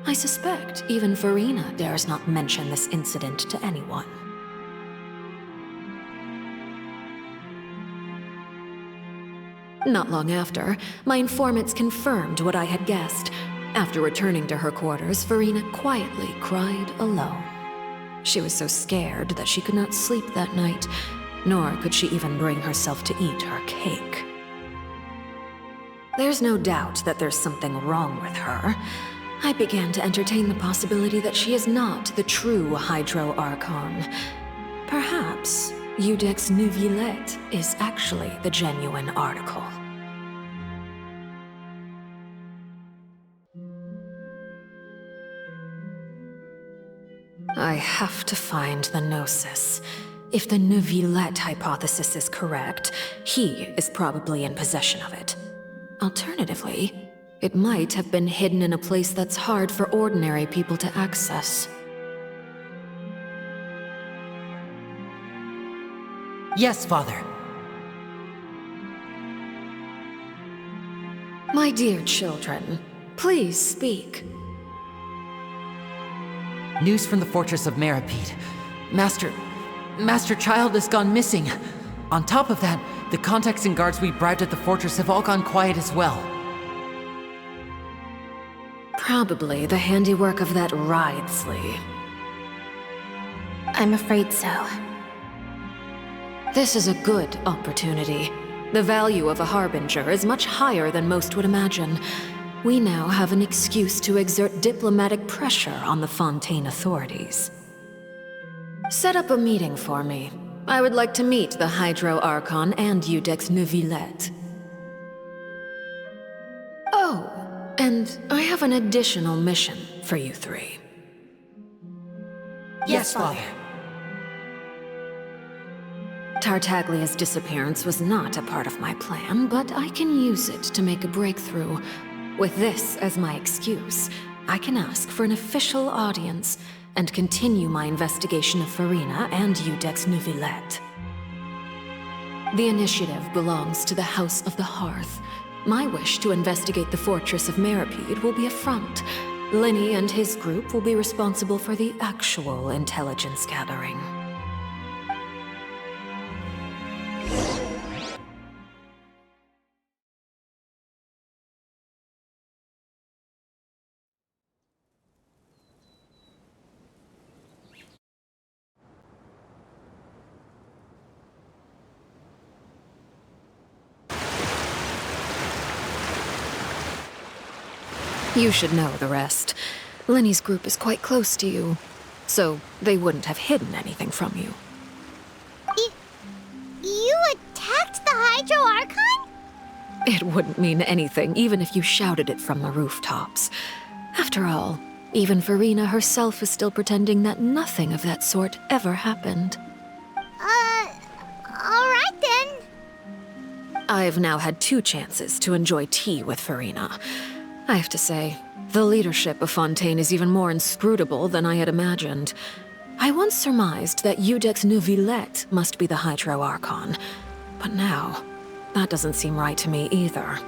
Speaker 16: I suspect even Farina dares not mention this incident to anyone. Not long after, my informants confirmed what I had guessed. After returning to her quarters, Farina quietly cried alone. She was so scared that she could not sleep that night, nor could she even bring herself to eat her cake. There's no doubt that there's something wrong with her. I began to entertain the possibility that she is not the true Hydro Archon. Perhaps Iudex Neuvillette is actually the genuine article. I have to find the Gnosis. If the Neuvillette hypothesis is correct, he is probably in possession of it. Alternatively, it might have been hidden in a place that's hard for ordinary people to access.
Speaker 1: Yes, Father.
Speaker 16: My dear children, please speak.
Speaker 1: News from the fortress of Meripede. Master Child has gone missing. On top of that, the contacts and guards we bribed at the fortress have all gone quiet as well.
Speaker 16: Probably the handiwork of that Ridesley.
Speaker 10: I'm afraid so.
Speaker 16: This is a good opportunity. The value of a Harbinger is much higher than most would imagine. We now have an excuse to exert diplomatic pressure on the Fontaine authorities. Set up a meeting for me. I would like to meet the Hydro Archon and Iudex Neuvillette. Oh, and I have an additional mission for you three.
Speaker 1: Yes, Father.
Speaker 16: Tartaglia's disappearance was not a part of my plan, but I can use it to make a breakthrough. With this as my excuse, I can ask for an official audience and continue my investigation of Farina and Iudex Neuvillette. The initiative belongs to the House of the Hearth. My wish to investigate the fortress of Meripede will be a front. Linny and his group will be responsible for the actual intelligence gathering. You should know the rest. Lenny's group is quite close to you, so they wouldn't have hidden anything from you.
Speaker 7: You attacked the Hydro Archon?
Speaker 16: It wouldn't mean anything, even if you shouted it from the rooftops. After all, even Farina herself is still pretending that nothing of that sort ever happened.
Speaker 7: Alright then.
Speaker 16: I've now had 2 chances to enjoy tea with Farina. I have to say, the leadership of Fontaine is even more inscrutable than I had imagined. I once surmised that Iudex Neuvillette must be the Hydro Archon, but now, that doesn't seem right to me either.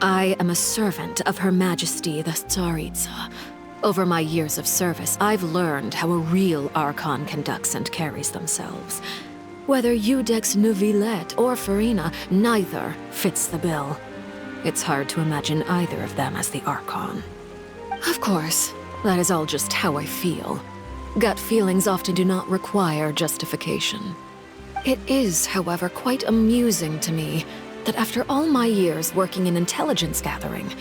Speaker 16: I am a servant of Her Majesty the Tsaritsa. Over my years of service, I've learned how a real Archon conducts and carries themselves. Whether Iudex Neuvillette or Farina, neither fits the bill. It's hard to imagine either of them as the Archon. Of course, that is all just how I feel. Gut feelings often do not require justification. It is, however, quite amusing to me that after all my years working in intelligence gathering,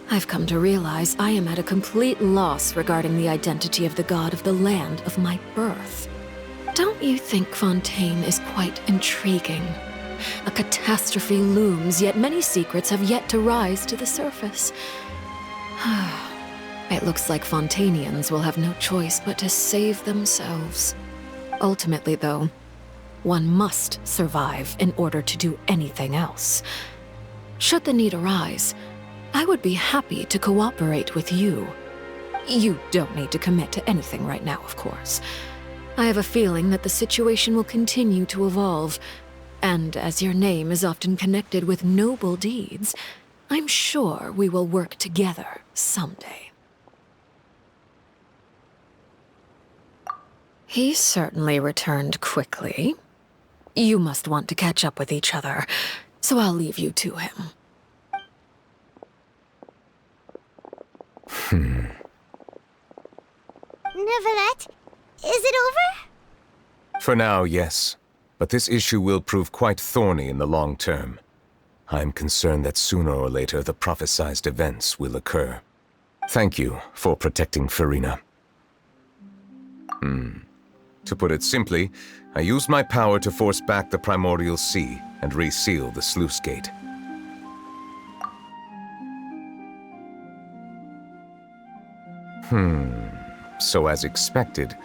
Speaker 16: I've come to realize I am at a complete loss regarding the identity of the god of the land of my birth. Don't you think Fontaine is quite intriguing? A catastrophe looms, yet many secrets have yet to rise to the surface. It looks like Fontainians will have no choice but to save themselves. Ultimately, though, one must survive in order to do anything else. Should the need arise, I would be happy to cooperate with you. You don't need to commit to anything right now, of course. I have a feeling that the situation will continue to evolve, and as your name is often connected with noble deeds, I'm sure we will work together someday. He certainly returned quickly. You must want to catch up with each other, so I'll leave you to him.
Speaker 7: Neuvillette, is it over?
Speaker 15: For now, yes. But this issue will prove quite thorny in the long term. I'm concerned that sooner or later the prophesized events will occur. Thank you for protecting Farina. To put it simply, I used my power to force back the Primordial Sea and reseal the sluice gate. So as expected,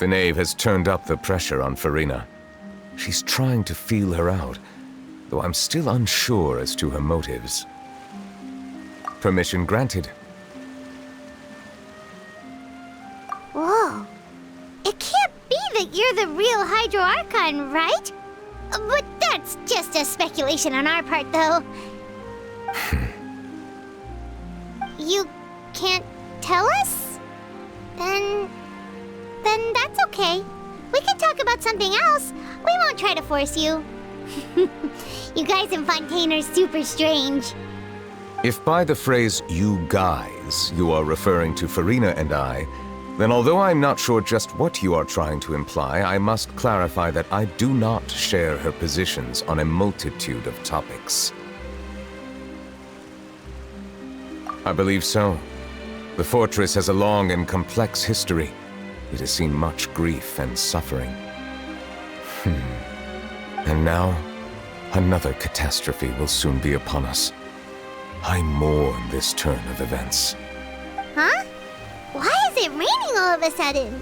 Speaker 15: the knave has turned up the pressure on Farina. She's trying to feel her out, though I'm still unsure as to her motives. Permission granted.
Speaker 7: Whoa. It can't be that you're the real Hydro Archon, right? But that's just a speculation on our part, though. You can't tell us? Then that's okay. We can talk about something else. We won't try to force you. You guys in Fontaine are super strange.
Speaker 15: If by the phrase, you guys, you are referring to Farina and I, then although I'm not sure just what you are trying to imply, I must clarify that I do not share her positions on a multitude of topics. I believe so. The fortress has a long and complex history. It has seen much grief and suffering. And now, another catastrophe will soon be upon us. I mourn this turn of events.
Speaker 7: Huh? Why is it raining all of a sudden?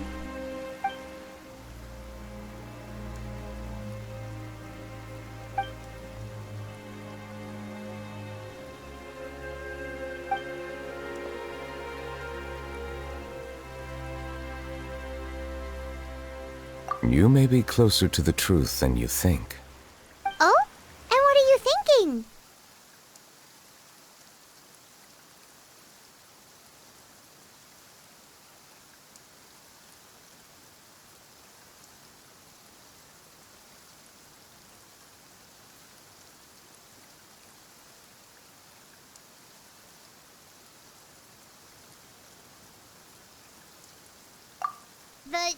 Speaker 15: You may be closer to the truth than you think.
Speaker 7: Oh? And what are you thinking? The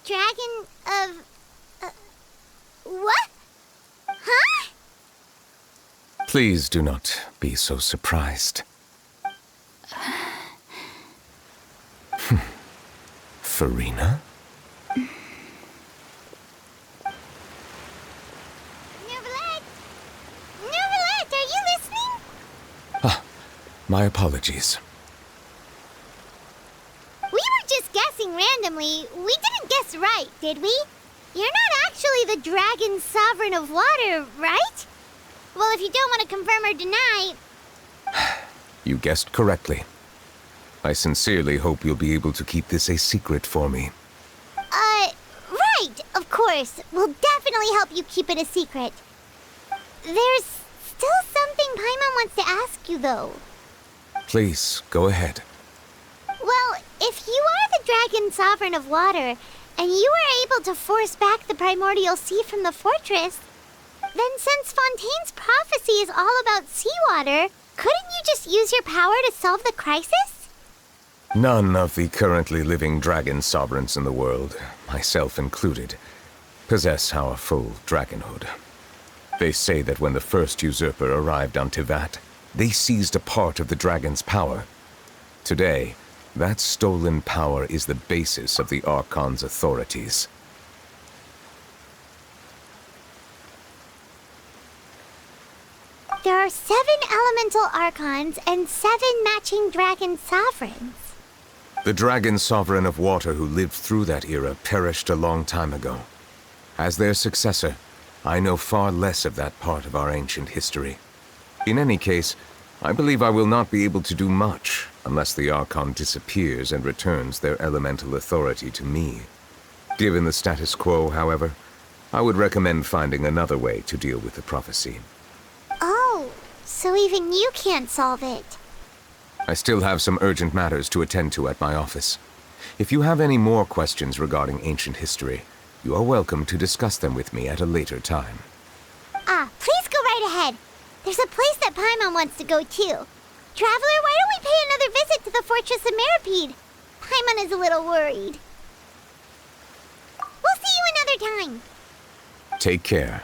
Speaker 7: dragon of... what? Huh?
Speaker 15: Please do not be so surprised. Farina?
Speaker 7: Neverlet, are you listening?
Speaker 15: Ah, my apologies.
Speaker 7: We were just guessing randomly. We didn't guess right, did we? You're not actually the dragon sovereign of water, right? Well, if you don't want to confirm or deny...
Speaker 15: You guessed correctly. I sincerely hope you'll be able to keep this a secret for me.
Speaker 7: Right, of course. We'll definitely help you keep it a secret. There's still something Paimon wants to ask you, though.
Speaker 15: Please, go ahead.
Speaker 7: Well, if you are the dragon sovereign of water, and you were able to force back the primordial sea from the fortress, then since Fontaine's prophecy is all about seawater, couldn't you just use your power to solve the crisis?
Speaker 15: None of the currently living dragon sovereigns in the world, myself included, possess our full dragonhood. They say that when the first usurper arrived on Tivat, they seized a part of the dragon's power. Today, that stolen power is the basis of the Archon's authorities.
Speaker 7: There are 7 elemental Archons and 7 matching dragon sovereigns.
Speaker 15: The dragon sovereign of water who lived through that era perished a long time ago. As their successor, I know far less of that part of our ancient history. In any case, I believe I will not be able to do much unless the Archon disappears and returns their elemental authority to me. Given the status quo, however, I would recommend finding another way to deal with the prophecy.
Speaker 7: Oh, so even you can't solve it.
Speaker 15: I still have some urgent matters to attend to at my office. If you have any more questions regarding ancient history, you are welcome to discuss them with me at a later time.
Speaker 7: Please go right ahead. There's a place that Paimon wants to go too. Traveler, why don't we pay another visit to the Fortress of Meropide? Paimon is a little worried. We'll see you another time.
Speaker 15: Take care.